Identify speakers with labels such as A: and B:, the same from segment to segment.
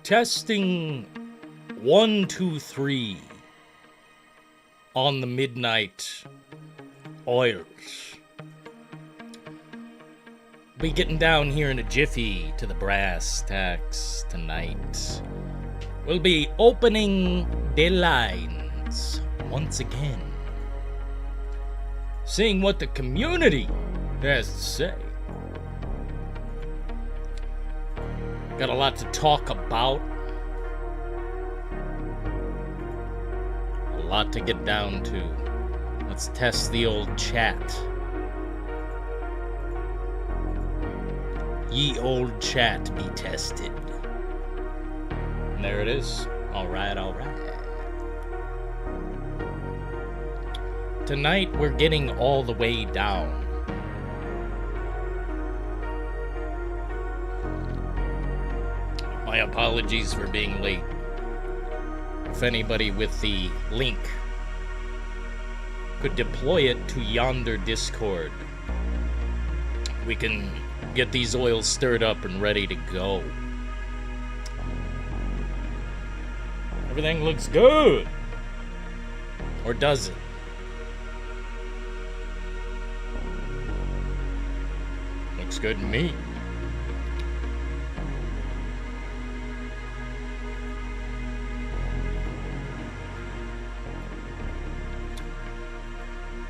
A: Testing 1, 2, 3 on the midnight oils. Be getting down here in a jiffy to the brass tacks tonight. We'll be opening the lines once again, seeing what the community has to say. Got a lot to talk about. A lot to get down to. Let's test the old chat. Ye old chat be tested. And there it is. Alright, alright. Tonight we're getting all the way down. My apologies for being late. If anybody with the link could deploy it to yonder Discord, we can get these oils stirred up and ready to go. Everything looks good. Or does it? Looks good to me.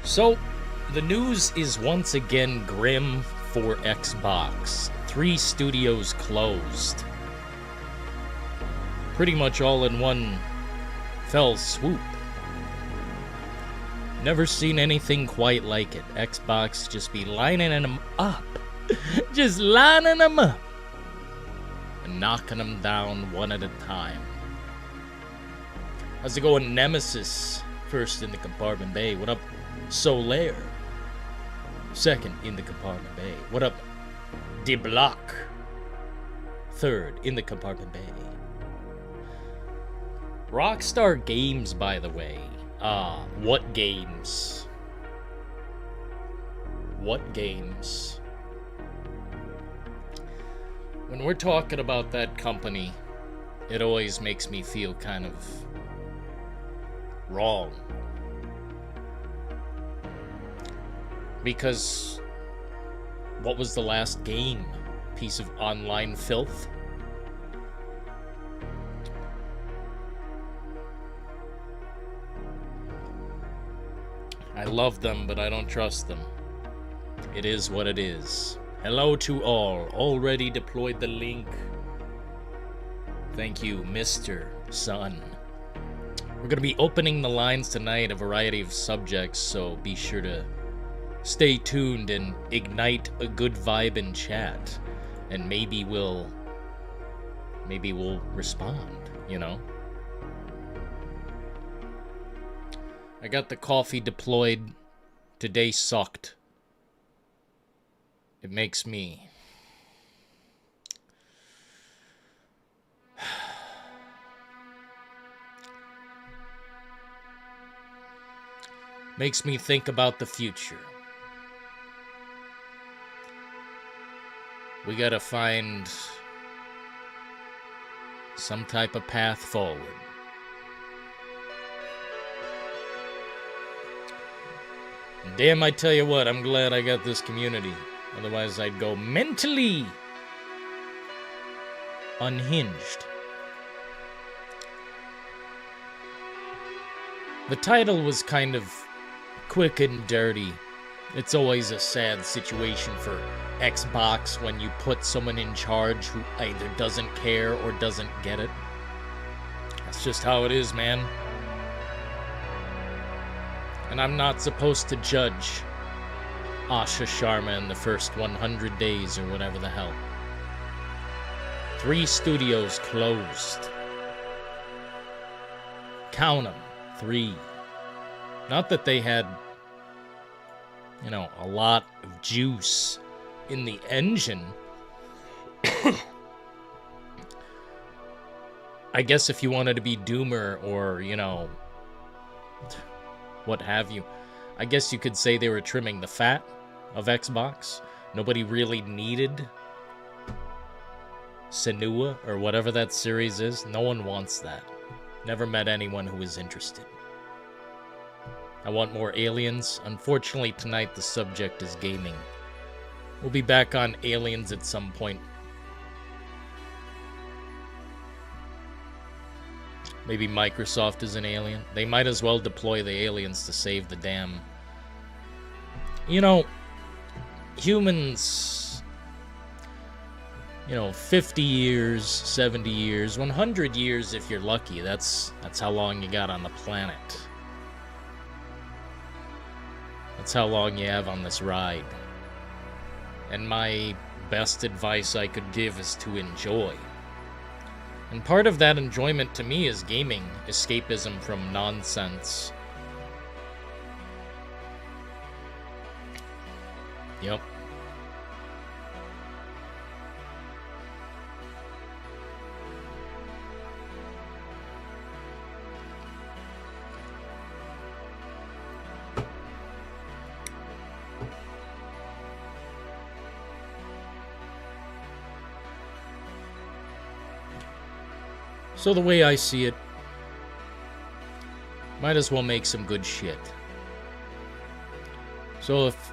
A: So, the news is once again grim for Xbox. 3 studios closed. Pretty much all in one fell swoop. Never seen anything quite like it. Xbox just be lining them up. Just lining them up. And knocking them down one at a time. How's it going, Nemesis? First in the compartment bay. What up, Solaire? Second in the compartment bay. What up, De Block? Third in the compartment bay. Rockstar Games, by the way. What games? What games? When we're talking about that company, it always makes me feel kind of wrong. Because what was the last game? Piece of online filth? I love them, but I don't trust them. It is what it is. Hello to all. Already deployed the link. Thank you, Mr. Sun. We're going to be opening the lines tonight, a variety of subjects, so be sure to stay tuned and ignite a good vibe in chat, and maybe we'll respond, you know? I got the coffee deployed. Today sucked. It makes me think about the future. We gotta find some type of path forward. Damn, I tell you what, I'm glad I got this community. Otherwise, I'd go mentally unhinged. The title was kind of quick and dirty. It's always a sad situation for Xbox when you put someone in charge who either doesn't care or doesn't get it. That's just how it is, man. And I'm not supposed to judge Asha Sharma in the first 100 days or whatever the hell. 3 studios closed. Count them. 3. Not that they had, you know, a lot of juice in the engine. I guess if you wanted to be doomer or, you know, what have you, I guess you could say they were trimming the fat of Xbox. Nobody really needed Senua, or whatever that series is. No one wants that. Never met anyone who is interested. I want more aliens. Unfortunately, tonight the subject is gaming. We'll be back on aliens at some point. Maybe Microsoft is an alien. They might as well deploy the aliens to save the damn... You know, humans... 50 years, 70 years, 100 years if you're lucky. That's how long you got on the planet. That's how long you have on this ride. And my best advice I could give is to enjoy. And part of that enjoyment to me is gaming, escapism from nonsense. Yep. So the way I see it, might as well make some good shit. So if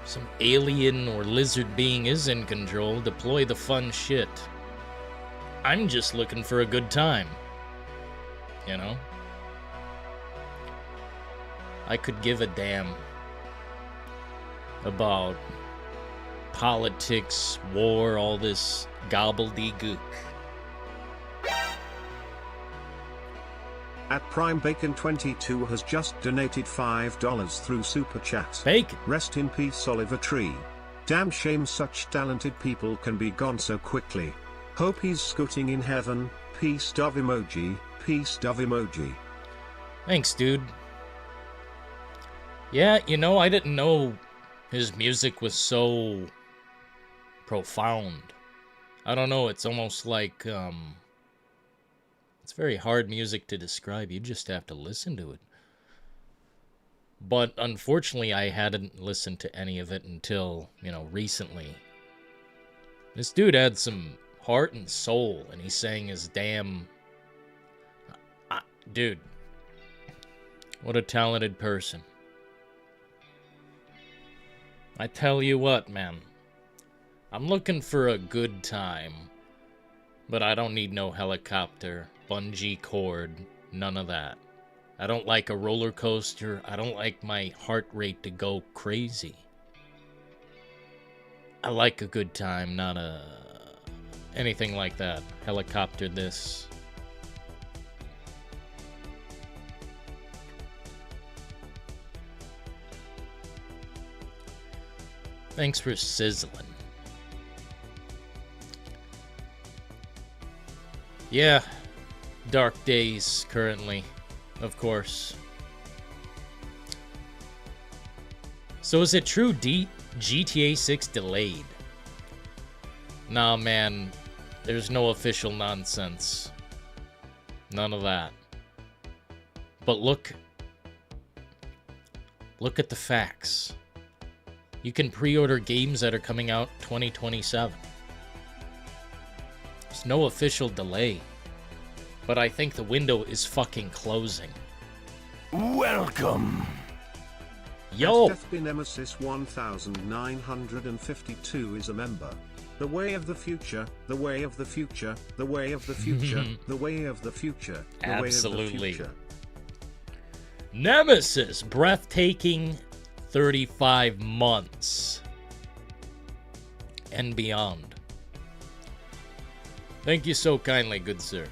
A: some alien or lizard being is in control, deploy the fun shit. I'm just looking for a good time. You know? I could give a damn about politics, war, all this gobbledygook.
B: At Prime Bacon 22 has just donated $5 through Super Chat.
A: Bacon.
B: Rest in peace, Oliver Tree. Damn shame such talented people can be gone so quickly. Hope he's scooting in heaven. Peace dove emoji. Peace dove emoji.
A: Thanks, dude. Yeah, I didn't know his music was so profound. I don't know, it's almost like, it's very hard music to describe. You just have to listen to it. But unfortunately, I hadn't listened to any of it until, recently. This dude had some heart and soul, and he sang his damn... dude. What a talented person. I tell you what, man. I'm looking for a good time. But I don't need no helicopter, bungee cord, none of that. I don't like a roller coaster. I don't like my heart rate to go crazy. I like a good time, not anything like that. Helicopter this. Thanks for sizzling. Yeah, dark days currently, of course. So is it true GTA 6 delayed? Nah, man, there's no official nonsense. None of that. But look at the facts. You can pre-order games that are coming out 2027. There's no official delay. But I think the window is fucking closing.
C: Welcome.
A: Yo!
B: FB Nemesis 1952 is a member. The way of the future, the way of the future, the way of the future, the way of the future, the
A: Absolutely.
B: way of the future.
A: Nemesis, breathtaking 35 months and beyond. Thank you so kindly, good sir.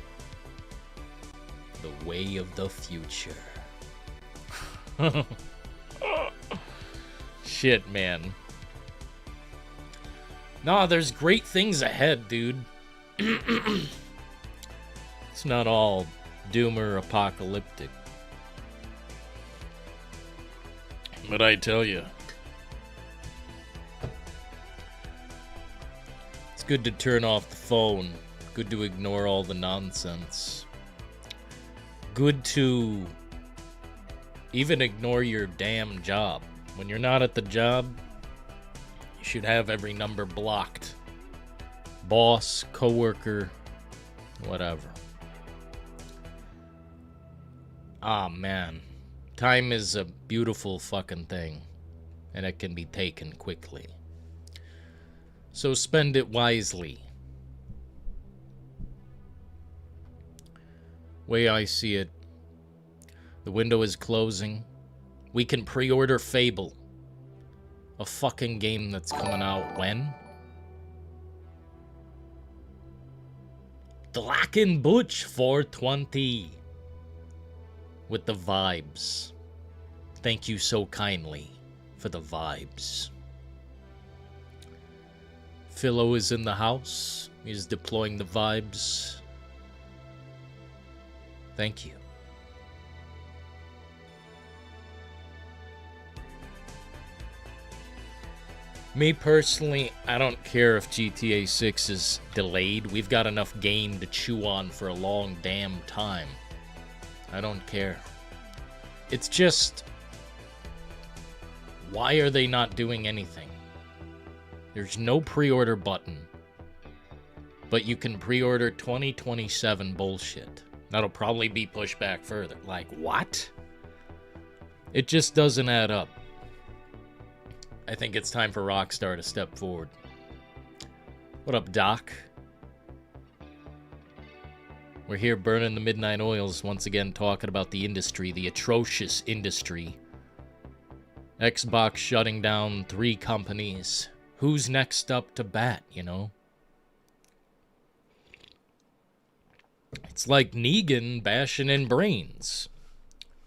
A: The way of the future. Shit, man. Nah, there's great things ahead, dude. It's not all doom or apocalyptic. But I tell you, it's good to turn off the phone. Good to ignore all the nonsense. Good to even ignore your damn job. When you're not at the job, you should have every number blocked. boss, coworker, whatever. Ah, man. Time is a beautiful fucking thing, and it can be taken quickly. So spend it wisely. Way I see it, the window is closing. We can pre-order Fable. A fucking game that's coming out when? Black and Butch 420. With the vibes. Thank you so kindly for the vibes. Philo is in the house. He's deploying the vibes. Thank you. Me personally, I don't care if GTA 6 is delayed. We've got enough game to chew on for a long damn time. I don't care. It's just, why are they not doing anything? There's no pre-order button. But you can pre-order 2027 bullshit. That'll probably be pushed back further. Like, what? It just doesn't add up. I think it's time for Rockstar to step forward. What up, Doc? We're here burning the midnight oils, once again talking about the industry, the atrocious industry. Xbox shutting down 3 companies. Who's next up to bat, you know? It's like Negan bashing in brains.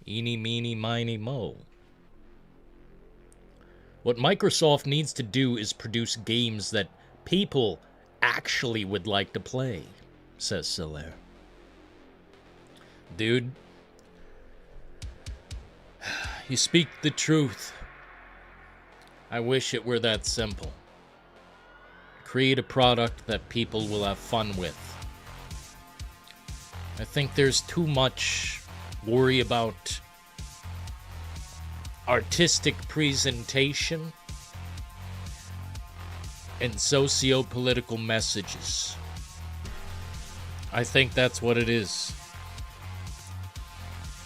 A: Eeny, meeny, miny, mo. What Microsoft needs to do is produce games that people actually would like to play, says Solaire. Dude, you speak the truth. I wish it were that simple. Create a product that people will have fun with. I think there's too much worry about artistic presentation and socio-political messages. I think that's what it is.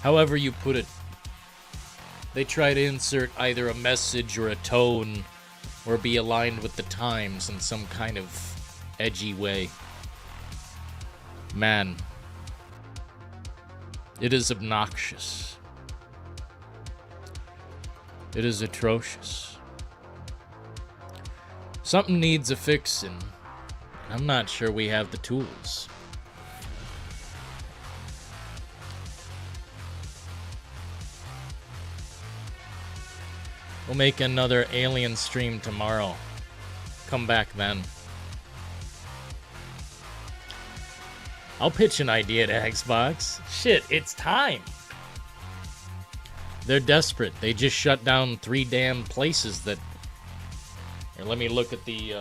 A: However you put it, they try to insert either a message or a tone or be aligned with the times in some kind of edgy way. Man, it is obnoxious. It is atrocious. Something needs a fixin'. I'm not sure we have the tools. We'll make another Alien stream tomorrow. Come back then. I'll pitch an idea to Xbox. Shit, it's time. They're desperate. They just shut down 3 damn places that... Here, let me look at the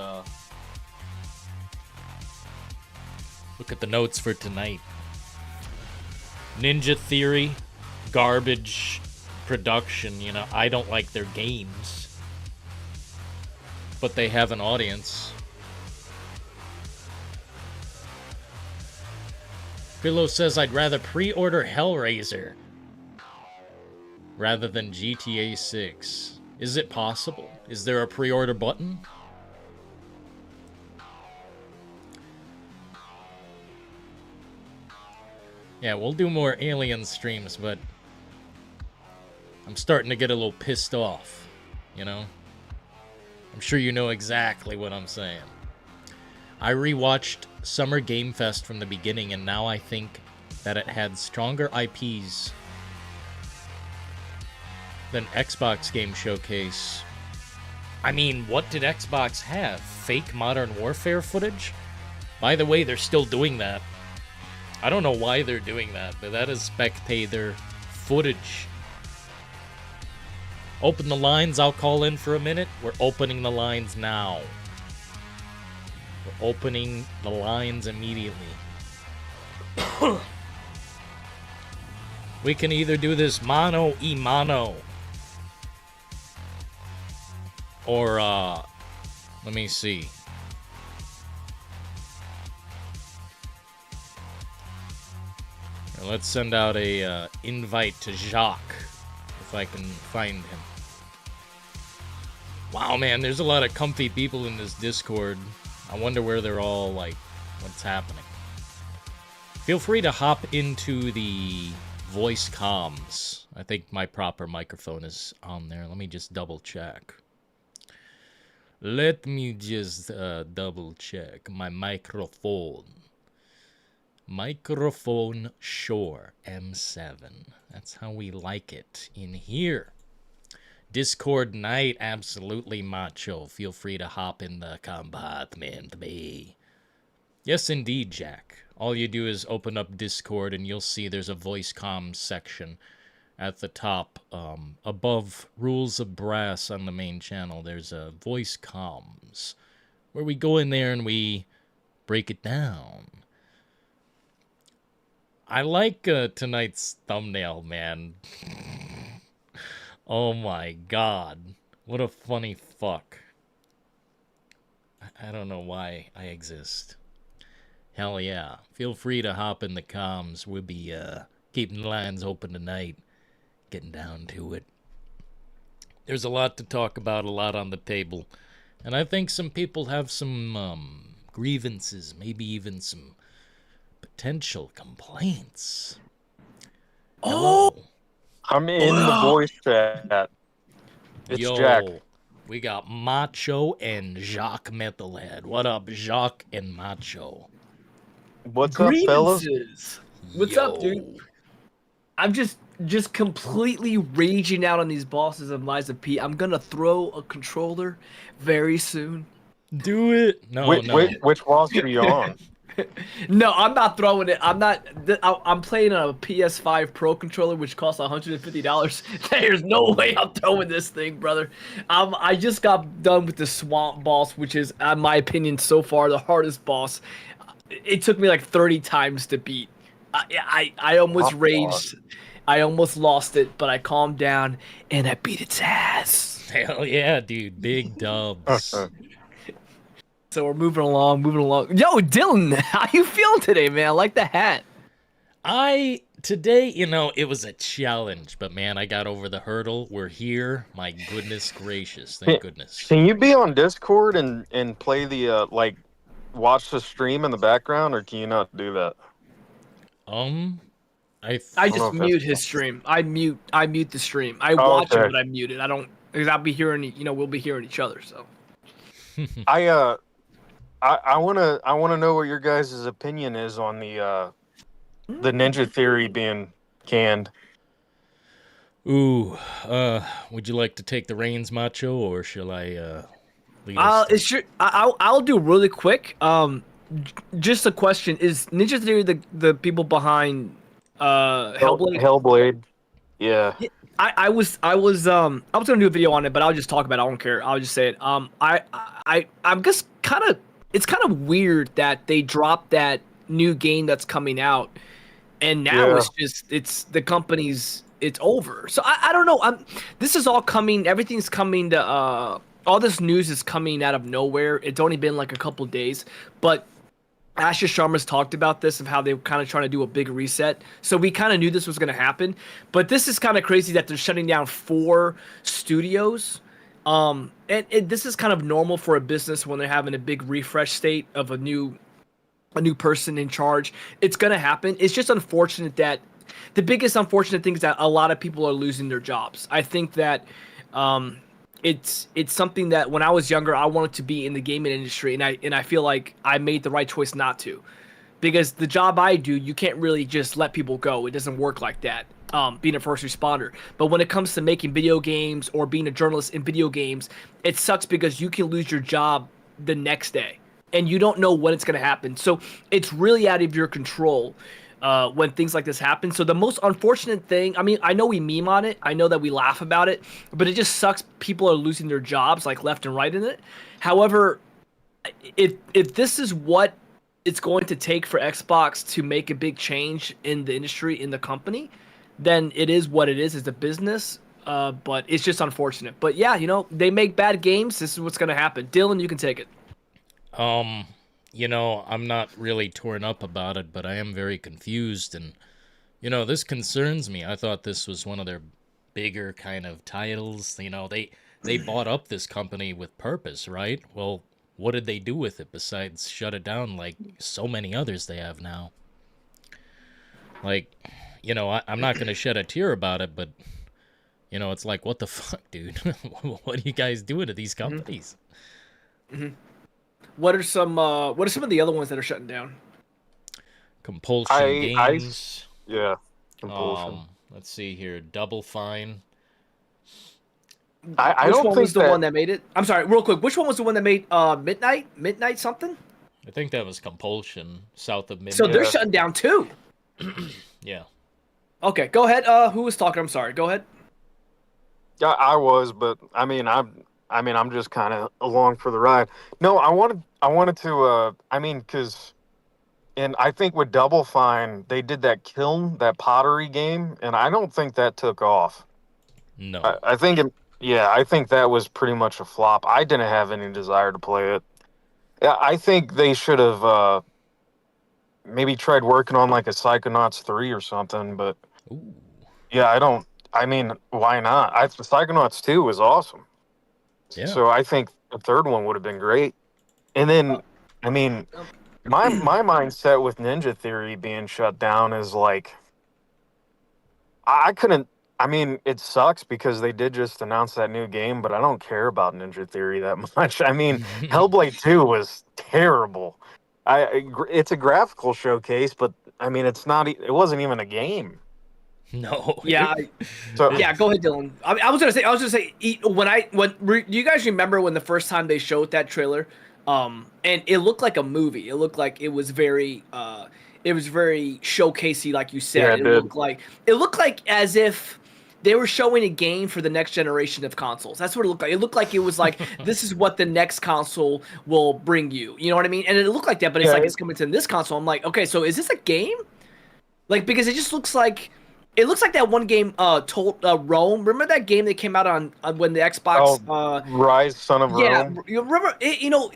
A: notes for tonight. Ninja Theory, garbage production, you know. I don't like their games. But they have an audience. Philo says I'd rather pre-order Hellraiser rather than GTA 6. Is it possible? Is there a pre-order button? Yeah, we'll do more Alien streams, but I'm starting to get a little pissed off, you know? I'm sure you know exactly what I'm saying. I rewatched Summer Game Fest from the beginning, and now I think that it had stronger IPs than Xbox Game Showcase. I mean, what did Xbox have? Fake Modern Warfare footage? By the way, they're still doing that. I don't know why they're doing that, but that is spectator footage. Open the lines, I'll call in for a minute. We're opening the lines now. We're opening the lines immediately. We can either do this mano y mano, or let me see. Let's send out a invite to Jacques, if I can find him. Wow, man, there's a lot of comfy people in this Discord. I wonder where they're all, like, what's happening. Feel free to hop into the voice comms. I think my proper microphone is on there. Let me just double check. Let me just double check my microphone. Microphone Shure M7. That's how we like it in here. Discord night, absolutely macho. Feel free to hop in the compartment, me. Yes, indeed, Jack. All you do is open up Discord and you'll see there's a voice comms section at the top. Above Rules of Brass on the main channel, there's a voice comms where we go in there and we break it down. I like tonight's thumbnail, man. Oh my god. What a funny fuck. I don't know why I exist. Hell yeah. Feel free to hop in the comms. We'll be keeping the lines open tonight. Getting down to it. There's a lot to talk about, a lot on the table. And I think some people have some grievances, maybe even some potential complaints.
C: Oh!
A: Hello.
C: I'm in the voice chat. It's
A: Yo,
C: Jack.
A: we got Macho and Jacques Metalhead. What up, Jacques and Macho?
C: What's up, fellas?
D: Grievances. What's up, dude? I'm just completely raging out on these bosses of Lies of P. I'm gonna throw a controller very soon.
A: Do it. No,
C: Which boss are you on?
D: No, I'm not throwing it. I'm playing on a PS5 Pro controller, which costs $150. There's no way I'm throwing this thing, brother. I just got done with the Swamp boss, which is, in my opinion, so far the hardest boss. It took me like 30 times to beat. I almost raged. I almost lost it, but I calmed down and I beat its ass.
A: Hell yeah, dude. Big dubs.
D: So we're moving along. Yo, Dillon, how you feeling today, man? I like the hat.
A: Today, it was a challenge, but man, I got over the hurdle. We're here. My goodness gracious. Thank goodness.
C: Can you be on Discord and play the, watch the stream in the background, or can you not do that?
D: I just mute his stream. I mute the stream. I watch it, but I mute it. I don't, because I'll be hearing, we'll be hearing each other, so.
C: I wanna know what your guys' opinion is on the Ninja Theory being canned.
A: Ooh, would you like to take the reins, Macho, or shall I lead us?
D: I'll do really quick. Just a question: is Ninja Theory the people behind Hellblade?
C: Hellblade, yeah.
D: I was gonna do a video on it, but I'll just talk about it. I don't care. I'll just say it. I'm just it's kind of weird that they dropped that new game that's coming out, and now it's the company's, it's over. So I don't know. This is all coming. Everything's coming to all this news is coming out of nowhere. It's only been like a couple days, but Asher Sharma's talked about this, of how they were kind of trying to do a big reset. So we kind of knew this was going to happen, but this is kind of crazy that they're shutting down 4 studios. And this is kind of normal for a business when they're having a big refresh state of a new person in charge. It's going to happen. It's just unfortunate that the biggest unfortunate thing is that a lot of people are losing their jobs. I think that it's something that when I was younger, I wanted to be in the gaming industry, and I feel like I made the right choice not to, because the job I do, you can't really just let people go. It doesn't work like that. Being a first responder. But when it comes to making video games or being a journalist in video games, it sucks because you can lose your job the next day and you don't know when it's going to happen. So it's really out of your control when things like this happen. So the most unfortunate thing, I mean, I know we meme on it. I know that we laugh about it, but it just sucks people are losing their jobs like left and right in it. However, if this is what it's going to take for Xbox to make a big change in the industry, in the company, then it is what it is. It's a business, but it's just unfortunate. But yeah, they make bad games. This is what's going to happen. Dillon, you can take it.
A: I'm not really torn up about it, but I am very confused, and This concerns me. I thought this was one of their bigger kind of titles. They bought up this company with purpose, right? Well, what did they do with it besides shut it down like so many others they have now? Like, I'm not going to shed a tear about it, but it's like, what the fuck, dude? What are you guys doing to these companies?
D: Mm-hmm. What are some of the other ones that are shutting down?
A: Compulsion Games.
C: Yeah, Compulsion.
A: Let's see here. Double Fine.
C: I
D: Which
C: don't
D: one
C: think
D: was the one that made it? I'm sorry, real quick. Which one was the one that made Midnight something?
A: I think that was Compulsion, south of Midnight.
D: So they're shutting down too.
A: Yeah.
D: Okay, go ahead. Who was talking? I'm sorry. Go ahead.
C: Yeah, I was, but I'm just kind of along for the ride. No, I wanted to, because, and I think with Double Fine, they did that that pottery game, and I don't think that took off.
A: No.
C: I think that was pretty much a flop. I didn't have any desire to play it. Yeah, I think they should have maybe tried working on like a Psychonauts 3 or something, but
A: Ooh.
C: yeah, why not? Psychonauts 2 was awesome.
A: Yeah.
C: So I think the third one would have been great. And then, my mindset with Ninja Theory being shut down is like, I couldn't. It sucks because they did just announce that new game, but I don't care about Ninja Theory that much. Hellblade 2 was terrible. It's a graphical showcase, but it's not. It wasn't even a game.
A: No.
D: Yeah. Go ahead, Dillon. I was gonna say, do you guys remember when the first time they showed that trailer? And it looked like a movie. It looked like it was very showcasey, like you said.
C: Yeah,
D: it looked like as if they were showing a game for the next generation of consoles. That's what it looked like. It looked like it was like, this is what the next console will bring you. You know what I mean? And it looked like that, but it's coming to this console. I'm like, okay, so is this a game? Like, because it just looks like, that one game, Rome. Remember that game that came out on when the Xbox?
C: Rise, Son of Rome.
D: Yeah, you remember?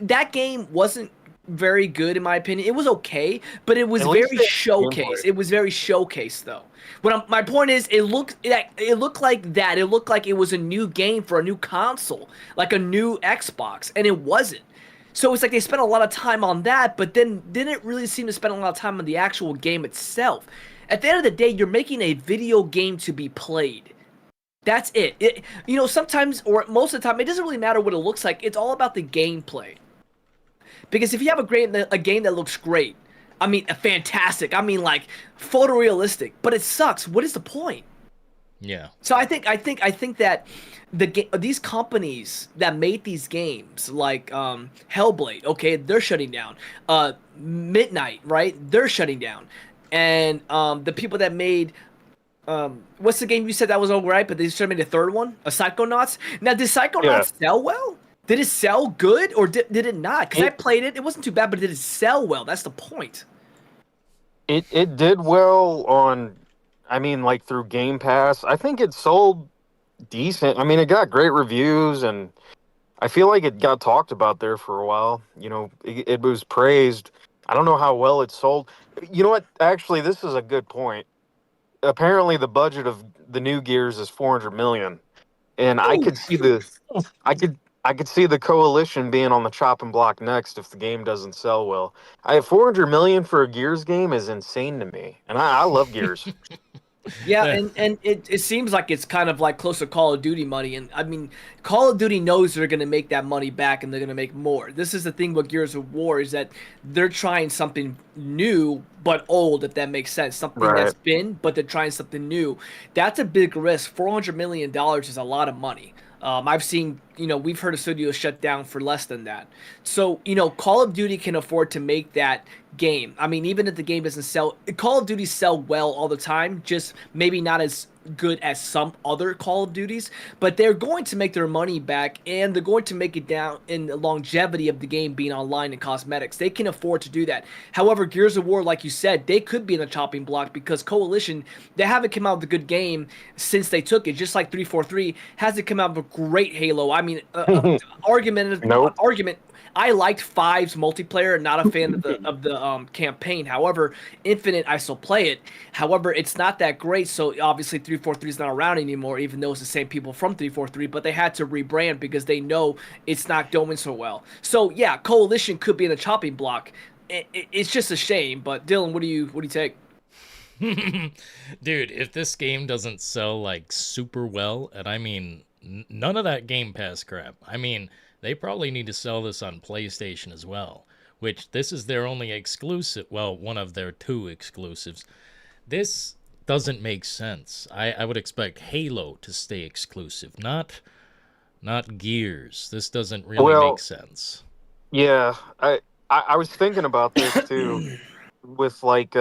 D: That game wasn't very good in my opinion. It was okay, but it was very showcased. It was very showcased though. My point is, it looked like that. It looked like it was a new game for a new console, like a new Xbox, and it wasn't. So it's like they spent a lot of time on that, but then didn't really seem to spend a lot of time on the actual game itself. At the end of the day, you're making a video game to be played. That's it. Sometimes, or most of the time, it doesn't really matter what it looks like. It's all about the gameplay. Because if you have a game that looks great, fantastic, like photorealistic, but it sucks, what is the point?
A: Yeah.
D: So I think that these companies that made these games, like Hellblade, okay, they're shutting down. Midnight, right? They're shutting down. And the people that made what's the game you said that was alright, but they just made a third one? A Psychonauts? Now, did Psychonauts sell well? Did it sell good or did it not? Because I played it. It wasn't too bad, but did it sell well? That's the point.
C: It did well on, through Game Pass. I think it sold decent. It got great reviews, and I feel like it got talked about there for a while. It was praised. I don't know how well it sold. You know what? Actually, this is a good point. Apparently, the budget of the new Gears is $400 million, and I could see I could see the Coalition being on the chopping block next if the game doesn't sell well. $400 million for a Gears game is insane to me, and I love Gears.
D: Yeah, and it seems like it's kind of like close to Call of Duty money, and Call of Duty knows they're going to make that money back and they're going to make more. This is the thing with Gears of War is that they're trying something new but old, if that makes sense. Something that's been, but they're trying something new. That's a big risk. $400 million is a lot of money. I've seen, we've heard of studios shut down for less than that. So, Call of Duty can afford to make that game. Even if the game doesn't sell, Call of Duty sell well all the time, just maybe not as good as some other Call of Duties, but they're going to make their money back and they're going to make it down in the longevity of the game being online and cosmetics. They can afford to do that. However, Gears of War, like you said, they could be in a chopping block because Coalition, they haven't come out with a good game since they took it, just like 343 hasn't come out with a great Halo. Argument I liked Five's multiplayer, not a fan of the campaign. However, Infinite, I still play it. However, it's not that great. So obviously, 343 is not around anymore, even though it's the same people from 343. But they had to rebrand because they know it's not going so well. So yeah, Coalition could be in the chopping block. It's just a shame. But Dylan, what do you take?
A: Dude, if this game doesn't sell like super well, and I mean none of that Game Pass crap. I mean, they probably need to sell this on PlayStation as well, which this is their only exclusive, well, one of their 2 exclusives. This doesn't make sense. I would expect Halo to stay exclusive, not Gears. This doesn't really make sense.
C: Yeah, I was thinking about this too, with like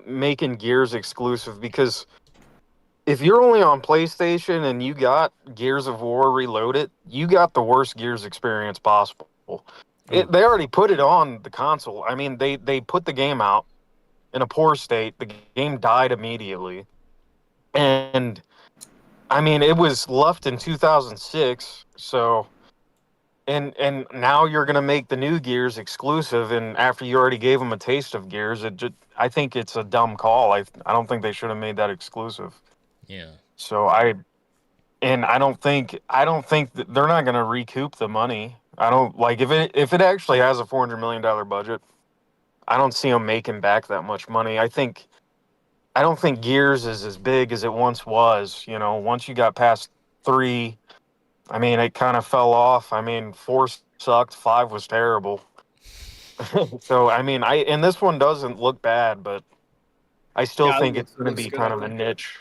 C: making Gears exclusive, because if you're only on PlayStation and you got Gears of War Reloaded, you got the worst Gears experience possible. They already put it on the console. I mean, they put the game out in a poor state. The game died immediately, and I mean, it was left in 2006. So. And now you're going to make the new Gears exclusive, and after you already gave them a taste of Gears, I think it's a dumb call. I don't think they should have made that exclusive.
A: Yeah.
C: So I don't think that they're not going to recoup the money. I don't like if it actually has a $400 million budget, I don't see them making back that much money. I don't think Gears is as big as it once was. You know, once you got past 3. I mean, it kind of fell off. I mean, 4 sucked, 5 was terrible. So, I mean, and this one doesn't look bad, but I still think it's going to be kind of a niche.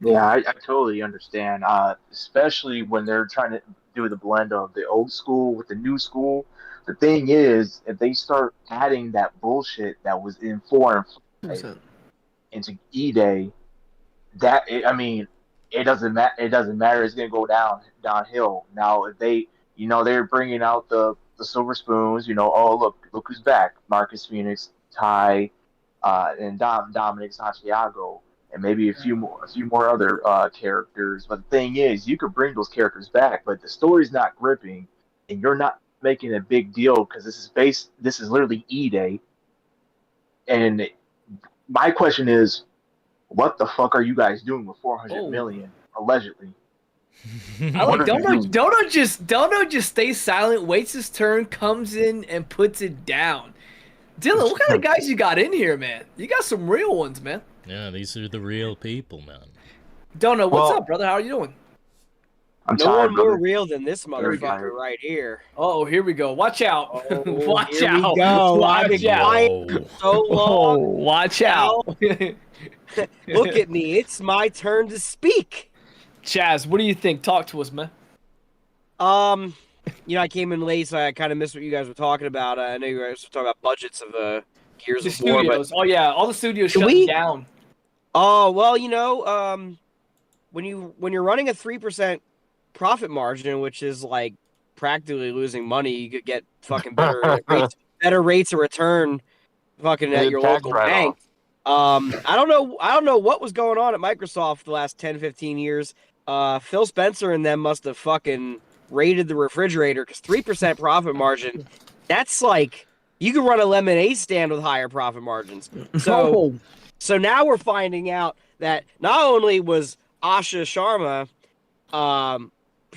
E: Yeah, I totally understand. Especially when they're trying to do the blend of the old school with the new school. The thing is, if they start adding that bullshit that was in 4 and 5 into E-Day, I mean, it doesn't matter. It doesn't matter. It's gonna go downhill. Now, if they're bringing out the silver spoons. Oh, look who's back: Marcus Phoenix, Ty, and Dominic Santiago, and maybe a few more other characters. But the thing is, you could bring those characters back, but the story's not gripping, and you're not making a big deal because this is literally E-Day. And my question is, what the fuck are you guys doing with 400 million allegedly?
D: I like Dono just stays silent, waits his turn, comes in and puts it down. Dylan, what kind of guys you got in here, man? You got some real ones, man.
A: Yeah, these are the real people, man.
D: Dono, what's up, brother? How are you doing?
E: I'm
F: no
E: tired,
F: one more
E: brother.
F: real than this motherfucker right here.
D: Oh, here we go. Watch out.
F: Oh,
D: Watch
F: here
D: out.
F: we go.
D: Watch
F: I've been
D: out.
F: quiet for so long.
D: Watch out.
F: Look at me. It's my turn to speak.
D: Chaz, what do you think? Talk to us, man.
F: I came in late, so I kind of missed what you guys were talking about. I know you guys were talking about budgets of Gears of War.
D: Studios. Oh, yeah. All the studios shut down.
F: Oh, well, when you're running a 3% profit margin, which is like practically losing money, you could get fucking better rates of return fucking at your local bank. I don't know what was going on at Microsoft the last 10, 15 years. Phil Spencer and them must have fucking raided the refrigerator, because 3% profit margin, that's like you can run a lemonade stand with higher profit margins. So now we're finding out that not only was Asha Sharma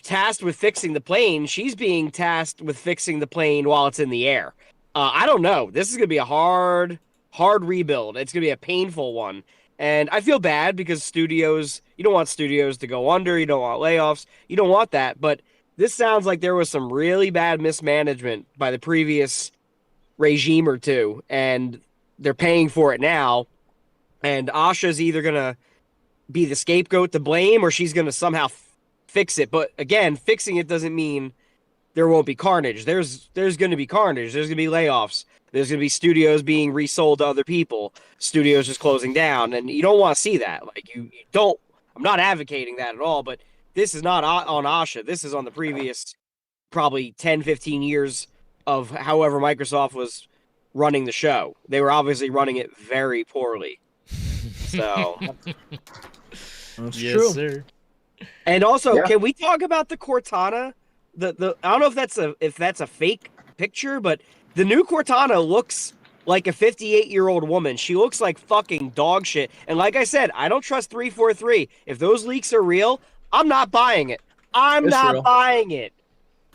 F: tasked with fixing the plane, she's being tasked with fixing the plane while it's in the air. I don't know. This is going to be a hard rebuild. It's going to be a painful one. And I feel bad because you don't want studios to go under. You don't want layoffs. You don't want that. But this sounds like there was some really bad mismanagement by the previous regime or two, and they're paying for it now. And Asha's either going to be the scapegoat to blame, or she's going to somehow fix it. But again, fixing it doesn't mean there won't be carnage. There's going to be carnage. There's going to be layoffs. There's going to be studios being resold to other people, studios just closing down, and you don't want to see that. Like, you don't. I'm not advocating that at all, but this is not on Asha. This is on the previous probably 10, 15 years of however Microsoft was running the show. They were obviously running it very poorly. So
D: that's
A: yes,
D: true.
A: Sir.
F: And also, Can we talk about the Cortana? I don't know if that's a fake picture, but the new Cortana looks like a 58-year-old woman. She looks like fucking dog shit. And like I said, I don't trust 343. If those leaks are real, I'm not buying it. I'm
D: It's
F: not
D: real.
F: buying it.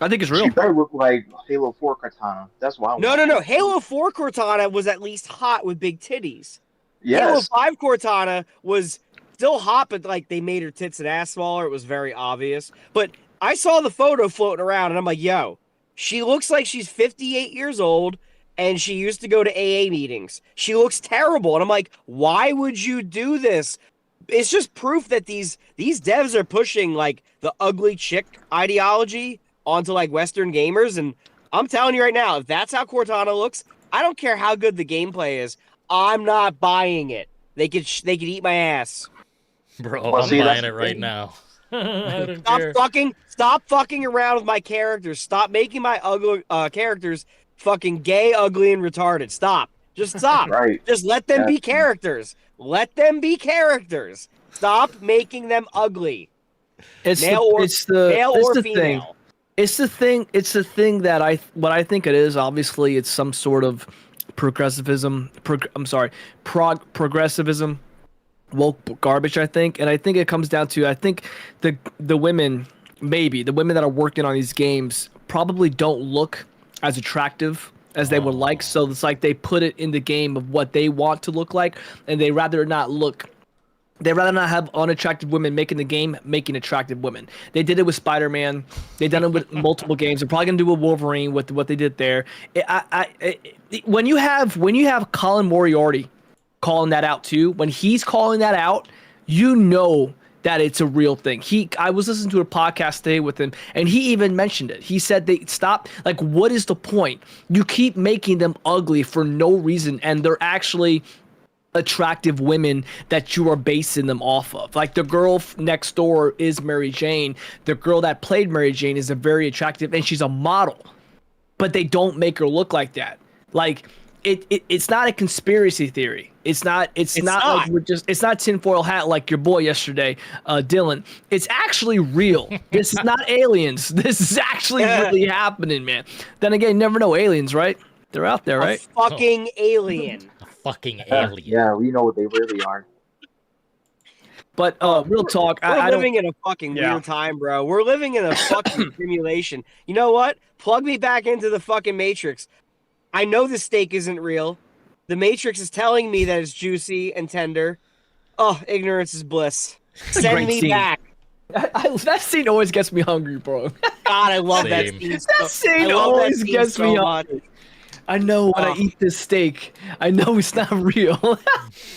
D: I think it's real.
E: She better look like Halo 4 Cortana. That's why.
F: No. Halo 4 Cortana was at least hot with big titties. Halo
E: Yes.
F: 5 Cortana was still hot, but like they made her tits and ass smaller. It was very obvious. But I saw the photo floating around, and I'm like, yo, she looks like she's 58 years old, and she used to go to AA meetings. She looks terrible, and I'm like, why would you do this? It's just proof that these devs are pushing like the ugly chick ideology onto like Western gamers, and I'm telling you right now, if that's how Cortana looks, I don't care how good the gameplay is. I'm not buying it. They could eat my ass.
A: Bro,
E: Well,
A: I'm
E: see, that's
A: buying it
E: the
A: right
E: thing.
A: now. I don't care.
F: Stop fucking around with my characters. Stop making my ugly characters fucking gay, ugly, and retarded. Stop. Just stop.
E: Right.
F: Just let them be
E: Yes.
F: characters. Let them be characters. Stop making them ugly.
D: It's
F: Male or
D: the
F: female.
D: thing. It's the thing that what I think it is. Obviously, it's some sort of progressivism. Progressivism. Woke garbage, I think, and I think it comes down to the women, maybe the women that are working on these games probably don't look as attractive as they would like. So it's like they put it in the game of what they want to look like, and they rather not have unattractive women making the game making attractive women. They did it with Spider-Man. They've done it with multiple games. They're probably gonna do it with Wolverine with what they did there. When you have Colin Moriarty calling that out too, when he's calling that out, you know that it's a real thing. I was listening to a podcast today with him, and he even mentioned it. He said they stop. Like, what is the point? You keep making them ugly for no reason, and they're actually attractive women that you are basing them off of. Like, the girl next door is Mary Jane. The girl that played Mary Jane is a very attractive, and she's a model, but they don't make her look like that. Like, it's not a conspiracy theory. It's not like it's not tinfoil hat like your boy yesterday, Dillon. It's actually real. This is not aliens. This is actually really happening, man. Then again, you never know aliens, right? They're out there, right?
F: A fucking alien.
A: A fucking alien.
E: Yeah, we know what they really are.
D: But real talk,
F: We're living in a fucking weird time, bro. We're living in a fucking simulation. You know what? Plug me back into the fucking Matrix. I know the steak isn't real. The Matrix is telling me that it's juicy and tender. Oh, ignorance is bliss. Send me back.
D: That scene always gets me hungry, bro.
F: God, I love that
A: Same.
F: scene.
D: That scene always gets me
F: much.
D: hungry. I know when I eat this steak, I know it's not real. What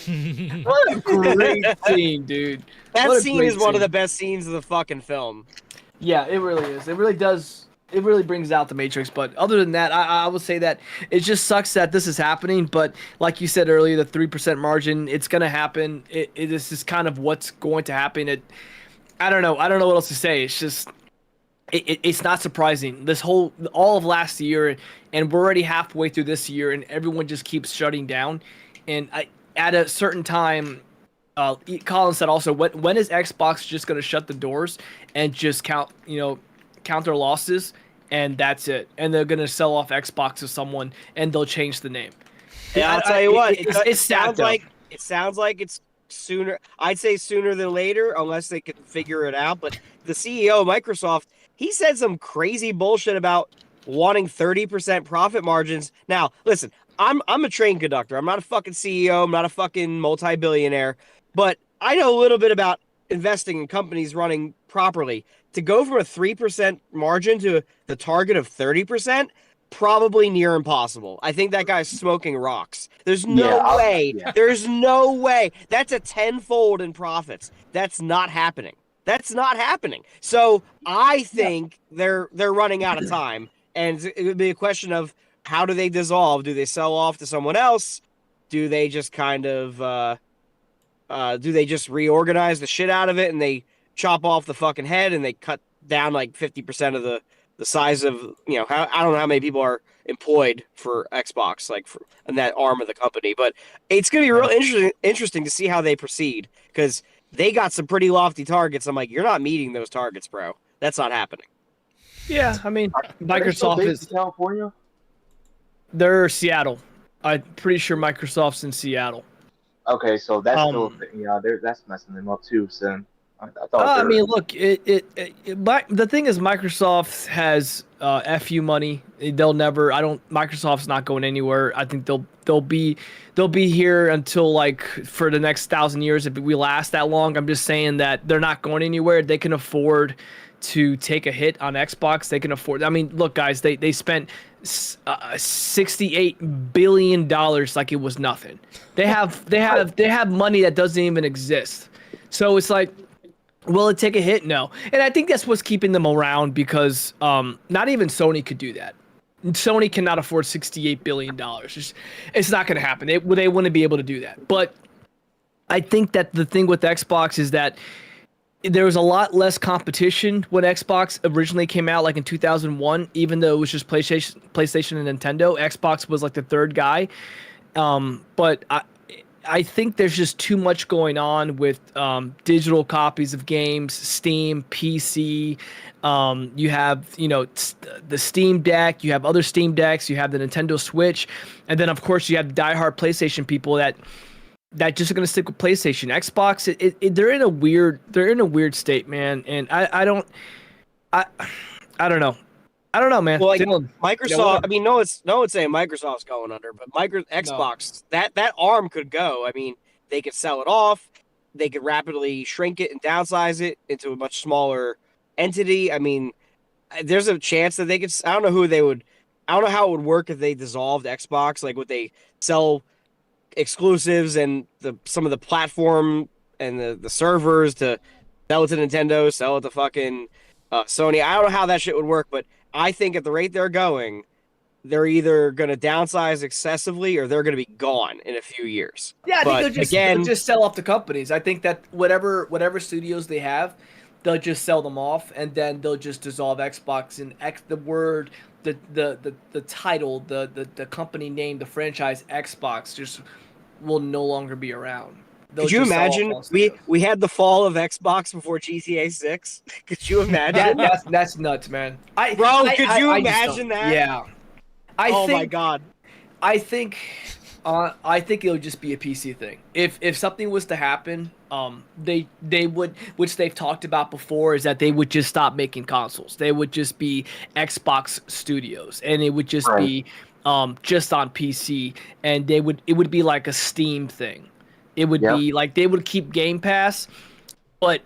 D: a great scene, dude.
F: That
D: What a
F: scene
D: great
F: is one of
D: scene.
F: the best scenes of the fucking film.
D: Yeah, it really is. It really does. It really brings out the Matrix. But other than that, I would say that it just sucks that this is happening. But like you said earlier, the 3% margin, it's going to happen. This is kind of what's going to happen. I don't know. I don't know what else to say. It's just, it's not surprising. All of last year, and we're already halfway through this year, and everyone just keeps shutting down. And at a certain time, Colin said also, when is Xbox just going to shut the doors and just count their losses, and that's it, and they're gonna sell off Xbox to someone, and they'll change the name.
F: Yeah, I'll tell you what.
D: It sounds
F: like it's sooner. I'd say sooner than later, unless they can figure it out. But the CEO of Microsoft, he said some crazy bullshit about wanting 30% profit margins. Now, listen, I'm a train conductor. I'm not a fucking CEO. I'm not a fucking multi-billionaire, but I know a little bit about investing in companies running properly. To go from a 3% margin to the target of 30%, probably near impossible. I think that guy's smoking rocks. There's no way.
E: Yeah.
F: There's no way. That's a tenfold in profits. That's not happening. That's not happening. So I think they're running out of time, and it would be a question of how do they dissolve? Do they sell off to someone else? Do they just kind of do they just reorganize the shit out of it and they chop off the fucking head and they cut down like 50% of the size of, I don't know how many people are employed for Xbox, like in that arm of the company, but it's going to be real interesting to see how they proceed, because they got some pretty lofty targets. I'm like, you're not meeting those targets, bro. That's not happening.
D: Yeah, I mean,
E: Are they still
D: Microsoft
E: based
D: is.
E: in California?
D: They're Seattle. I'm pretty sure Microsoft's in Seattle.
E: Okay, so that's still
D: Um,
E: that's messing them up too. So I thought
D: I
E: they're
D: mean, look, the thing is, Microsoft has FU money. They'll never. I don't. Microsoft's not going anywhere. I think they'll be here until like for the next 1,000 years if we last that long. I'm just saying that they're not going anywhere. They can afford to take a hit on Xbox. They can afford. I mean, look, guys, they spent $68 billion like it was nothing. They have money that doesn't even exist. So it's like, will it take a hit? No. And I think that's what's keeping them around because not even Sony could do that. Sony cannot afford $68 billion. It's not going to happen. They wouldn't be able to do that. But I think that the thing with Xbox is that there was a lot less competition when Xbox originally came out, like in 2001, even though it was just PlayStation and Nintendo. Xbox was like the third guy. But I think there's just too much going on with digital copies of games, Steam, PC. You have, the Steam Deck. You have other Steam Decks. You have the Nintendo Switch, and then of course you have diehard PlayStation people that just are gonna stick with PlayStation. Xbox, they're in a weird state, man. And I don't know. I don't know, man.
F: Well, like
D: Dillon,
F: Microsoft, I mean, no one's saying Microsoft's going under, but Xbox, that arm could go. I mean, they could sell it off, they could rapidly shrink it and downsize it into a much smaller entity. I mean, there's a chance that they could. I don't know how it would work if they dissolved Xbox. Like, would they sell exclusives and some of the platform and the servers to sell it to Nintendo, sell it to fucking Sony? I don't know how that shit would work, but I think at the rate they're going, they're either going to downsize excessively or they're going to be gone in a few years.
D: Yeah, I
F: but
D: think they'll just sell off the companies. I think that whatever studios they have, they'll just sell them off, and then they'll just dissolve Xbox and the title, the company name, the franchise Xbox just will no longer be around.
F: Could you imagine we had the fall of Xbox before GTA 6? Could you imagine?
D: That's nuts, man.
F: Could you imagine that?
D: Yeah.
F: My god.
D: I think it'll just be a PC thing. If something was to happen, they would, which they've talked about before, is that they would just stop making consoles. They would just be Xbox Studios, and it would just be just on PC, and it would be like a Steam thing. It would be like they would keep Game Pass, but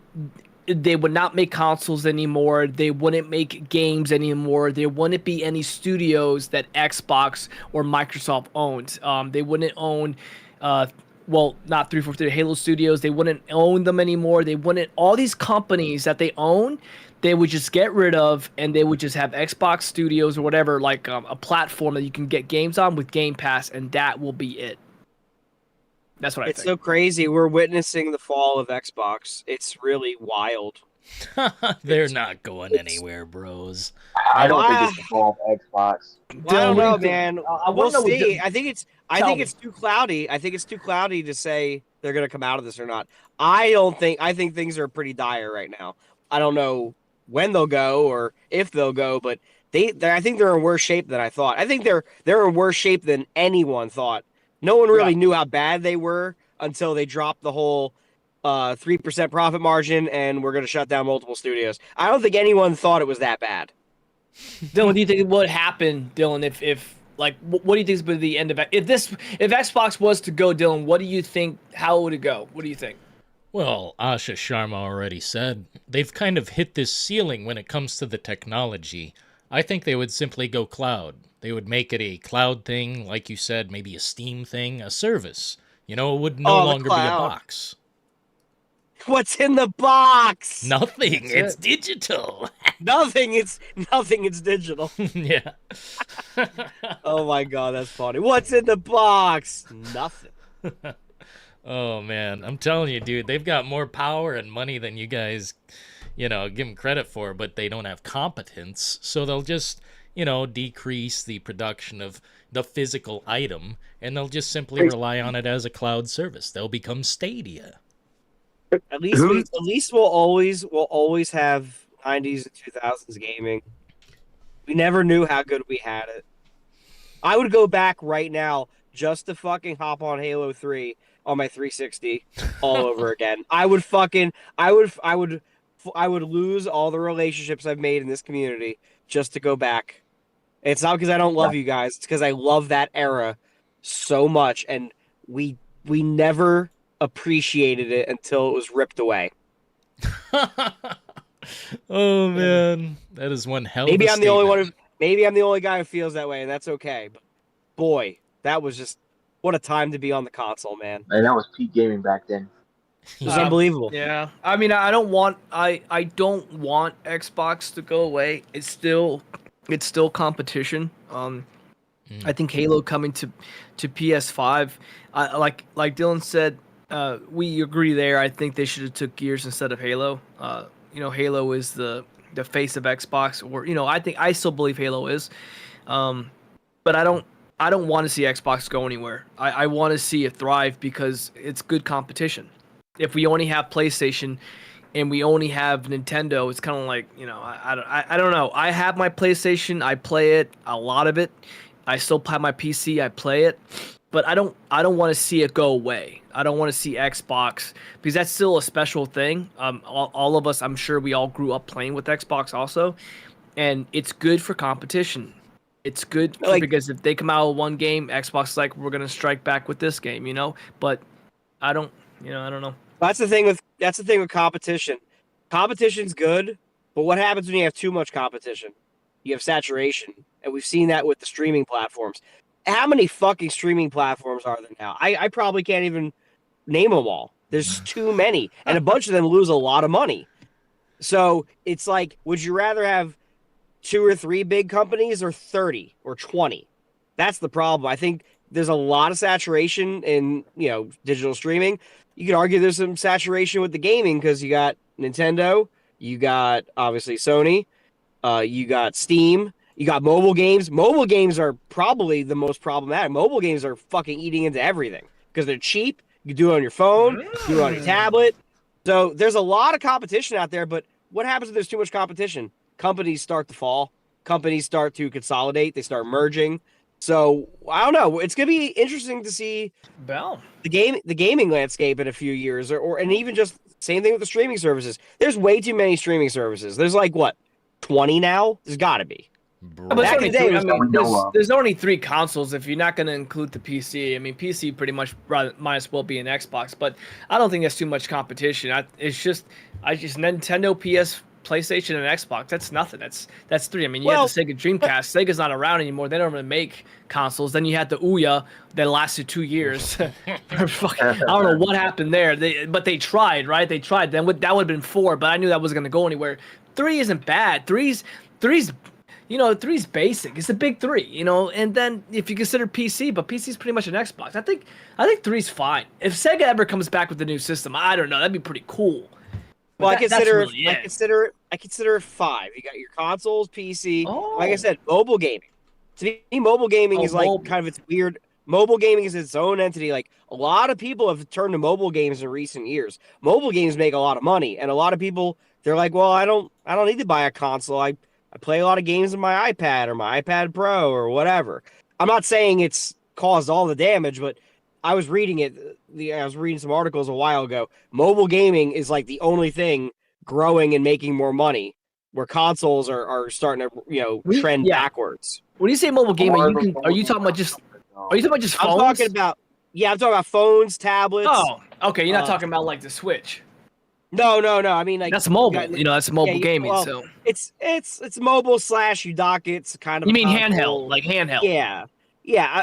D: they would not make consoles anymore. They wouldn't make games anymore. There wouldn't be any studios that Xbox or Microsoft owns. They wouldn't own, not 343 Halo Studios. They wouldn't own them anymore. They wouldn't. All these companies that they own, they would just get rid of, and they would just have Xbox Studios or whatever, like a platform that you can get games on with Game Pass, and that will be it. That's what I think.
F: It's so crazy. We're witnessing the fall of Xbox. It's really wild.
A: They're not going anywhere, bros.
E: I don't think it's the fall of Xbox.
F: Well, I don't know, man. We'll see. I think it's too cloudy. I think it's too cloudy to say they're going to come out of this or not. I think things are pretty dire right now. I don't know when they'll go or if they'll go, but I think they're in worse shape than I thought. I think they're in worse shape than anyone thought. No one really knew how bad they were until they dropped the whole 3% profit margin and we're going to shut down multiple studios. I don't think anyone thought it was that bad.
D: Dillon, do you think what happened, Dillon, if like what do you think is the end of it? If Xbox was to go, Dillon, what do you think? How would it go? What do you think?
A: Well, Asha Sharma already said they've kind of hit this ceiling when it comes to the technology. I think they would simply go cloud. They would make it a cloud thing, like you said, maybe a Steam thing, a service. It would no longer be a box.
F: What's in the box?
A: Nothing. It's digital.
F: Nothing. It's digital.
A: Yeah.
F: Oh my god, that's funny. What's in the box? Nothing.
A: Oh man, I'm telling you, dude, they've got more power and money than you guys, give them credit for, but they don't have competence. So they'll just, decrease the production of the physical item, and they'll just simply rely on it as a cloud service. They'll become Stadia.
F: At least we'll always have 90s and 2000s gaming. We never knew how good we had it. I would go back right now just to fucking hop on Halo 3 on my 360 all over again. I would lose all the relationships I've made in this community just to go back. It's not because I don't love you guys. It's because I love that era so much, and we never appreciated it until it was ripped away.
A: Oh man, that is one hell of
F: Maybe
A: a
F: I'm the only
A: statement.
F: one. Maybe I'm the only guy who feels that way, and that's okay. But boy, that was just what a time to be on the console, man.
E: And that was peak gaming back then.
F: It was unbelievable.
D: Yeah, I mean, I don't want Xbox to go away. It's still competition. I think Halo coming to PS5, like Dillon said, we agree there. I think they should have took Gears instead of Halo. Halo is the face of Xbox, or I still believe Halo is, but I don't want to see Xbox go anywhere. I want to see it thrive because it's good competition. If we only have PlayStation and we only have Nintendo, it's kind of like, I don't know. I have my PlayStation, I play it, a lot of it. I still have my PC, I play it, but I don't want to see it go away. I don't want to see Xbox, because that's still a special thing. All of us, I'm sure we all grew up playing with Xbox also, and it's good for competition. It's good because if they come out with one game, Xbox is like, we're gonna strike back with this game, But I don't know.
F: That's the thing with competition. Competition's good, but what happens when you have too much competition? You have saturation, and we've seen that with the streaming platforms. How many fucking streaming platforms are there now? I probably can't even name them all. There's too many, and a bunch of them lose a lot of money. So it's like, would you rather have 2 or 3 big companies or 30 or 20? That's the problem. I think there's a lot of saturation in, digital streaming. You could argue there's some saturation with the gaming because you got Nintendo, you got obviously Sony, you got Steam, you got mobile games. Mobile games are probably the most problematic. Mobile games are fucking eating into everything because they're cheap. You can do it on your phone, do it on your tablet. So there's a lot of competition out there, but what happens if there's too much competition? Companies start to fall. Companies start to consolidate. They start merging. So I don't know. It's gonna be interesting to see the gaming landscape in a few years, and even just same thing with the streaming services. There's way too many streaming services. There's like 20 now. There's got to be.
D: But back in the day,
E: Noah.
D: there's only 3 consoles if you're not going to include the PC. I mean, PC pretty much might as well be an Xbox, but I don't think that's too much competition. It's just Nintendo, PS, PlayStation, and Xbox. That's nothing. That's 3. I mean, you have the Sega Dreamcast. Sega's not around anymore. They don't really make consoles. Then you had the Ouya that lasted 2 years. I don't know what happened there. But they tried, right? They tried. Then that would have been 4, but I knew that wasn't going to go anywhere. 3 isn't bad. Three's basic. It's the big 3, and then if you consider PC, but PC's pretty much an Xbox. I think 3's fine. If Sega ever comes back with a new system, I don't know, that'd be pretty cool. But
F: Well, I consider it 5. You got your consoles, PC.
D: Oh.
F: Like I said, mobile gaming. To me, mobile gaming is like kind of its weird. Mobile gaming is its own entity. Like, a lot of people have turned to mobile games in recent years. Mobile games make a lot of money, and a lot of people, they're like, well, I don't need to buy a console. I play a lot of games on my iPad or my iPad Pro or whatever. I'm not saying it's caused all the damage, but I was reading it. I was reading some articles a while ago. Mobile gaming is like the only thing growing and making more money, where consoles are starting to trend backwards.
D: When you say mobile gaming, are you talking about just phones?
F: I'm talking about phones, tablets.
D: Oh, okay. You're not talking about like the Switch.
F: No. I mean, like,
D: that's mobile. That's mobile gaming.
F: Well,
D: so
F: it's mobile / you dock it. It's kind of
D: you mean handheld, like handheld?
F: Yeah.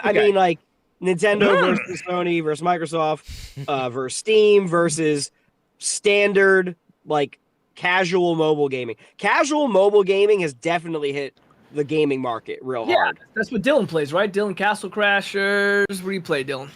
F: I mean, like, Nintendo versus Sony versus Microsoft versus Steam versus standard, like, casual mobile gaming. Casual mobile gaming has definitely hit the gaming market real hard.
D: That's what Dillon plays, right? Dillon Castle Crashers. What do you play, Dillon?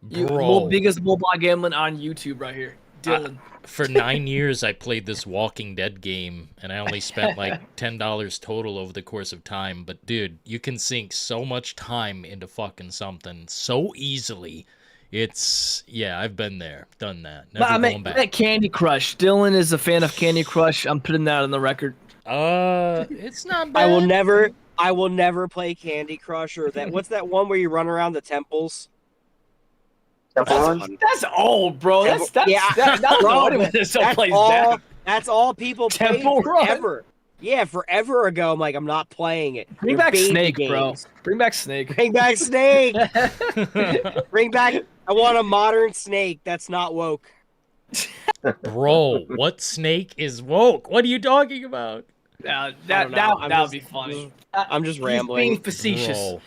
D: Biggest mobile gambling on YouTube right here. Dillon.
A: For 9 years, I played this Walking Dead game, and I only spent like $10 total over the course of time. But dude, you can sink so much time into fucking something so easily. I've been there, done that. Never going back.
D: That Candy Crush. Dillon is a fan of Candy Crush. I'm putting that on the record.
A: It's not bad.
F: I will never play Candy Crush or that. What's that one where you run around the temples?
E: Temple
F: That's
E: Run?
F: fun.
D: That's old, bro. That's
F: Yeah,
D: that don't
F: bro,
D: know anyone that still
F: That's
D: plays
F: all.
D: that.
F: That's all people played
D: Temple Run?
F: forever. Yeah, forever ago. I'm like, I'm not playing it.
D: Bring
F: They're
D: back
F: baby
D: Snake,
F: games.
D: bro. Bring back Snake.
F: Bring back Snake. Bring back. I want a modern Snake that's not woke.
A: Bro, what snake is woke? What are you talking about?
F: I
D: That
F: don't know.
D: that would be funny.
F: I'm just
D: He's
F: rambling.
D: being facetious.
A: Bro.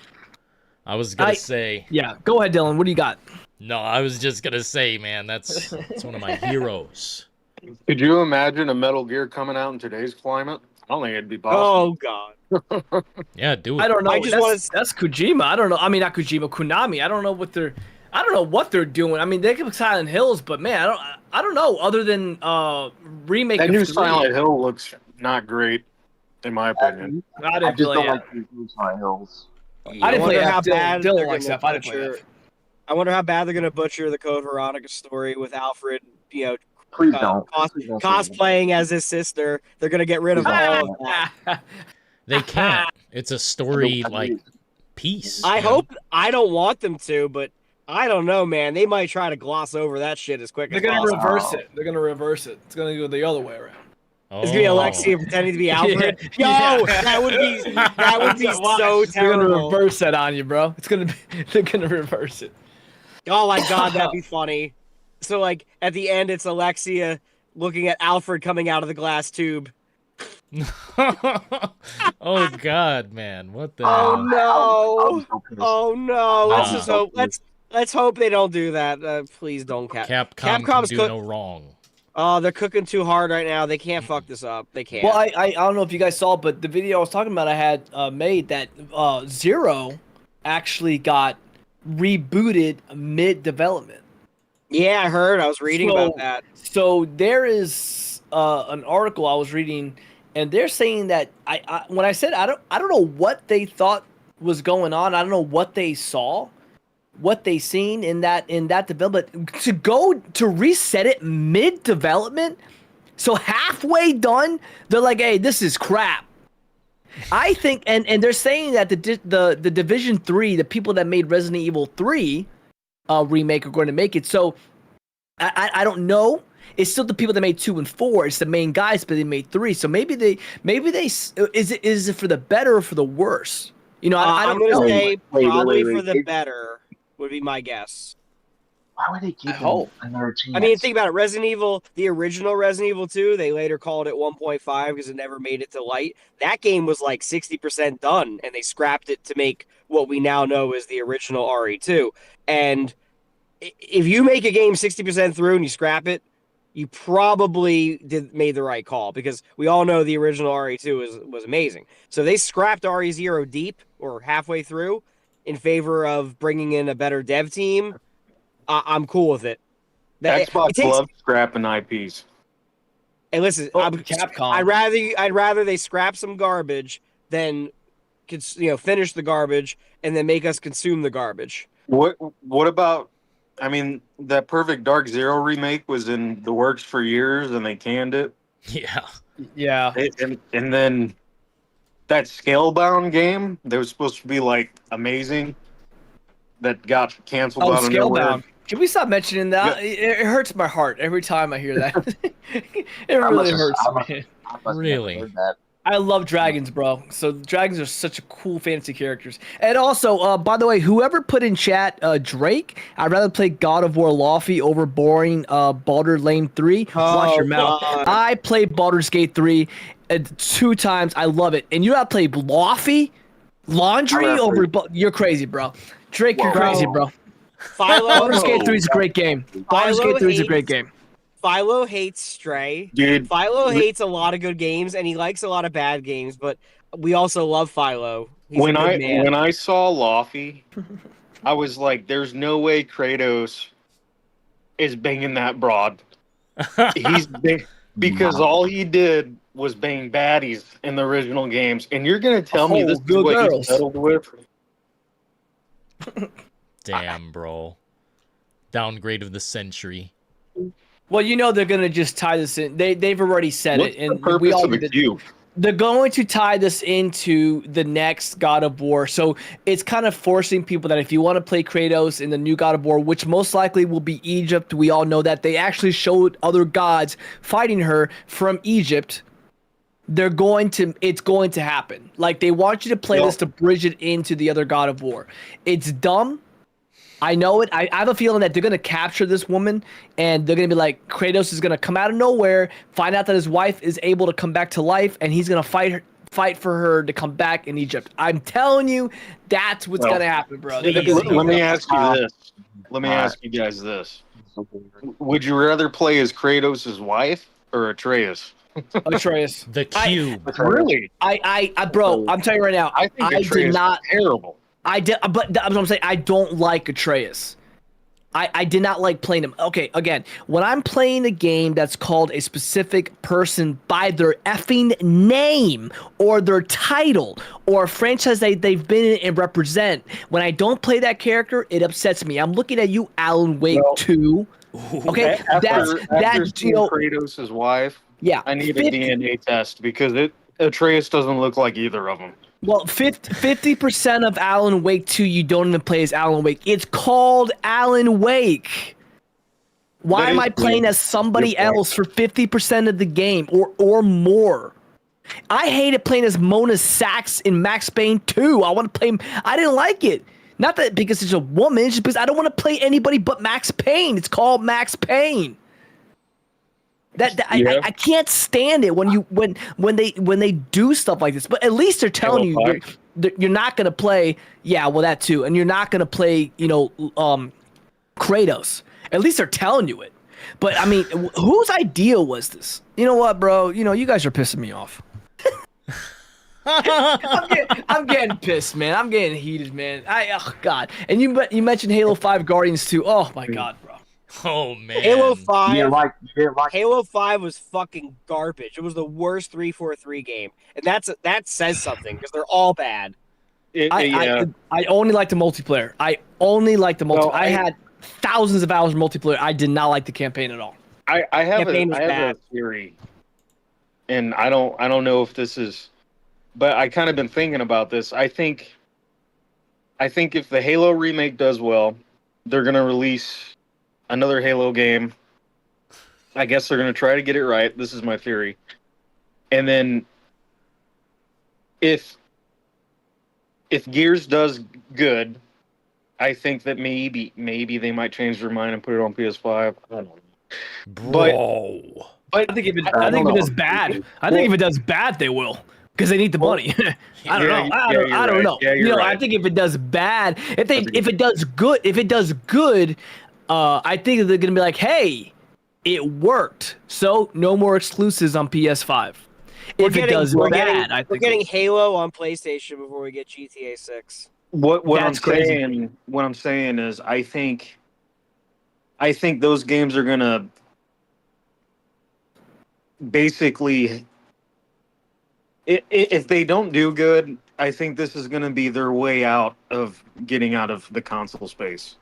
A: I was gonna say.
D: Yeah, go ahead, Dylan. What do you got?
A: No, I was just gonna say, man, that's one of my heroes.
C: Could you imagine a Metal Gear coming out in today's climate? I don't think it'd be possible.
F: Oh God.
A: Yeah, do it.
D: I don't know.
F: I just
D: that's Kojima. I don't know. I mean, not Kojima. Konami. I don't know what they're doing. I mean, they could Silent Hills, but man, I don't know. Other than remake
C: That
D: of
C: new
D: 3.
C: Silent Hill looks not great, in my opinion.
D: I
E: I
D: didn't
E: just
D: play
E: don't
D: it.
E: like these new Silent Hills.
D: I didn't play
F: wonder how
D: F.
F: bad
D: Dylan
F: they're
D: likes
F: gonna
D: F. I didn't play
F: butcher-
D: F.
F: I wonder how bad they're gonna butcher the Code Veronica story with Alfred. You know,
E: Please don't.
F: cos-
E: Please don't say that.
F: cosplaying as his sister. They're gonna get rid of all of that.
A: They can't. It's a story like piece.
F: I
A: you know?
F: hope. I don't want them to, but I don't know, man. They might try to gloss over that shit as quick
D: They're
F: as
D: gonna
F: possible.
D: reverse it. They're gonna reverse it. It's gonna go the other way around.
F: It's gonna be
A: Oh.
F: Alexia pretending to be Alfred.
D: Yeah.
F: Yo, that would be so
D: They're gonna
F: terrible.
D: reverse that on you, bro. It's gonna be. They're gonna reverse it.
F: Oh my god, that'd be funny. So like at the end, it's Alexia looking at Alfred coming out of the glass tube.
A: Oh God, man, what the?
F: Oh
A: hell?
E: I
F: no!
E: was so pissed.
F: Oh no! Let's
A: Nah.
F: just hope. Let's hope they don't do that. Please don't.
A: Capcom
F: Capcom's
A: can do no wrong.
F: Oh, they're cooking too hard right now. They can't fuck this up. They can't.
D: Well, I don't know if you guys saw, but the video I was talking about, I had made that Zero actually got rebooted mid development.
F: Yeah, I heard. I was reading
D: So-
F: about that.
D: So there is an article I was reading, and they're saying that when I said I don't know what they thought was going on. I don't know what they saw, what they seen in that development to reset it mid development. So halfway done, they're like, "Hey, this is crap." I think, and they're saying that the Division 3, the people that made Resident Evil 3 remake are going to make it. So I don't know. It's still the people that made 2 and 4. It's the main guys, but they made 3. So maybe they is it for the better or for the worse? You know, I
F: I'm
D: don't
F: gonna
D: know.
F: say
E: Wait,
F: probably
E: wait.
F: for the better would be my guess.
E: Why would they give
D: I
E: them
D: hope.
E: another chance?
F: I mean, think about it. Resident Evil, the original Resident Evil 2, they later called it 1.5 because it never made it to light. That game was like 60% done, and they scrapped it to make what we now know as the original RE2. And if you make a game 60% through and you scrap it, you probably made the right call because we all know the original RE2 was amazing. So they scrapped RE0 deep or halfway through in favor of bringing in a better dev team. I'm cool with it.
C: Xbox loves scrapping IPs.
F: Hey, listen,
D: Capcom.
F: I'd rather they scrap some garbage than finish the garbage and then make us consume the garbage.
C: What about? I mean, that Perfect Dark Zero remake was in the works for years, and they canned it.
A: Yeah.
D: Yeah.
C: And then that Scalebound game that was supposed to be like amazing, that got canceled
D: Oh,
C: out of nowhere.
D: Scalebound. Can we stop mentioning that? It hurts my heart every time I hear that. It really hurts me.
E: I must have
A: Really?
E: heard that.
D: I love dragons, bro. So dragons are such a cool fantasy characters. And also, by the way, whoever put in chat Drake, I'd rather play God of War Lofty over boring Baldur's Lane 3. Watch your mouth.
F: God.
D: I played Baldur's Gate 3 2 times. I love it. And you gotta play Lofty? Laundry
E: I
D: over... You're crazy, bro. Drake, you're
E: Whoa.
D: crazy, bro.
F: Philo,
D: Baldur's Gate 3 is a great game. Baldur's Gate 3 is a great game.
F: Philo hates Stray.
C: Dude,
F: Philo hates a lot of good games and he likes a lot of bad games, but we also love Philo. He's
C: when
F: a good man.
C: I saw Lofty, I was like, "There's no way Kratos is banging that broad." He's big because all he did was bang baddies in the original games, and you're gonna tell me
D: Oh,
C: this is
D: good
C: what
D: girls.
C: he's settled with?
A: Damn, bro. Downgrade of the century.
D: Well, you know they're gonna just tie this in. They've already said
C: What's
D: it,
C: the
D: and
C: purpose
D: we all
C: of a cube?
D: They're going to tie this into the next God of War. So it's kind of forcing people that if you want to play Kratos in the new God of War, which most likely will be Egypt, we all know that they actually showed other gods fighting her from Egypt. It's going to happen. Like, they want you to play this to bridge it into the other God of War. It's dumb. I know it. I have a feeling that they're going to capture this woman and they're going to be like, Kratos is going to come out of nowhere, find out that his wife is able to come back to life, and he's going to fight for her to come back in Egypt. I'm telling you, that's what's going to happen, bro.
C: Let me ask you this. Let me ask you guys this. Would you rather play as Kratos' wife or Atreus?
D: Atreus.
A: The cube.
C: Really?
D: Bro, I'm telling you right now,
C: I think Atreus
D: did not.
C: is terrible.
D: But that's what I'm saying. I don't like Atreus. I did not like playing him. Okay, again, when I'm playing a game that's called a specific person by their effing name or their title or a franchise they've been in and represent, when I don't play that character, it upsets me. I'm looking at you, Alan Wake 2. Okay,
C: After
D: that's
C: seeing Kratos' wife,
D: yeah.
C: I need a DNA test because Atreus doesn't look like either of them.
D: Well, 50% of Alan Wake 2, you don't even play as Alan Wake. It's called Alan Wake. Why am I playing as somebody else for 50% of the game or more? I hated playing as Mona Sachs in Max Payne 2. I want to play. I didn't like it. Not that because it's a woman, it's just because I don't want to play anybody but Max Payne. It's called Max Payne. I can't stand it when they do stuff like this. But at least they're telling you you're not gonna play. Yeah, well that too, and you're not gonna play. Kratos. At least they're telling you it. But I mean, whose idea was this? You know what, bro? You guys are pissing me off. I'm getting pissed, man. I'm getting heated, man. Oh God. And you mentioned Halo 5 Guardians 2. Oh my God, bro.
A: Oh man.
F: Halo 5.
E: You didn't like
F: Halo 5 was fucking garbage. It was the worst 343 game. And that says something because they're all bad.
D: I only like the multiplayer. I had thousands of hours of multiplayer. I did not like the campaign at all.
C: I have a theory. And I don't know if this is, but I kind of been thinking about this. I think if the Halo remake does well, they're going to release another Halo game. I guess they're going to try to get it right. This is my theory. And then if Gears does good, I think that maybe they might change their mind and put it on PS5. I don't know.
A: Bro.
C: But
D: I think if it does bad, if it does bad, they will. Because they need the money. I don't know. I think if it does bad, if it does good, I think they're gonna be like, hey, it worked. So no more exclusives on PS5. We're getting
F: Halo on PlayStation before we get GTA 6.
C: What I'm saying is I think those games are gonna basically, if they don't do good, I think this is going to be their way out of getting out of the console space.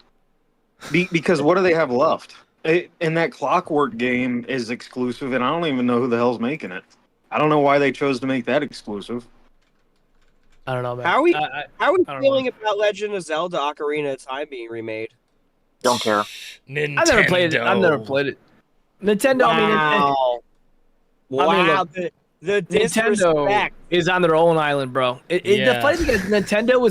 C: Because what do they have left? And that Clockwork game is exclusive, and I don't even know who the hell's making it. I don't know why they chose to make that exclusive.
D: I don't know, man.
F: How are we feeling about Legend of Zelda Ocarina of Time being remade?
E: Don't care.
A: Nintendo.
D: I've never played it. Nintendo,
F: Wow. Wow. The
D: Nintendo
F: disrespect.
D: is on their own island, bro. The funny thing is, Nintendo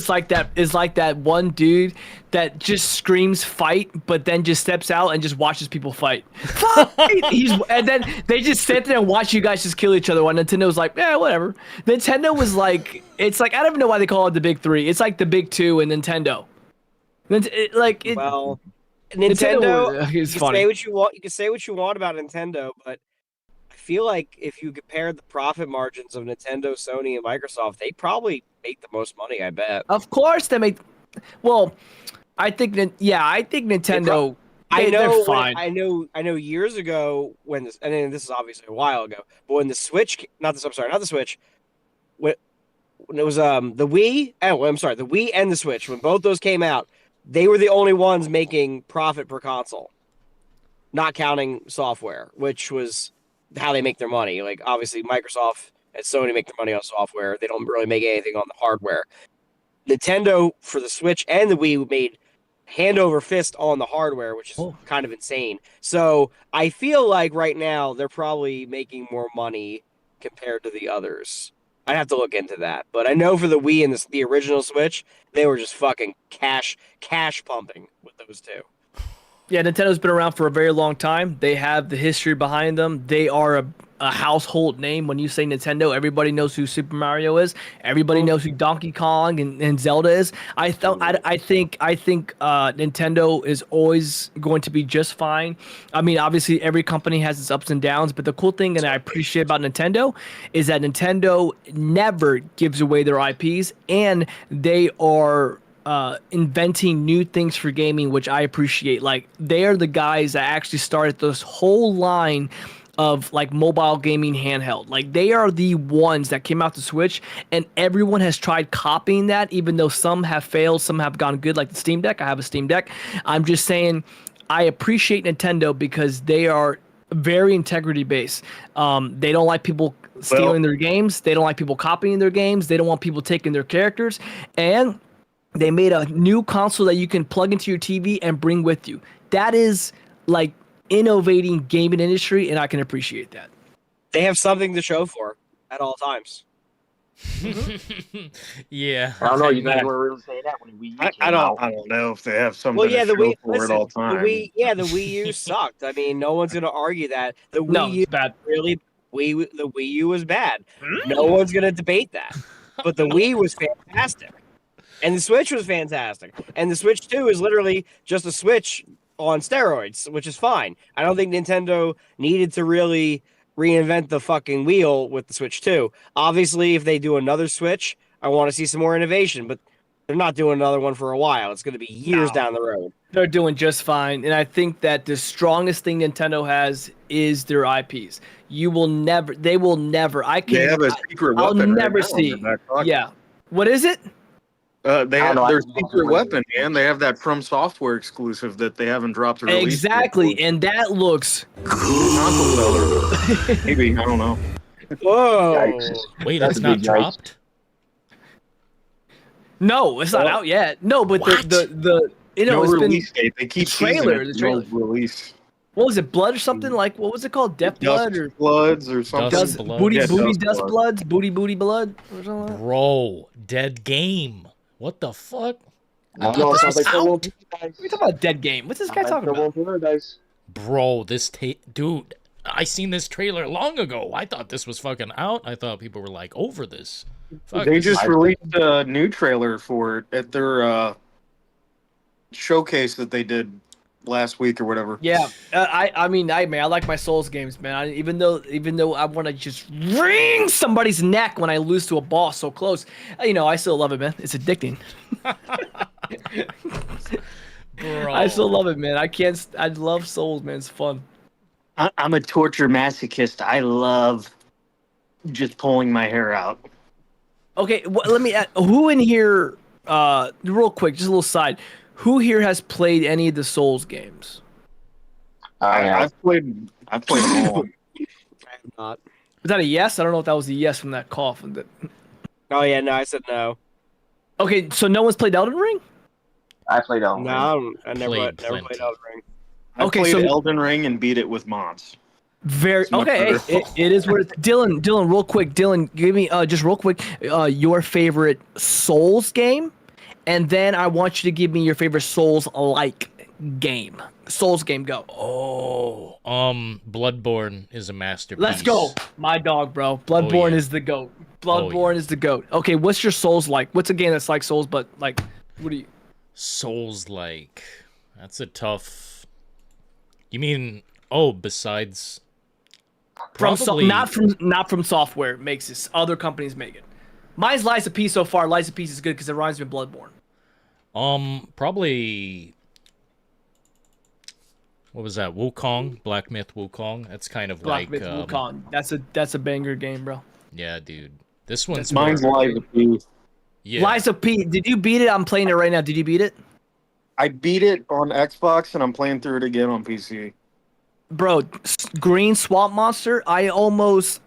D: is like that one dude that just screams fight, but then just steps out and just watches people fight. Fight! And then they just sit there and watch you guys just kill each other. While Nintendo's like, yeah, whatever. Nintendo was like, it's like, I don't even know why they call it the big three. It's like the big two in Nintendo.
F: Well, Nintendo
D: is
F: you
D: funny.
F: Say what you want. You can say what you want about Nintendo, but I feel like if you compare the profit margins of Nintendo, Sony, and Microsoft, they probably make the most money. I bet.
D: Of course, they make. Well, I think Nintendo. They're fine.
F: I know. Years ago, when this, and then this is obviously a while ago, but when the Switch, not the Switch, when it was the Wii. Oh, I'm sorry, the Wii and the Switch. When both those came out, they were the only ones making profit per console, not counting software, which was how they make their money. Like obviously Microsoft and Sony make their money on software. They don't really make anything on the hardware. Nintendo for the Switch and the Wii made hand over fist on the hardware, which is kind of insane. So I feel like right now they're probably making more money compared to the others. I'd have to look into that, but I know for the Wii and the original Switch, they were just fucking cash pumping with those two.
D: Yeah, Nintendo's been around for a very long time. They have the history behind them. They are a household name. When you say Nintendo, everybody knows who Super Mario is. Everybody knows who Donkey Kong and Zelda is. I think Nintendo is always going to be just fine. I mean, obviously every company has its ups and downs, but the cool thing that I appreciate about Nintendo is that Nintendo never gives away their IPs, and they are inventing new things for gaming, which I appreciate. Like, they are the guys that actually started this whole line of like mobile gaming handheld. Like, they are the ones that came out to Switch, and everyone has tried copying that, even though some have failed, some have gone good, like the Steam Deck. I have a Steam Deck. I'm just saying I appreciate Nintendo because they are very integrity based. They don't like people stealing their games. They don't like people copying their games. They don't want people taking their characters. And they made a new console that you can plug into your TV and bring with you. That is like innovating gaming industry, and I can appreciate that.
F: They have something to show for at all times.
A: Yeah.
E: I don't know. You guys were really saying that when Wii U came
C: I
E: out.
C: don't know if they have something
F: Well, yeah,
C: to
F: the
C: show
F: Wii.
C: for
F: Listen,
C: it all time.
F: the Wii U sucked. I mean, no one's gonna argue that. The Wii
D: No,
F: U
D: it's bad.
F: really. The Wii U was bad. No one's gonna debate that. But the Wii was fantastic. And the Switch was fantastic. And the Switch 2 is literally just a Switch on steroids, which is fine. I don't think Nintendo needed to really reinvent the fucking wheel with the Switch 2. Obviously, if they do another Switch, I want to see some more innovation, but they're not doing another one for a while. It's going to be years down the road.
D: They're doing just fine. And I think that the strongest thing Nintendo has is their IPs. They will never,
C: they have a secret
D: I'll
C: weapon.
D: never
C: right now in
D: see.
C: their back pocket.
D: Yeah. What is it?
C: They have
E: know,
C: their
E: I-
C: secret weapon, man. They have that From Software exclusive that they haven't dropped a release.
D: Exactly.
C: Yet.
D: And that looks
C: Console seller. Maybe, I don't know.
F: Whoa.
E: Yikes.
A: Wait,
E: That's
A: it's
E: a
A: not
E: big yikes.
A: dropped?
D: no, it's not out yet. No, but
A: What?
D: the you know,
C: No
D: it's been
C: release date. They keep
D: trailer,
C: teasing it,
D: the trailer.
C: no release.
D: what was it, blood or something? Like, what was it called? Death blood
C: Dust
D: or
C: Bloods or something.
A: Dust
D: dust
A: blood.
D: booty
C: Yeah,
D: booty
C: dust
D: dust
C: blood.
D: bloods, booty blood or something like that?
A: Bro, dead game. What the fuck?
E: I don't know. It sounds like
A: Out?
E: Double Paradise.
D: We talking about dead game. What's this guy talking
E: Double
D: about?
E: Paradise.
A: Bro, dude, I seen this trailer long ago. I thought this was fucking out. I thought people were like over this. Fuck,
C: They
A: this
C: just
A: is-
C: released a new trailer for it at their showcase that they did last week or whatever.
D: Yeah, I mean, I like my Souls games, man. Even though I want to just wring somebody's neck when I lose to a boss so close, you know, I still love it, man. It's addicting.
A: Bro.
D: I still love it, man. I love Souls, man. It's fun.
C: I'm a torture masochist. I love just pulling my hair out.
D: Okay, let me. Who in here? Real quick, just a little side. Who here has played any of the Souls games?
C: I've played them all.
F: I have not.
D: Was that a yes? I don't know if that was a yes from that cough.
F: Oh, yeah, no, I said no.
D: Okay, so no one's played Elden Ring?
E: I played Elden Ring.
F: No, I never
A: Played
F: played
A: plenty.
F: Elden Ring.
C: I
D: Okay,
C: played
D: so-
C: Elden Ring and beat it with mods.
D: Very
C: It's much
D: okay.
C: better.
D: It is what it's. Dylan, real quick. Dylan, give me just real quick your favorite Souls game, and then I want you to give me your favorite Souls-like game. Souls game, go.
A: Oh, Bloodborne is a masterpiece.
D: Let's go, my dog, bro. Bloodborne
A: yeah.
D: is the goat.
A: Oh,
D: Bloodborne
A: yeah.
D: is the goat. Okay, what's your Souls like? What's a game that's like Souls, but like, what do you?
A: Souls like. That's a tough. You mean besides probably
D: Not from software makes this. Other companies make it. Mine's Lies of P so far. Lies of P is good because it reminds me of Bloodborne.
A: Probably what was that? Wukong, Black Myth Wukong. That's kind of
D: Black
A: like
D: Myth Wukong. That's a banger game, bro.
A: Yeah, dude. This one's
C: Mine's
A: more,
C: Live of P.
A: yeah.
D: Lies of P. Did you beat it? I'm playing it right now. Did you beat it?
C: I beat it on Xbox and I'm playing through it again on PC.
D: Bro, Green Swamp Monster. I almost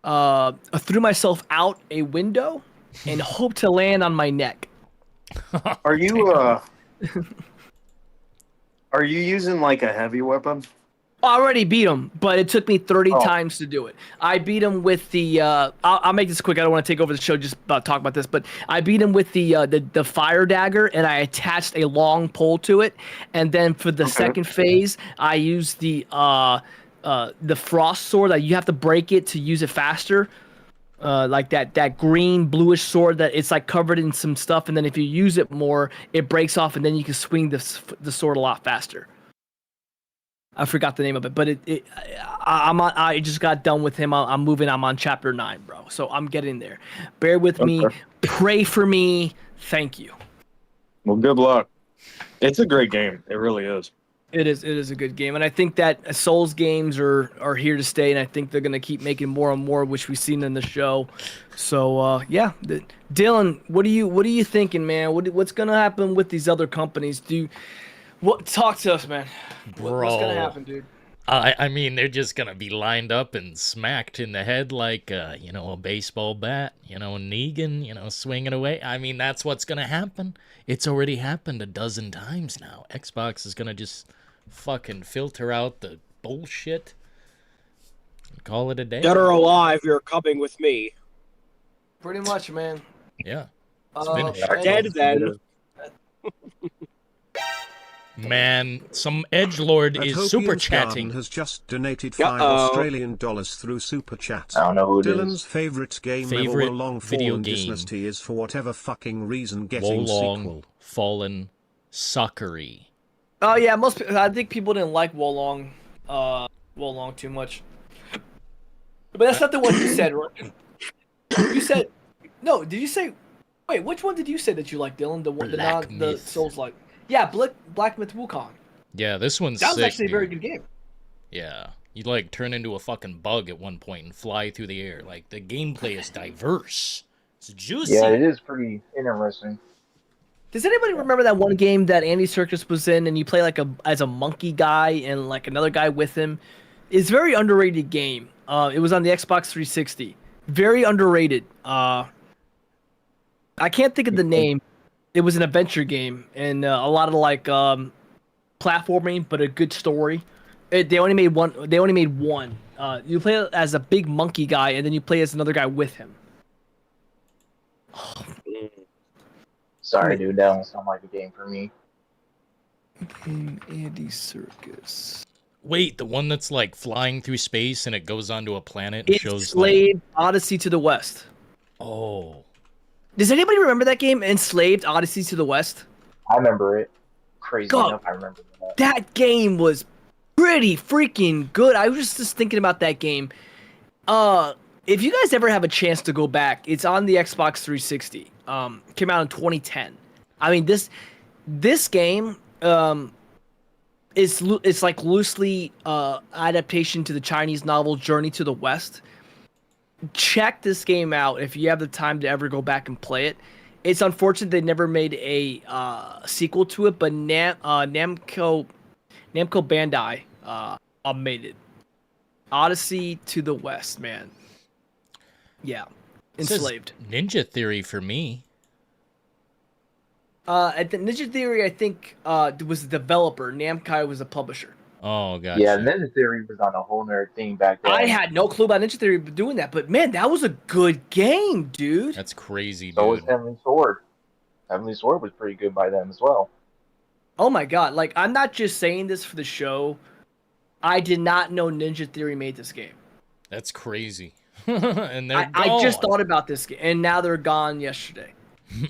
D: threw myself out a window and hoped to land on my neck.
C: Are you are you using like a heavy weapon?
D: I already beat him, but it took me 30
C: Oh.
D: times to do it. I beat him with the. I'll make this quick. I don't want to take over the show. Just about talk about this, but I beat him with the fire dagger, and I attached a long pole to it. And then for the second phase, I used the frost sword. That you have to break it to use it faster. Like that green bluish sword that it's like covered in some stuff, and then if you use it more, it breaks off, and then you can swing the sword a lot faster. I forgot the name of it, but I just got done with him. I'm moving. I'm on chapter 9, bro. So I'm getting there. Bear with me. Pray for me. Thank you.
C: Well, good luck. It's a great game. It really is.
D: It is a good game, and I think that Souls games are here to stay, and I think they're gonna keep making more and more, which we've seen in the show. So yeah, Dillon, what are you thinking, man? What's gonna happen with these other companies? Talk to us, man.
A: Bro.
D: What's gonna happen, dude?
A: I mean, they're just gonna be lined up and smacked in the head like, a baseball bat, Negan, swinging away. I mean, that's what's gonna happen. It's already happened a dozen times now. Xbox is gonna just fucking filter out the bullshit and call it a day.
F: Dead or alive, you're coming with me.
D: Pretty much, man.
A: Yeah. It's finished.
F: Dead then.
A: Man, some edgelord is
B: Hopium's
A: super
B: Garden
A: chatting.
B: has just donated $5
F: Uh-oh.
B: Australian dollars through Super Chat.
E: I don't know who it
B: Dylan's
E: is.
B: favorite game
A: Favorite
B: ever, Long
A: video
B: Fallen
A: game.
B: Dynasty is for whatever fucking reason getting
A: Wolong
B: sequel.
A: Fallen Suckery.
D: Oh yeah, I think people didn't like Wolong too much. But that's not the one you said, right? You said no. Did you say? Wait, which one did you say that you liked, Dylan? The one,
A: Black
D: the
A: Myth.
D: Souls like. Yeah, Black Myth Wukong.
A: Yeah, this one's
D: That was
A: sick,
D: actually a very
A: dude.
D: good game.
A: Yeah. You turn into a fucking bug at one point and fly through the air. Like, the gameplay is diverse. It's juicy.
E: Yeah, it is pretty interesting.
D: Does anybody remember that one game that Andy Serkis was in, and you play as a monkey guy and like another guy with him? It's a very underrated game. It was on the Xbox 360. Very underrated. I can't think of the name. It was an adventure game and a lot of platforming, but a good story. They only made one. You play as a big monkey guy, and then you play as another guy with him.
E: Sorry, dude, that don't sound like a game for me.
D: Andy Serkis.
A: Wait, the one that's flying through space and it goes onto a planet and
D: It's
A: shows
D: Enslaved Odyssey to the West.
A: Oh.
D: Does anybody remember that game, Enslaved Odyssey to the West?
E: I remember it. Crazy
D: God.
E: enough, I remember that.
D: That game was pretty freaking good. I was just thinking about that game. If you guys ever have a chance to go back, it's on the Xbox 360. Came out in 2010. I mean, this game it's like loosely adaptation to the Chinese novel Journey to the West. Check this game out if you have the time to ever go back and play it. It's unfortunate they never made a sequel to it, but Namco Bandai made it. Odyssey to the West, man. Yeah,
A: It says
D: Enslaved.
A: Ninja Theory for me.
D: At the Ninja Theory, I think was the developer. Namco was a publisher.
A: Oh, gotcha.
E: Yeah, Ninja Theory was on a whole nother thing back then.
D: I had no clue about Ninja Theory doing that, but man, that was a good game, dude.
A: That's crazy, dude.
E: So was Heavenly Sword. Heavenly Sword was pretty good by them as well.
D: Oh my god, I'm not just saying this for the show. I did not know Ninja Theory made this game.
A: That's crazy. And they're
D: I just
A: gone.
D: thought about this game, and now they're gone yesterday.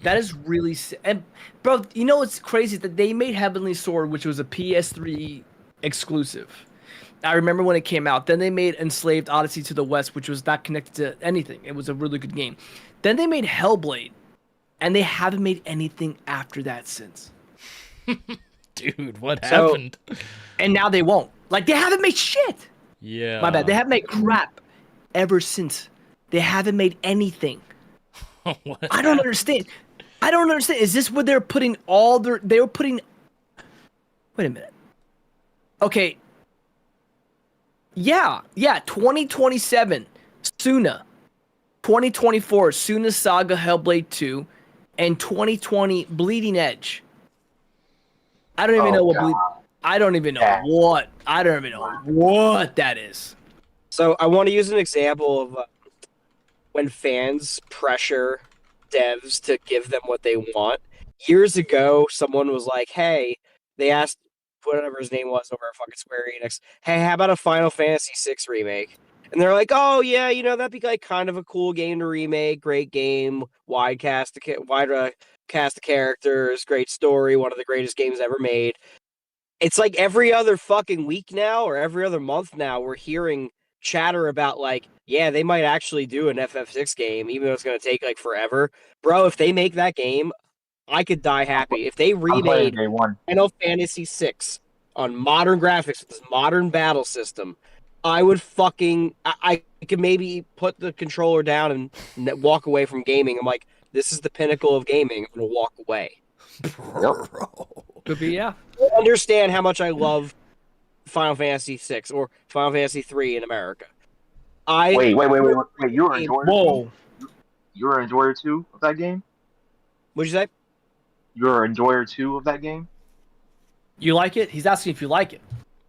D: That is really and bro, you know what's crazy that they made Heavenly Sword, which was a PS3 exclusive. I remember when it came out. Then they made Enslaved Odyssey to the West, which was not connected to anything. It was a really good game. Then they made Hellblade, and they haven't made anything after that since.
A: Dude, what happened?
D: And now they won't. They haven't made shit.
A: Yeah.
D: My bad. They haven't made crap ever since. They haven't made anything.
A: What
D: I don't understand. Is this where they're putting all their... They were putting... Wait a minute. Okay. Yeah. 2027. Suna. 2024 Suna Saga Hellblade 2, and 2020 Bleeding Edge. I don't even know what I don't even know what that is.
F: So I want to use an example of when fans pressure devs to give them what they want. Years ago, someone was like, "Hey," they asked whatever his name was over at fucking Square Enix, "Hey, how about a Final Fantasy VI remake?" And they're like, "Oh yeah, that'd be like kind of a cool game to remake. Great game, wide cast of characters, great story, one of the greatest games ever made." It's like every other fucking week now or every other month now, we're hearing chatter about like, yeah, they might actually do an FF6 game, even though it's going to take like forever. Bro, if they make that game, I could die happy. If they
E: I'm playing
F: remade
E: day one.
F: Final Fantasy VI on modern graphics with this modern battle system, I would I could maybe put the controller down and walk away from gaming. I'm like, this is the pinnacle of gaming. I'm going to walk away.
A: Bro.
D: Could be, yeah.
F: I understand how much I love Final Fantasy VI or Final Fantasy III in America.
E: Wait. You were enjoyer
D: Whoa.
E: two? You were enjoyer two of that game?
F: What'd you say?
E: You were enjoyer two of that game?
D: You like it? He's asking if you like it.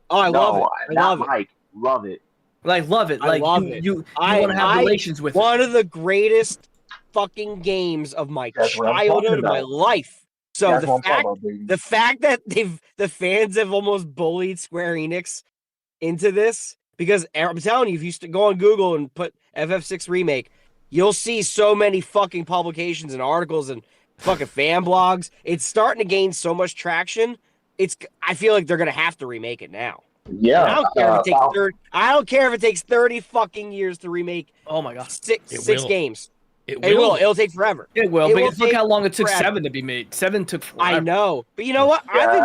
F: Oh, I love it. I
E: not
F: love it.
E: Mike. Love it.
D: Like, love it.
F: I
D: Like,
F: love
D: you,
F: it.
D: you want to have relations with
F: one
D: it.
F: of the greatest fucking games of my
E: That's what I'm talking
F: childhood, of my
E: about.
F: life. So
E: That's what I'm talking about, baby.
F: the fact that the fans have almost bullied Square Enix into this, because I'm telling you, if you go on Google and put FF6 remake, you'll see so many fucking publications and articles and fucking fan blogs. It's starting to gain so much traction. I feel like they're gonna have to remake it now.
E: Yeah.
F: And I don't care if it takes 30. I don't care if it takes 30 fucking years to remake.
D: Oh my god.
F: Six games.
A: It
F: It will.
A: will.
F: It'll take forever.
D: It will,
F: It
D: because
F: will
D: look how long it
F: take
D: took
F: forever.
D: 7 to be made. 7 took forever.
F: I know, but you know what?
E: Yeah.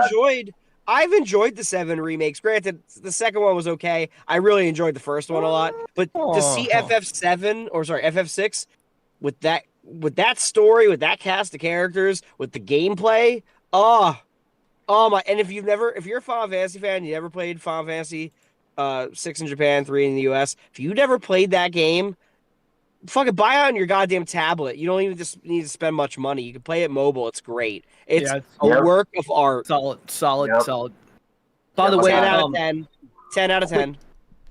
F: I've enjoyed the 7 remakes. Granted, the second one was okay. I really enjoyed the first one a lot. But to see FF6 with that story, with that cast of characters, with the gameplay, oh my! And if you're a Final Fantasy fan, you never played Final Fantasy 6 in Japan, 3 in the US. If you never played that game, fucking buy it on your goddamn tablet. You don't even just need to spend much money. You can play it mobile. It's great. It's a work of art.
D: Solid. By the way,
F: 10 out of 10. 10 out of 10.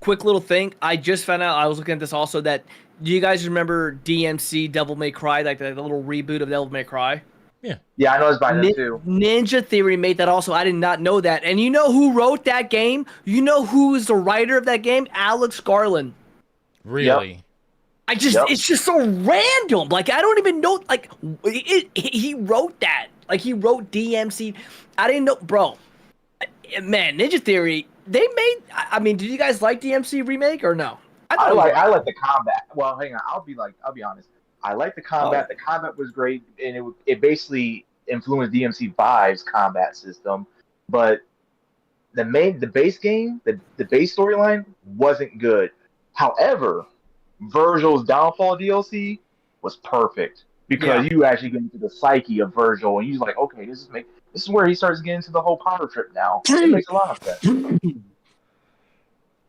D: Quick little thing. I just found out, I was looking at this also, that do you guys remember DMC Devil May Cry, like the little reboot of Devil May Cry?
E: Yeah, I know it's by them too.
D: Ninja Theory made that also. I did not know that. And you know who wrote that game? You know who is the writer of that game? Alex Garland.
A: Really?
D: It's just so random. Like, I don't even know. Like, he wrote that. Like, he wrote DMC. I didn't know, bro. Man, Ninja Theory. They made. I mean, did you guys like DMC remake or no?
E: I like the combat. Well, hang on. I'll be honest. I like the combat. The combat was great, and it basically influenced DMC 5's combat system. But the base game, the base storyline wasn't good. However, Virgil's Downfall DLC was perfect because you actually get into the psyche of Virgil, and you're like, okay, this is where he starts getting into the whole power trip now. It makes a lot of sense.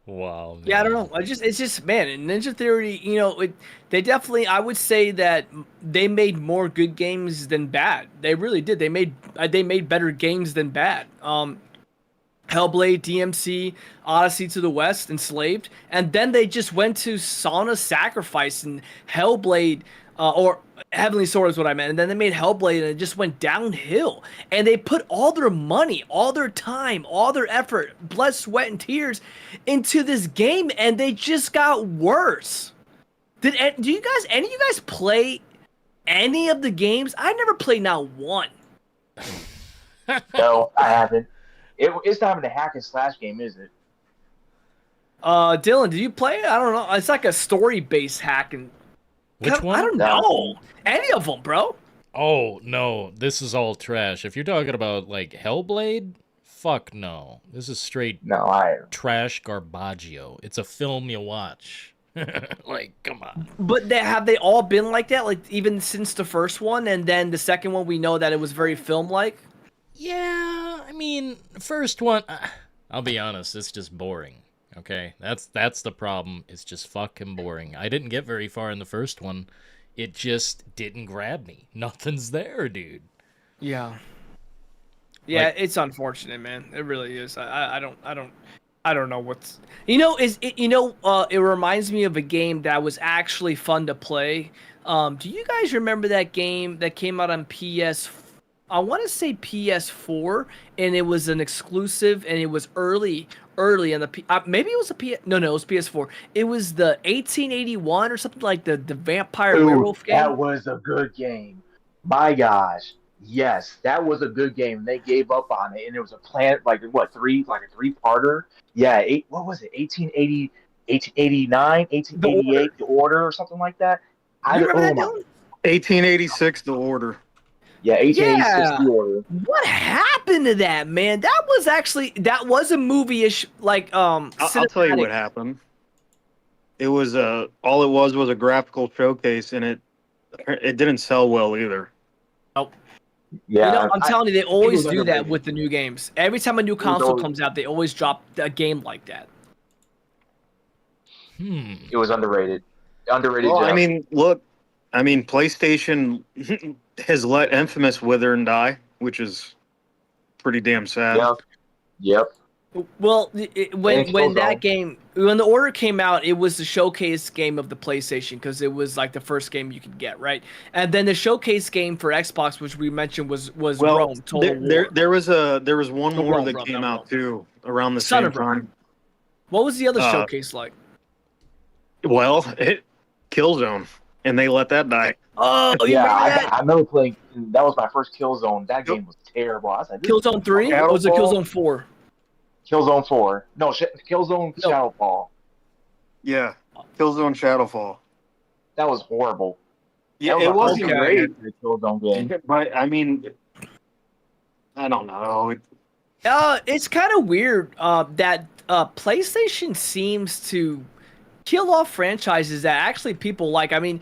A: Wow. Man.
D: Yeah, I don't know. It's just man, in Ninja Theory, they definitely. I would say that they made more good games than bad. They really did. They made better games than bad. Hellblade, DMC, Odyssey to the West, Enslaved, and then they just went to Sauna Sacrifice and Hellblade, or Heavenly Sword is what I meant, and then they made Hellblade, and it just went downhill. And they put all their money, all their time, all their effort, blood, sweat, and tears into this game, and they just got worse. Do any of you guys play any of the games? I never played not one.
E: No, I haven't. It's not even a hack and slash game, is it?
D: Dillon, did you play it? I don't know. It's like a story-based hack and.
A: Which one?
D: I don't know. Any of them, bro.
A: Oh, no. This is all trash. If you're talking about, like, Hellblade, fuck no. This is straight trash garbaggio. It's a film you watch. Like, come on.
D: But have they all been like that? Like, even since the first one, and then the second one, we know that it was very film-like?
A: Yeah, I mean, first one, I'll be honest, it's just boring. Okay, that's the problem. It's just fucking boring. I didn't get very far in the first one. It just didn't grab me. Nothing's there, dude.
D: Yeah. Yeah,
A: Like,
D: it's unfortunate, man. It really is. I don't know what's. It reminds me of a game that was actually fun to play. Do you guys remember that game that came out on PS? I want to say PS4, and it was an exclusive, and it was early on the maybe it was a P. No, it was PS4. It was the 1881 or something like the vampire
E: Dude,
D: werewolf game.
E: that was a good game. My gosh. Yes, that was a good game. They gave up on it, and it was a plan like what like a three-parter. Yeah, what was it? 1880, 1889,
D: The Order.
E: 1888, The Order, or something like that.
D: You remember
E: Oh
D: that,
E: my,
D: Dylan?
C: 1886, The Order.
E: yeah, 1886,
D: Yeah.
E: The Order.
D: What happened to that, man? That was a movie-ish, like
C: I'll tell you
D: cinematic.
C: what happened. It was all it was a graphical showcase, and it didn't sell well either.
E: Yeah,
D: I'm telling you, they
E: it
D: always
E: was
D: do that
E: underrated.
D: with the new games. Every time a new
E: was
D: console
E: always-
D: comes out, they always drop a game like that.
E: it was underrated. Underrated.
C: Well, I
E: Jeff.
C: mean, look, PlayStation has let Infamous wither and die, which is pretty damn sad.
E: Yep. Yep.
D: Well, when
E: Killzone.
D: when the Order came out, it was the showcase game of the PlayStation because it was like the first game you could get, right? And then the showcase game for Xbox, which we mentioned, was
C: Well,
D: Rome Total
C: there,
D: War.
C: there was one
D: No,
C: more
D: Rome,
C: that
D: Rome,
C: came
D: not
C: out
D: Rome.
C: too around the
D: Son
C: same
D: of Rome.
C: time.
D: What was the other
C: Uh,
D: showcase like?
C: Well, Killzone, and they let that die.
D: Oh, you
E: Yeah,
D: remember that?
E: I remember playing. That was my first Killzone. That game was terrible. I was like, this is
D: Killzone 3 or was it
E: Shadowfall?
D: Killzone 4?
E: Killzone 4. No, Killzone
D: No.
E: Shadowfall.
C: Yeah, Killzone Shadowfall.
E: That was horrible.
C: Yeah,
E: That
C: it
E: was my
C: wasn't
E: first
C: great,
E: Killzone game.
C: but I mean, I don't know.
D: It's kind of weird that PlayStation seems to kill off franchises that actually people like. I mean,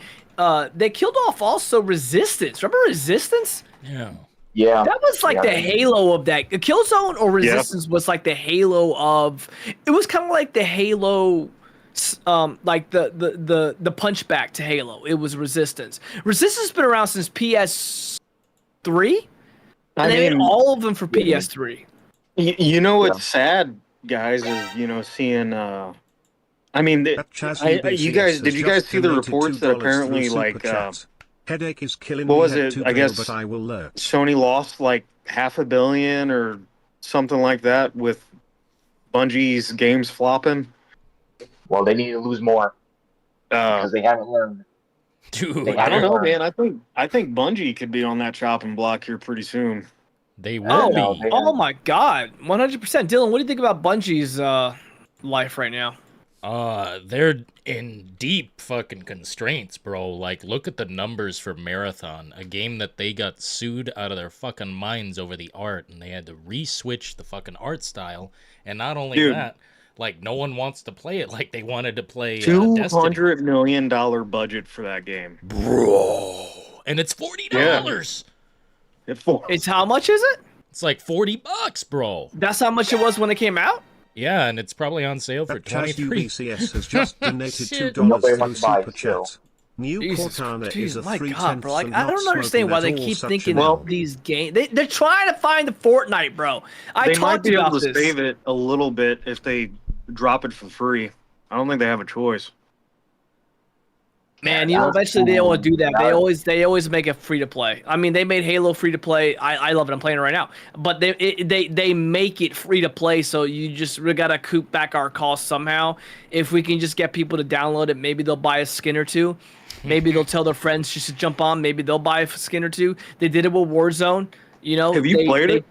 D: they killed off also Resistance. Remember Resistance?
A: yeah.
E: Yeah.
D: That was like
E: Yeah.
D: the halo of that. Killzone or Resistance was like the halo of. It was kind of like the Halo, like the punchback to Halo. It was Resistance. Resistance has been around since PS3, and they made all of them for PS3.
C: You know what's sad, guys, is seeing. I mean,
B: That Chaz
C: you
B: UBCS
C: guys
B: has
C: did you guys
B: just
C: see the
B: donated
C: reports that
B: $2 through
C: apparently
B: Super
C: like
B: Chat. Headache is killing
C: what
B: me,
C: was
B: head
C: it?
B: to
C: I
B: bill,
C: guess
B: but I will lurk.
C: Sony lost like $500 million or something like that with Bungie's games flopping.
E: Well, they need to lose more
C: Uh,
E: because they haven't learned.
A: Dude,
E: They
C: I don't know,
E: learned.
C: man. I think Bungie could be on that chopping block here pretty soon.
A: they will
E: Oh,
A: be.
E: no, they-
D: Oh my God, 100%. Dylan, what do you think about Bungie's life right now?
A: They're in deep fucking constraints, bro. Like, look at the numbers for Marathon, a game that they got sued out of their fucking minds over the art, and they had to re-switch the fucking art style. And not only
C: Dude.
A: that, like, no one wants to play it like they wanted to play
C: $200
A: Destiny.
C: million budget for that game.
A: Bro. And it's $40.
D: It's how much is it?
A: It's like $40, bro.
D: That's how much it was when it came out.
A: Yeah, and it's probably on sale for
B: That Chaz
A: 23.
B: UBCS has just donated
A: Shit.
B: $2
E: Nobody
B: through
E: wants to buy
B: Super
E: it still.
B: Chat. New
D: Jesus,
B: Cortana
D: dude,
B: is a
D: my
B: 3/10
D: God, bro! Like,
B: and
D: I
B: not
D: don't understand
B: smoking
D: why
B: at
D: they
B: all
D: keep
B: such
D: thinking
B: an
C: Well-
B: L.
D: these games. They're trying to find the Fortnite, bro. I
C: They might
D: talked
C: be able
D: about
C: to
D: this.
C: save it a little bit if they drop it for free. I don't think they have a choice.
D: Man, eventually they will do that. They always make it free to play. I mean, they made Halo free to play. I love it. I'm playing it right now. But they make it free to play, so we gotta coop back our costs somehow. If we can just get people to download it, maybe they'll buy a skin or two. Maybe they'll tell their friends just to jump on. Maybe they'll buy a skin or two. They did it with Warzone.
C: Have you played it?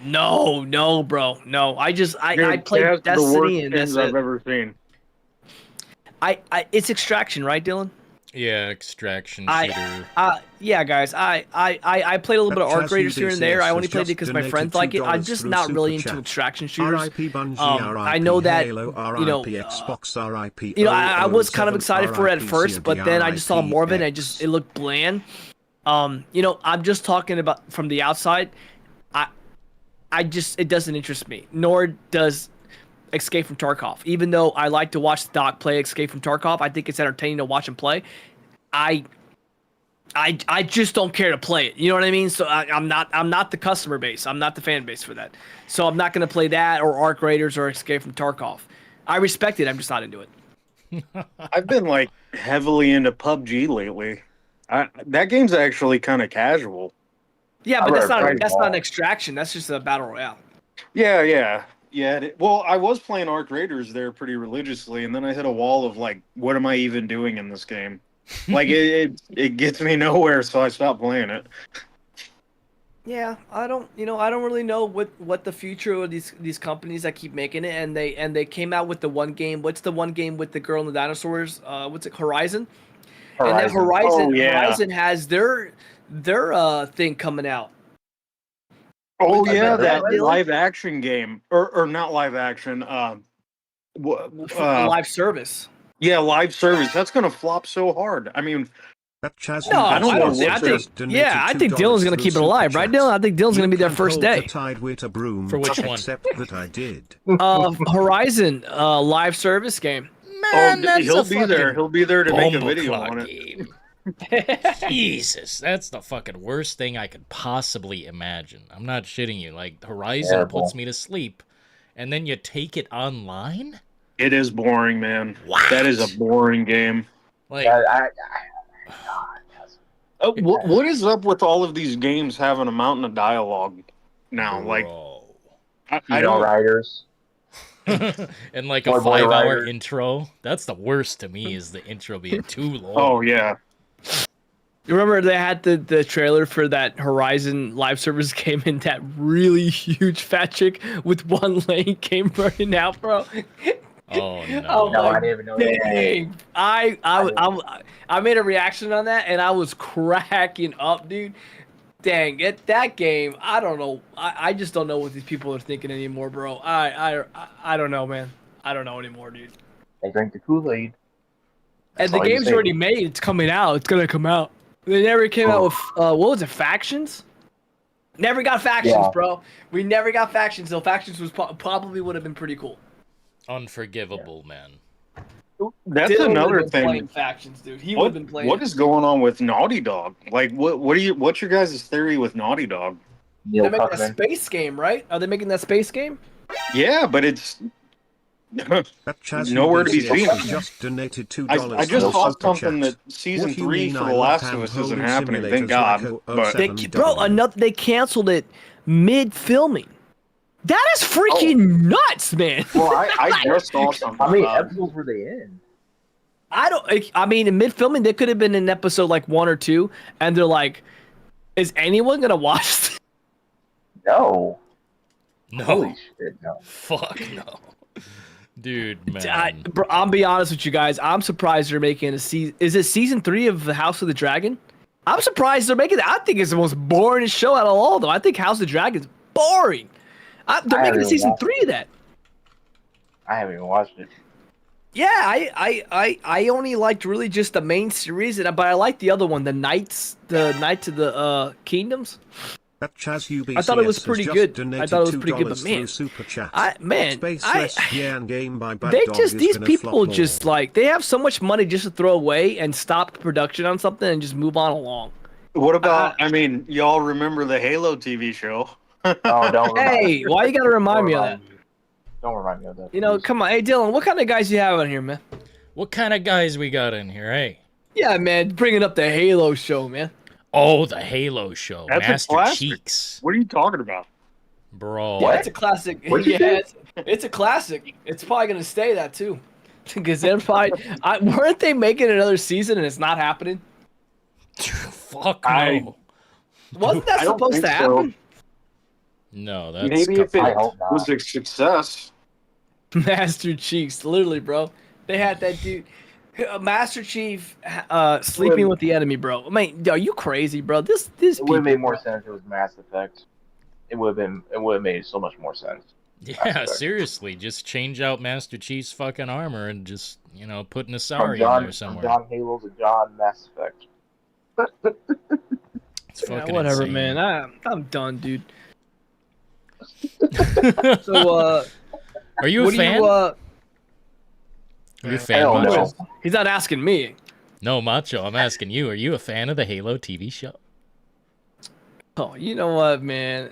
D: No, bro. No. I
C: Dude,
D: played
C: that's the worst
D: Destiny and that's
C: skins I've
D: it.
C: ever seen.
D: It's Extraction, right, Dylan?
A: Yeah, extraction shooter.
D: Yeah, guys. I played a little bit of
B: That
D: Arc
B: Chaz
D: Raiders here and there.
B: UBCS
D: I only
B: has
D: played it
B: just
D: because my
B: donated
D: friends like it. I'm
B: $2
D: just
B: through
D: not
B: Super
D: really into
B: Chat.
D: extraction shooters.
B: RIP Bungie,
D: I
B: RIP
D: know that,
B: Halo,
D: you know,
B: RIP Xbox, RIP
D: I was kind of
B: 007,
D: excited for it at
B: RIP
D: first, but then I just saw more of it and
B: X.
D: it looked bland. I'm just talking about from the outside. It doesn't interest me. Nor does Escape from Tarkov. Even though I like to watch the doc play Escape from Tarkov, I think it's entertaining to watch him play. I just don't care to play it. You know what I mean? So I'm not the customer base. I'm not the fan base for that. So I'm not going to play that or Arc Raiders or Escape from Tarkov. I respect it. I'm just not into it.
C: I've been like heavily into PUBG lately. That game's actually kind of casual.
D: Yeah, but that's
E: Right,
D: not an extraction. That's just a battle royale.
C: Yeah. Well, I was playing Arc Raiders there pretty religiously, and then I hit a wall of like, what am I even doing in this game? Like it gets me nowhere, so I stopped playing it.
D: Yeah, I don't really know what the future of these companies that keep making it, and they came out with the one game. What's the one game with the girl and the dinosaurs? What's it? Horizon. And that Horizon has their thing coming out.
C: Oh yeah,
D: that
C: that live action game, or not live action.
D: Live service.
C: Yeah, live service. That's gonna flop so hard. I mean,
B: That Chaz
D: No,
C: I don't know
B: Hughes
C: what
B: has
C: to-
B: just donated
D: I think
B: $2
D: Dillon's gonna
B: through
D: keep it alive,
B: Super
D: right,
B: Chat.
D: Dillon? I think Dillon's gonna
B: You
D: be there
B: can't
D: first
B: hold
D: day.
B: the tide with a broom,
A: For which one?
B: except that I did.
D: Horizon live service game.
A: Man, that's
C: he'll
A: a
C: be there.
A: fucking
C: He'll be there to make a
A: Bumble
C: video
A: clock
C: on it.
A: game. Jesus, that's the fucking worst thing I could possibly imagine. I'm not shitting you. Like, Horizon
E: Terrible.
A: puts me to sleep, and then you take it online?
C: It is boring, man.
A: What?
C: That is a boring game.
A: Like,
C: What is up with all of these games having a mountain of dialogue now? Like,
A: bro.
C: I don't.
E: Riders.
A: And like a
E: Boy,
A: 5-hour
E: Rider.
A: intro. That's the worst to me, is the intro being too long.
C: Oh yeah.
D: You remember they had the trailer for that Horizon live service game, and that really huge fat chick with one leg came running out, bro.
A: Oh no.
D: Oh,
E: No,
D: my
E: I didn't even know that.
D: dang. I made a reaction on that, and I was cracking up, dude. Dang, that game, I don't know. I just don't know what these people are thinking anymore, bro. I don't know, man. I don't know anymore, dude.
E: They drank the Kool-Aid.
D: And
E: That's
D: the
E: all you
D: game's
E: say.
D: already made. It's coming out. It's gonna come out. They never came out
E: Oh.
D: with what was it? Factions? Never got factions,
E: Yeah.
D: bro. We never got factions. Though factions was probably would have been pretty cool.
A: Unforgivable, man.
C: That's
D: Dillon
C: another
D: would've been playing
C: thing.
D: factions, dude. He would have been playing.
C: What is going on with Naughty Dog? Like, what's your guys' theory with Naughty Dog?
E: Neil
D: They're making a
E: Cuckman.
D: space game, right? Are they making that space game?
C: Yeah, but it's
B: That Chaz
C: nowhere to be
B: Hughes
C: seen.
B: has just donated $2
C: I just
B: through
C: saw
B: Super
C: something
B: Chat.
C: that season
B: What do you
C: 3
B: mean
C: for
B: I
C: The
B: love
C: Last of
B: hand
C: Us isn't
B: holding
C: happening. Thank
B: simulators
C: God.
B: like
C: But
B: O7W?
D: They canceled it mid filming. That is freaking nuts, man.
C: well, I just saw something.
E: How many
C: about it.
E: episodes were they in?
D: I mean, in mid filming, they could have been in episode like 1 or 2, and they're like, "Is anyone gonna watch this?"
E: No.
A: No.
E: Holy shit, no.
A: Fuck no. Dude, man.
D: I'll be honest with you guys. I'm surprised they're making a season. Is it season 3 of the House of the Dragon? I'm surprised they're making it. I think it's the most boring show out of all of them. I think House of the Dragon is boring. They're
E: I
D: making
E: haven't
D: season
E: watched
D: 3 of that.
E: I haven't even watched it.
D: Yeah, I only liked really just the main series, but I liked the other one, the Knights of the Kingdoms.
B: That Chaz UBCS
D: I thought it was
B: has
D: pretty
B: just
D: good.
B: donated
D: I thought it was pretty good, but
B: $2
D: man,
B: through Super Chat.
D: Spaceless
B: Game by Bad
D: they
B: Dog
D: just
B: is
D: these
B: gonna
D: people
B: flop more.
D: just like they have so much money just to throw away and stop production on something and just move on along.
C: What about? I mean, y'all remember the Halo TV show?
E: Oh, don't remind
D: Hey,
E: me.
D: why you gotta remind me of that?
E: Don't remind me of that.
D: You know,
E: please.
D: come on. Hey, Dylan, what kind of guys you have on here, man?
A: What kind of guys we got in here, hey?
D: Yeah, man, bringing up the Halo show, man.
A: Oh, the Halo show.
C: That's a
A: Master
C: classic.
A: Cheeks.
C: What are you talking about?
A: Bro.
D: Yeah, it's a classic.
E: What'd you
D: Yeah, it's a classic. It's probably gonna stay that too, because they're probably weren't they making another season and it's not happening?
A: Fuck
C: I-
A: no.
D: Wasn't that
C: I don't
D: supposed to
C: think so.
D: happen?
A: No, that's
C: Maybe if it
E: I hope not.
C: was a success.
D: Master Chiefs, literally, bro. They had that dude, Master Chief, sleeping with the enemy, bro. I mean, are you crazy, bro? This
E: It would have
D: people,
E: made more sense if it was Mass Effect. It would have made so much more sense.
A: Yeah,
E: Aspect.
A: seriously. Just change out Master Chief's fucking armor and just, put an
E: From
A: Asari in
E: John,
A: there
E: from
A: somewhere.
E: John Halo to John Mass Effect.
A: It's
D: Yeah,
A: fucking
D: whatever,
A: insane.
D: man. I'm done, dude. So,
A: Are you a
D: What do
A: fan?
D: you?
A: Are you a fan,
E: Hell
A: Macho?
E: no.
D: He's not asking me.
A: No, Macho. I'm asking you. Are you a fan of the Halo TV show?
D: Oh, you know what, man?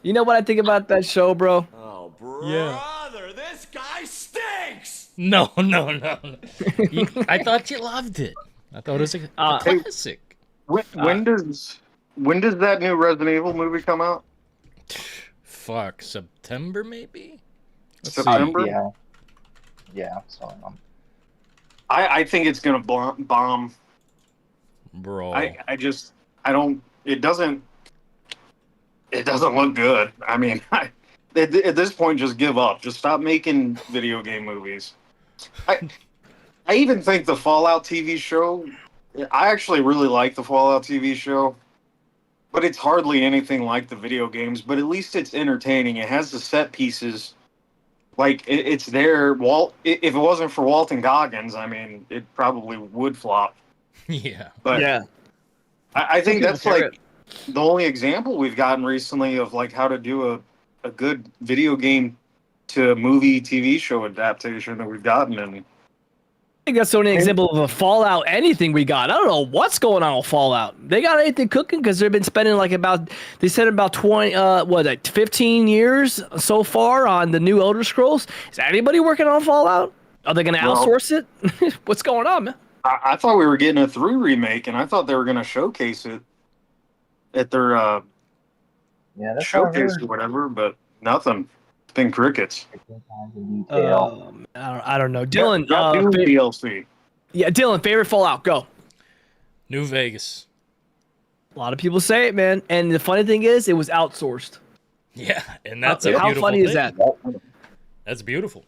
D: You know what I think about that show, bro?
G: Oh,
A: Yeah.
G: brother, this guy stinks!
A: No. I thought you loved it. I thought it was a
C: Hey,
A: classic.
C: when does that new Resident Evil movie come out?
A: Fuck, September maybe? Let's
C: September?
E: Yeah. Yeah. So
C: I think it's gonna bomb.
A: see. Bro.
C: I don't. It doesn't look good. I mean, at this point, just give up. Just stop making video game movies. I even think the Fallout TV show. I actually really like the Fallout TV show, but it's hardly anything like the video games. But at least it's entertaining. It has the set pieces. Like it's there. If it wasn't for Walton Goggins, I mean, it probably would flop.
A: Yeah.
C: But
D: Yeah.
C: I think
D: People
C: that's
D: carry
C: like the only example we've gotten recently of like how to do a good video game to movie TV show adaptation that we've gotten. And
D: I think that's the only example of a Fallout anything we got. I don't know what's going on with Fallout. They got anything cooking because they've been spending they said about 15 years so far on the new Elder Scrolls. Is anybody working on Fallout? Are they going to
C: Well-
D: outsource it? What's going on, man?
C: I thought we were getting a 3 remake, and I thought they were going to showcase it at their
E: yeah, that's what I
C: showcase
E: heard.
C: or whatever, but nothing. It's been crickets.
E: In detail.
D: I don't know. Dylan,
C: Got new DLC.
D: yeah, Dylan, favorite Fallout, go.
A: New Vegas.
D: A lot of people say it, man. And the funny thing is, it was outsourced.
A: Yeah, and that's a
D: How
A: beautiful
D: funny is
A: thing.
D: that?
A: That's beautiful.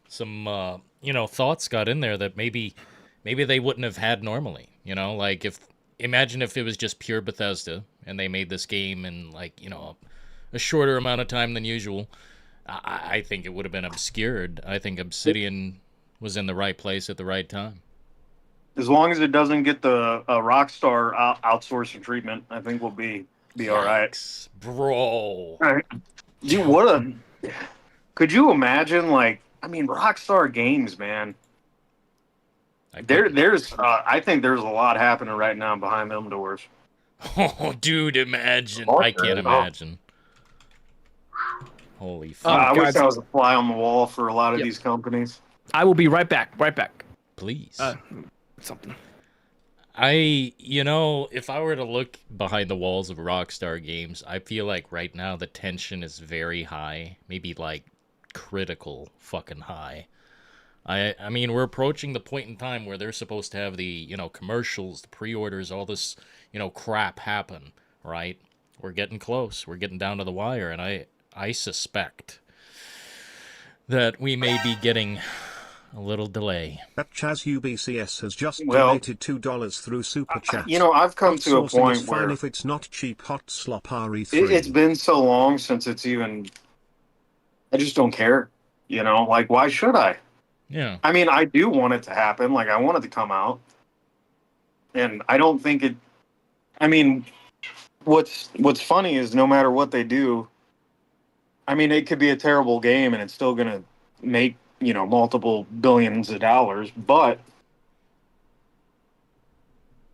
A: Some thoughts got in there that maybe they wouldn't have had normally. Like imagine if it was just pure Bethesda and they made this game in a shorter amount of time than usual. I think it would have been obscured. I think Obsidian was in the right place at the right time.
C: As long as it doesn't get the Rockstar outsourcing treatment, I think we'll be all right.
A: Yikes, bro.
C: Could you imagine, Rockstar Games, man? I think there's a lot happening right now behind them doors.
A: Oh, dude, imagine. I can't imagine. Holy fuck.
C: I wish
D: guys.
C: I was a fly on the wall for a lot of
D: Yep.
C: these companies.
D: I will be right back. Right back.
A: Please.
D: Something.
A: If I were to look behind the walls of Rockstar Games, I feel like right now the tension is very high. Maybe critical fucking high. I mean, we're approaching the point in time where they're supposed to have the, commercials, the pre-orders, all this, crap happen, right? We're getting close. We're getting down to the wire, and I suspect that we may be getting a little delay.
B: That Chaz UBCS has just
C: Well,
B: donated $2 through Super Chat.
C: I've come to a
B: Outsourcing is
C: point
B: fine
C: where
B: if it's not cheap hot slop RE3.
C: it's been so long since it's even. I just don't care. Why should I?
A: Yeah.
C: I mean, I do want it to happen. I want it to come out. And I don't think it. I mean, what's funny is no matter what they do, I mean, it could be a terrible game and it's still going to make, multiple billions of dollars. But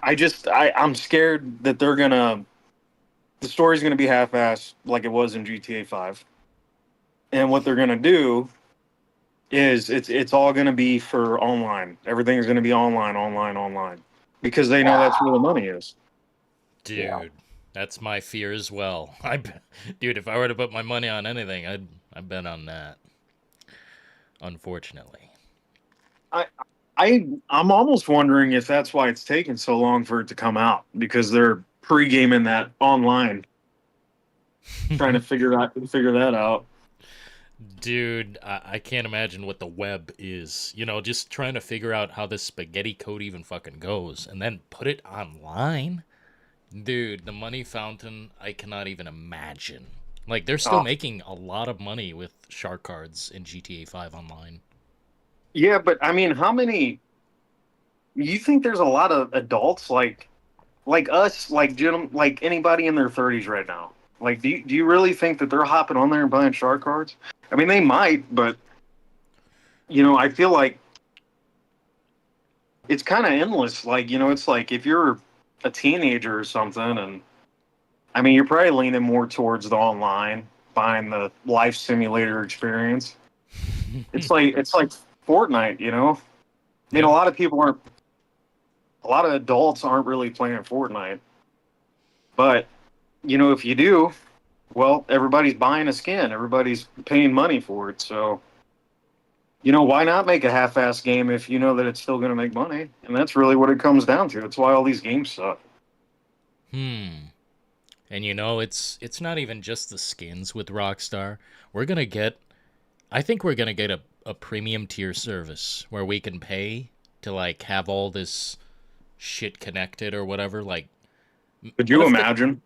C: I'm scared that the story's going to be half-assed like it was in GTA 5. And what they're going to do is it's all going to be for online. Everything's going to be online, because they know that's where the money is.
A: Dude, that's my fear as well. Dude, if I were to put my money on anything, I'd bet on that. Unfortunately.
C: I'm almost wondering if that's why it's taken so long for it to come out, because they're pre-gaming that online, trying to figure that out.
A: Dude, I can't imagine what the web is. Just trying to figure out how this spaghetti code even fucking goes, and then put it online. Dude, the money fountain, I cannot even imagine. They're still making a lot of money with shark cards in GTA 5 online.
C: Yeah, but I mean, how many? You think there's a lot of adults like us, like anybody in their 30s right now? Like, do you really think that they're hopping on there and buying shark cards? I mean, they might, but I feel like it's kind of endless. Like, it's like if you're a teenager or something, and I mean, you're probably leaning more towards the online, buying the life simulator experience. It's like Fortnite, I mean,
A: Yeah.
C: a lot of adults aren't really playing Fortnite, but if you do, well, everybody's buying a skin, everybody's paying money for it, so why not make a half-ass game if you know that it's still going to make money? And that's really what it comes down to. That's why all these games suck.
A: Hmm. And it's not even just the skins with Rockstar. We're gonna get I think we're gonna get a premium tier service where we can pay to like have all this shit connected or whatever. Like,
C: Could
A: what
C: you
A: if
C: imagine?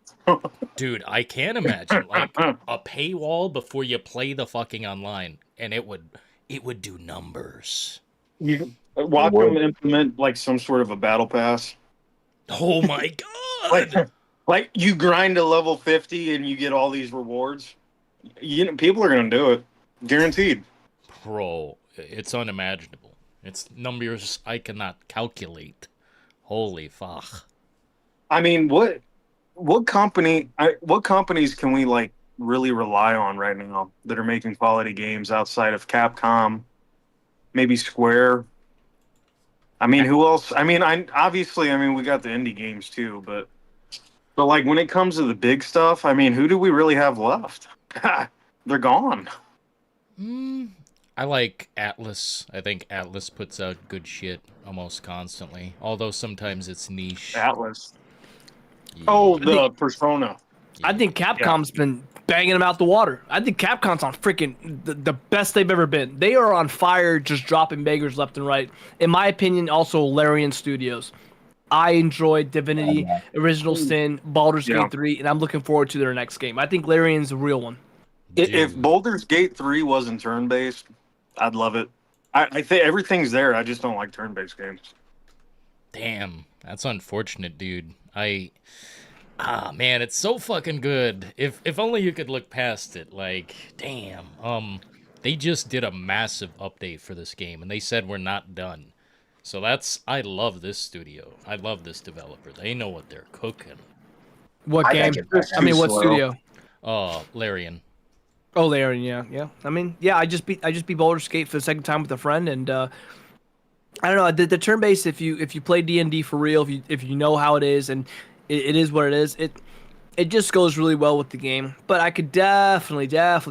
A: dude, I can't imagine like a paywall before you play the fucking online, and it would do numbers.
C: You watch them implement like some sort of a battle pass.
A: Oh my
C: Like,
A: god,
C: like you grind to level 50 and you get all these rewards. People are going to do it, guaranteed.
A: bro, it's unimaginable. It's numbers I cannot calculate. Holy fuck.
C: I mean, what companies can we like really rely on right now that are making quality games outside of Capcom, maybe Square? I mean, who else? I mean, I mean we got the indie games too, but like when it comes to the big stuff, I mean, who do we really have left? They're gone.
A: Hmm. I like Atlas. I think Atlas puts out good shit almost constantly, although sometimes it's niche.
C: Atlas.
A: Yeah,
C: Oh,
D: I think
C: the Persona.
D: I
A: yeah.
D: think Capcom's been banging them out the water. I think Capcom's on freaking the best they've ever been. They are on fire, just dropping bangers left and right. In my opinion, also Larian Studios. I enjoyed Divinity, Original Sin, Baldur's
C: Yeah.
D: Gate 3, and I'm looking forward to their next game. I think Larian's a real one.
C: If
A: Dude,
C: Baldur's Gate 3 wasn't turn based, I'd love it. I think everything's there. I just don't like turn based games.
A: damn, that's unfortunate, dude. Man, it's so fucking good. If only you could look past it. Like, damn. They just did a massive update for this game, and they said we're not done. So I love this studio. I love this developer. They know what they're cooking.
D: What
E: I
D: game?
E: think it's
D: I mean, what
E: slow.
D: studio?
A: Larian.
D: Oh, Larian, yeah. I mean, yeah, I just beat Baldur's Gate for the second time with a friend, and I don't know, the turn based. If you play D&D for real, if you know how it is, and it is what it is, it just goes really well with the game. But I could definitely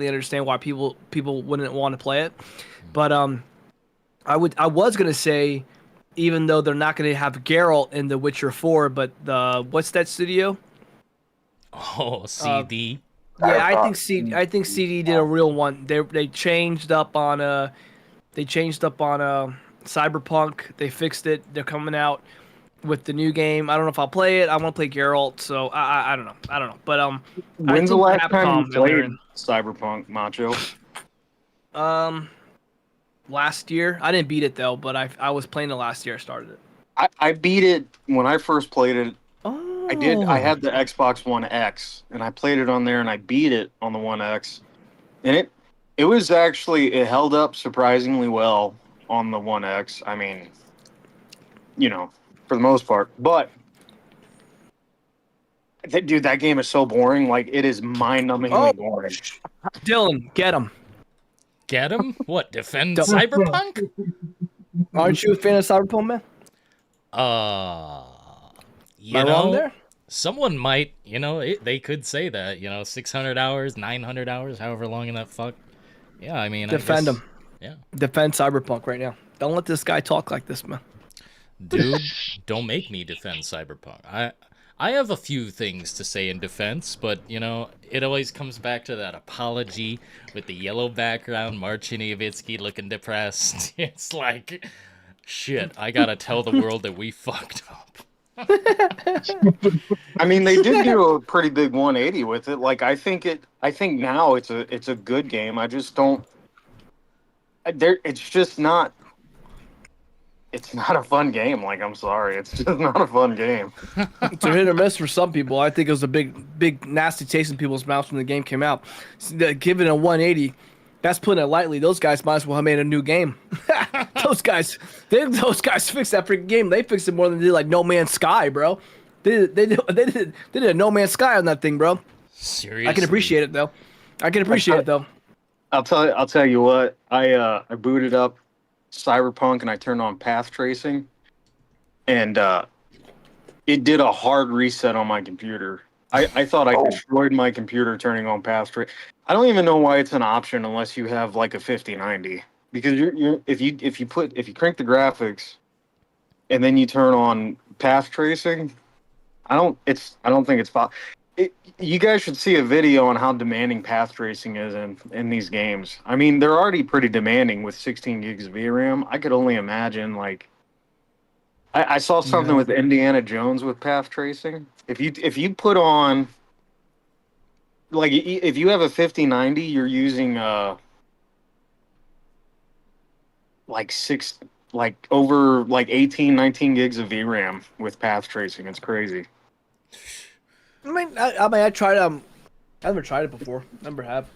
D: understand why people wouldn't want to play it. But I was gonna say, even though they're not gonna have Geralt in The Witcher 4, but what's that studio?
A: Oh, CD.
D: Yeah, I think CD did a real one. They changed up on Cyberpunk. They fixed it. They're coming out with the new game. I don't know if I'll play it. I want to play Geralt, so I don't know. I don't know. But I
C: When's the
D: think
C: last time you
D: Capcom
C: played Cyberpunk, Macho?
D: last year. I didn't beat it though, but I was playing it last year. I started it.
C: I beat it when I first played it.
D: Oh.
C: I did. I had the Xbox One X, and I played it on there, and I beat it on the One X, and it was actually it held up surprisingly well on the One X. I mean, for the most part, but dude, that game is so boring. Like it is mind-numbingly boring.
D: Dillon, get him.
A: Get him? What? Defend
D: Don't-
A: Cyberpunk?
D: Aren't you a fan of Cyberpunk, man?
A: You
D: Am I wrong
A: know,
D: there?
A: someone might, they could say that, 600 hours, 900 hours, however long in that fuck. Yeah, I mean,
D: Defend
A: I guess,
D: him.
A: Yeah.
D: Defend Cyberpunk right now. Don't let this guy talk like this, man.
A: Dude, don't make me defend Cyberpunk. I have a few things to say in defense, but, it always comes back to that apology with the yellow background, Marcin Iwicki looking depressed. It's like, shit, I gotta tell the world that we fucked up.
C: I mean, they did do a pretty big 180 with it. Like I think now it's a good game. I just don't. It's just not. it's not a fun game. Like, I'm sorry, it's just not a fun game.
D: It's a hit or miss for some people. I think it was a big, nasty taste in people's mouths when the game came out. Given a 180, that's putting it lightly. Those guys might as well have made a new game. those guys fixed that freaking game. They fixed it more than they did like No Man's Sky, bro. They did a No Man's Sky on that thing, bro.
A: Seriously.
D: I can appreciate it though.
C: I'll tell you what. I booted up Cyberpunk and I turned on path tracing, and it did a hard reset on my computer. I thought I destroyed my computer turning on path tracing. I don't even know why it's an option unless you have like a 5090, because if you crank the graphics and then you turn on path tracing, I don't think it's possible. You guys should see a video on how demanding path tracing is in these games. I mean, they're already pretty demanding with 16 gigs of VRAM. I could only imagine, like, I saw something with Indiana Jones with path tracing. If you put on, like, if you have a 5090, you're using over 18, 19 gigs of VRAM with path tracing. It's crazy.
D: I tried. I never tried it before. Never have.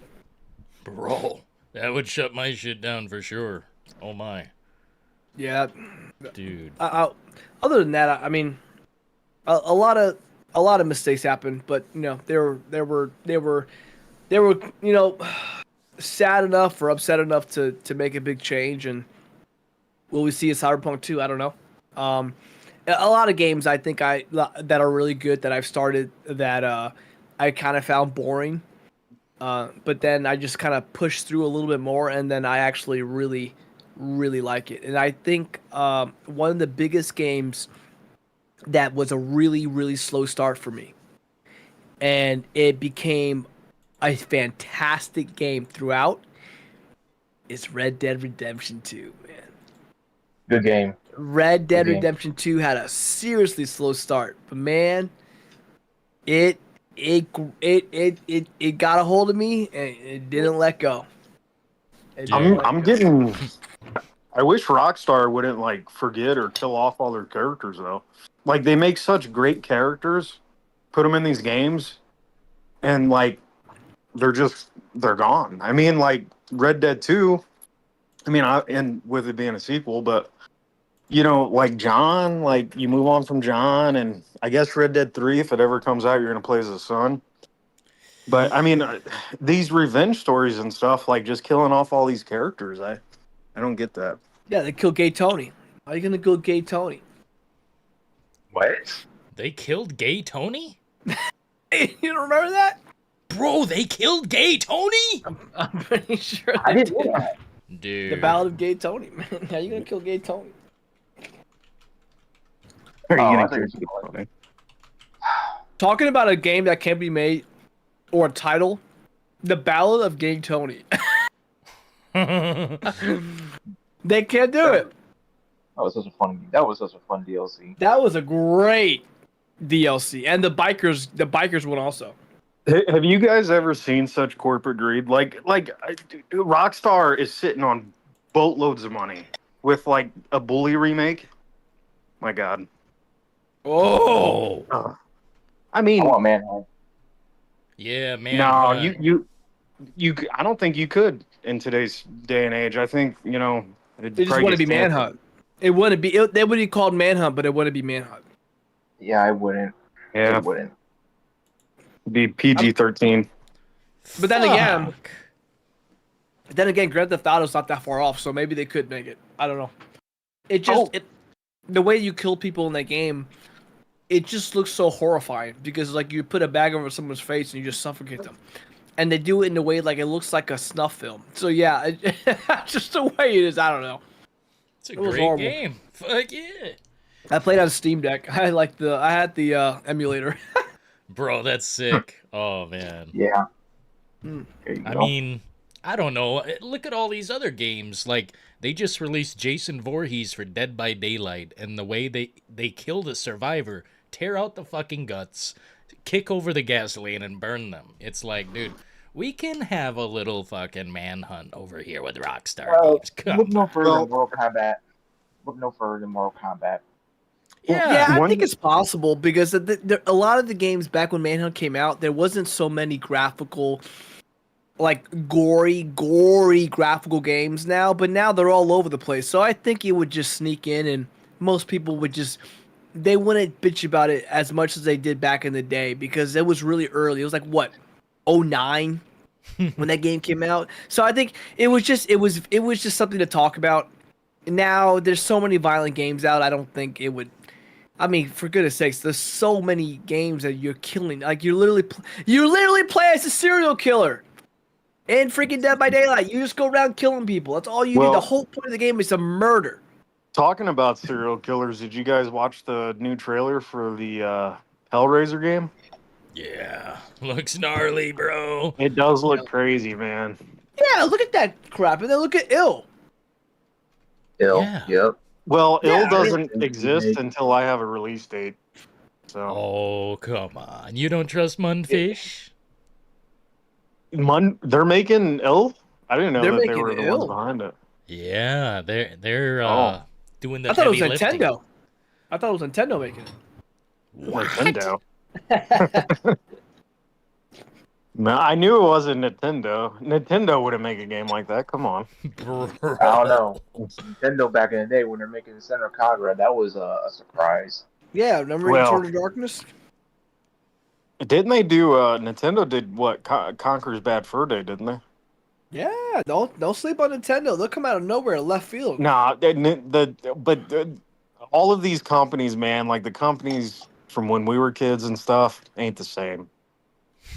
A: Bro, that would shut my shit down for sure. Oh my.
D: Yeah,
A: dude.
D: Other than that, I mean, a lot of mistakes happened, but you know, they were you know, sad enough or upset enough to make a big change. And will we see a Cyberpunk 2? I don't know. A lot of games I think that are really good that I've started that I kind of found boring, but then I just kind of pushed through a little bit more, and then I actually really like it. And I think one of the biggest games that was a really slow start for me, and it became a fantastic game throughout, is Red Dead Redemption 2, man.
E: Good game.
D: Red Dead Redemption 2 had a seriously slow start, but man, it got a hold of me and it didn't let go.
C: I wish Rockstar wouldn't like forget or kill off all their characters though. Like, they make such great characters, put them in these games, and like they're gone. I mean, like Red Dead 2. I mean, and with it being a sequel, but you know, like John, like you move on from John, and I guess Red Dead 3, if it ever comes out, you're gonna play as a son. But I mean, these revenge stories and stuff, like just killing off all these characters, I don't get that.
D: Yeah, they killed Gay Tony. How are you gonna kill Gay Tony?
E: What?
A: They killed Gay Tony?
D: You don't remember that?
A: Bro, they killed Gay Tony?
D: I'm pretty sure.
E: I didn't know that.
A: Dude.
D: The Ballad of Gay Tony, man. How are you gonna kill Gay Tony? Talking about a game that can't be made, or a title, The Ballad of Gay Tony. They can't do it.
E: That was such a fun DLC.
D: That was a great DLC, and the bikers one also.
C: Have you guys ever seen such corporate greed? Like Rockstar is sitting on boatloads of money with like a Bully remake. My God.
A: Oh.
C: I mean,
E: I want Manhunt.
A: Yeah, man.
C: No, you. I don't think you could in today's day and age. I think, you know,
D: they just want to be Manhunt. It wouldn't be. They would be called Manhunt, but it wouldn't be Manhunt.
E: Yeah, I wouldn't.
C: Yeah,
E: it wouldn't.
C: It'd be PG-13.
D: But then again, Grand Theft Auto's not that far off, so maybe they could make it. I don't know. It just the way you kill people in that game, it just looks so horrifying because like you put a bag over someone's face and you just suffocate them, and they do it in a way like it looks like a snuff film. So yeah, just the way it is. I don't know.
A: It's a great game. Fuck yeah.
D: I played on Steam Deck. I had the emulator.
A: Bro, that's sick. Oh man.
E: Yeah.
A: I mean, I don't know. Look at all these other games. Like, they just released Jason Voorhees for Dead by Daylight, and the way they kill the survivor, tear out the fucking guts, kick over the gasoline, and burn them. It's like, dude, we can have a little fucking manhunt over here with Rockstar games.
E: Look no further than Mortal Kombat. look no further than Mortal Kombat.
A: Yeah.
D: I think it's possible because a lot of the games back when Manhunt came out, there wasn't so many graphical, like gory graphical games now, but now they're all over the place. So I think it would just sneak in, and most people would just they wouldn't bitch about it as much as they did back in the day because it was really early. It was like what, '09 when that game came out. So I think it was just something to talk about. Now there's so many violent games out. I don't think it would. I mean, for goodness sakes, there's so many games that you're killing. Like you literally play as a serial killer in freaking Dead by Daylight. You just go around killing people. That's all you do. The whole point of the game is to murder.
C: Talking about serial killers, did you guys watch the new trailer for the Hellraiser game?
A: Yeah. Looks gnarly, bro.
C: It does look crazy, man.
D: Yeah, look at that crap, and then look at Ill.
A: Yeah.
E: Yep.
C: Well,
D: Yeah,
C: Ill doesn't exist until I have a release date. So
A: Oh, come on. You don't trust Mundfish?
C: they're making Ill? I didn't know
D: They're
C: that they
D: making
C: were the ones
D: Ill.
C: behind it.
A: Yeah, they're
C: Oh.
A: doing the
D: I thought it was
A: heavy lifting.
D: Nintendo. I thought it was Nintendo making it.
A: What?
C: Nintendo. No, I knew it wasn't Nintendo. Nintendo wouldn't make a game like that. Come on.
A: Bro.
E: I don't know. Nintendo back in the day when they're making Center Contra, that was a surprise.
D: Yeah, remember
C: Well-
D: Sword of Darkness?
C: Didn't they do? Nintendo did what? Conker's Bad Fur Day, didn't they?
D: Yeah, don't sleep on Nintendo. They'll come out of nowhere, left field.
C: Nah, all of these companies, man, like the companies from when we were kids and stuff, ain't the same.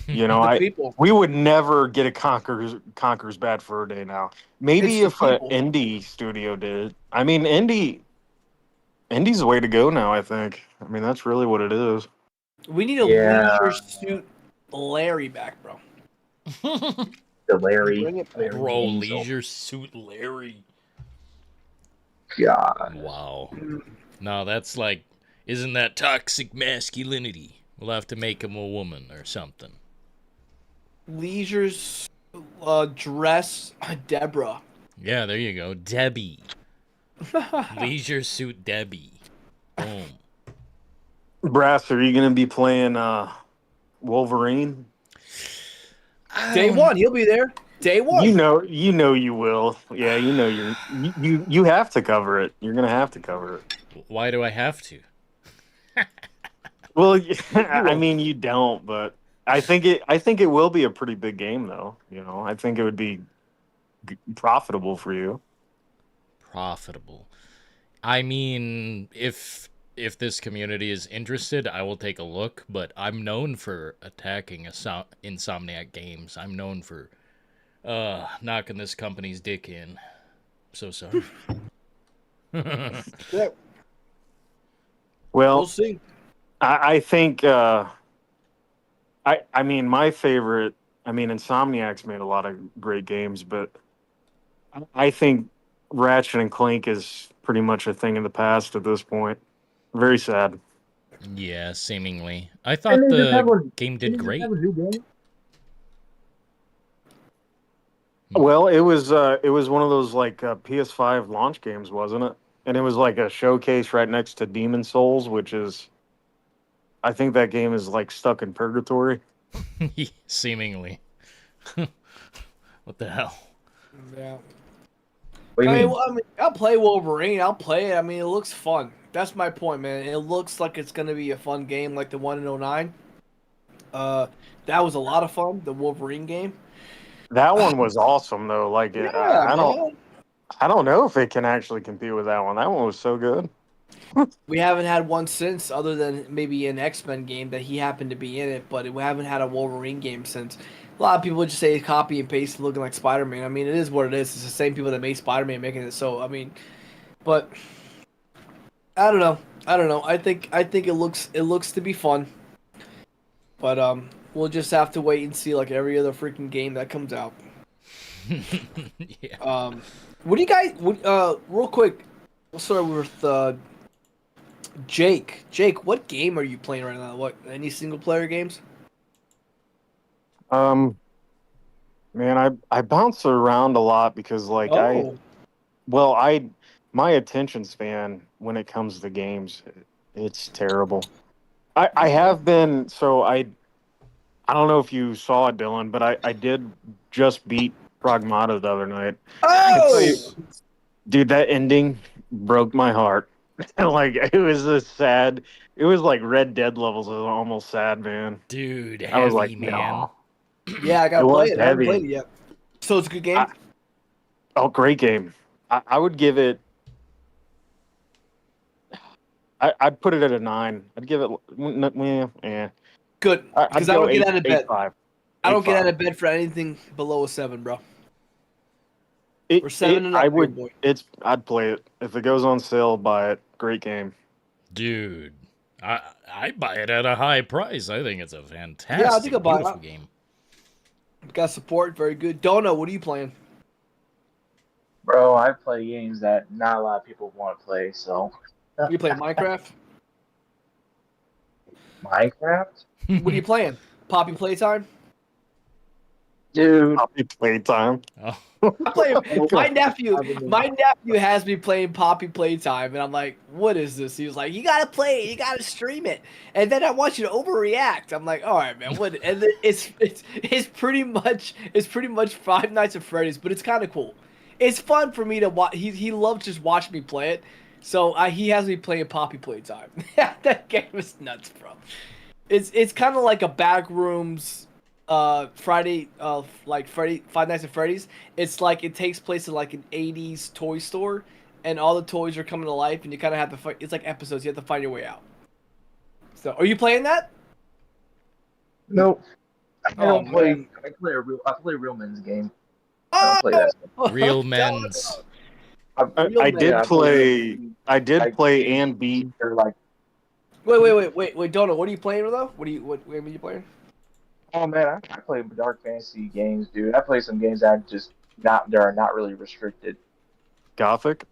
C: You know,
D: The people.
C: we would never get a Conker's Bad Fur Day now. Maybe
D: It's
C: if
D: the
C: an
D: people.
C: indie studio did. I mean, indie's the way to go now. I think. I mean, that's really what it is.
D: We need a
E: Yeah.
D: Leisure Suit Larry back, bro.
E: The Larry.
D: Bring it back.
A: Bro,
E: Angel.
A: Leisure Suit Larry.
E: God.
A: Wow. No, that's like, isn't that toxic masculinity? We'll have to make him a woman or something.
D: Leisure's dress Deborah.
A: Yeah, there you go. Debbie. Leisure Suit Debbie. Boom.
C: Brass, are you going to be playing Wolverine?
D: Day one, he'll be there. Day one.
C: You know you will. Yeah, you have to cover it. You're gonna have to cover it.
A: Why do I have to?
C: Well, I mean you don't, but I think it will be a pretty big game though. You know, I think it would be profitable for you.
A: Profitable. I mean, if this community is interested, I will take a look, but I'm known for attacking Insomniac Games. I'm known for knocking this company's dick in. So sorry.
D: Yeah,
C: Well,
D: we'll see.
C: I think I mean my favorite. I mean, Insomniac's made a lot of great games, but I think Ratchet and Clank is pretty much a thing of the past at this point. Very sad.
A: Yeah, seemingly. I thought the game did great.
C: Well, it was one of those like PS5 launch games, wasn't it? And it was like a showcase right next to Demon Souls, which is, I think that game is like stuck in purgatory.
A: Seemingly. What the hell?
D: Yeah.
E: What do you mean?
D: I mean, I'll play Wolverine. I'll play it. I mean, it looks fun. That's my point, man. It looks like it's gonna be a fun game, like the one in '09. That was a lot of fun. The Wolverine game.
C: That one was awesome though. Like I don't know if it can actually compete with that one. That one was so good.
D: We haven't had one since, other than maybe an X-Men game that he happened to be in it, but we haven't had a Wolverine game since. A lot of people just say copy and paste looking like Spider-Man. I mean, it is what it is. It's the same people that made Spider-Man making it. So, I mean, but I don't know. I think it looks to be fun. But we'll just have to wait and see like every other freaking game that comes out.
A: Yeah.
D: What do you guys real quick, we'll start with Jake. Jake, what game are you playing right now? What, any single player games?
C: Man, I bounce around a lot because like my my attention span when it comes to games, it's terrible. I have been I don't know if you saw it, Dylan, but I did just beat Pragmata the other night.
D: Oh,
C: Dude, that ending broke my heart. Like it was sad. It was like Red Dead levels. It was almost sad, man.
A: Dude,
C: I was
A: heavy,
C: like,
A: man.
C: no.
D: yeah, I gotta
C: It
D: play
C: was
D: it. I haven't
C: heavy.
D: played it yet. So it's a good game.
C: Oh, great game. I would give it. I'd put it at a 9. I'd give it. Yeah.
D: Good,
C: I'd
D: because I
C: go
D: don't get
C: 8,
D: out of bed.
C: 8.5.
D: I don't get
C: 8.5.
D: out of bed for anything below a 7, bro. Or 7 and up,
C: I
D: here,
C: would.
D: boy.
C: I'd play it if it goes on sale. Buy it. Great game.
A: Dude, I buy it at a high price. I think it's a fantastic,
D: I think I'll buy it.
A: beautiful game.
D: Got support, very good. Dono, what are you playing?
E: Bro, I play games that not a lot of people want to play. So
D: You playing Minecraft?
E: Minecraft,
D: What are you playing? Poppy Playtime?
E: dude.
C: Poppy Playtime.
A: Oh,
D: I'm playing. My nephew has me playing Poppy Playtime, and I'm like, "What is this?" He was like, "You gotta play it. You gotta stream it." And then I want you to overreact. I'm like, "All right, man. What?" And then it's pretty much Five Nights at Freddy's, but it's kind of cool. It's fun for me to watch. He loves just watching me play it, so he has me playing Poppy Playtime. That game is nuts, bro. It's kind of like a Backrooms. Friday, Five Nights at Freddy's. It's like it takes place in like an 80s toy store, and all the toys are coming to life, and you kind of have to fight. It's like episodes. You have to find your way out. So, are you playing that?
E: Nope. I don't
D: man.
E: play. I play a real men's game. I don't play that stuff.
A: real men's.
C: I did
E: Yeah,
C: play. I did
E: like,
C: play and beat.
E: They're like,
D: Wait, Donna, what are you playing though? What game are you playing?
E: oh man, I play dark fantasy games, dude. I play some games that are not really restricted.
C: Gothic.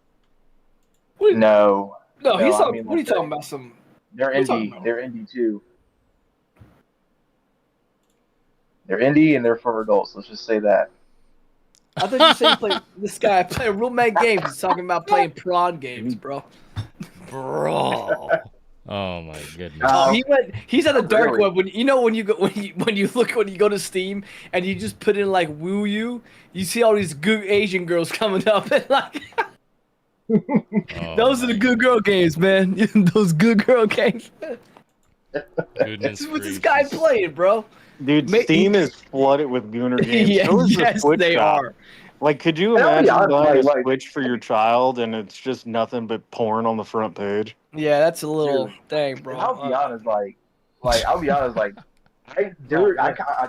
E: No,
D: No, he's
E: I
D: talking.
E: mean,
D: What are you
E: like,
D: talking about? Some.
E: they're
D: What are you talking
E: indie.
D: about?
E: They're indie too. They're indie and they're for adults. Let's just say that.
D: I thought you said you played this guy playing real man games. He's talking about playing prawn games, bro.
A: Bro. Oh my goodness.
D: Oh, he's on the dark
E: Really?
D: web. When you go to Steam and you just put in like woo you see all these good Asian girls coming up and like
A: Oh,
D: those are the good girl games, man. Those good girl games.
A: goodness
D: This is what this guy
A: gracious.
D: playing, bro.
C: Dude, Steam is flooded with Gooner games.
D: Yeah,
C: So is the
D: yes,
C: Switch
D: they
C: shop.
D: are.
C: Like, could you
E: Hell
C: imagine
E: yeah,
C: buying a
E: like-
C: Switch for your child and it's just nothing but porn on the front page?
D: Yeah, that's a little
E: Dude,
D: thing, bro.
E: And I'll be honest, I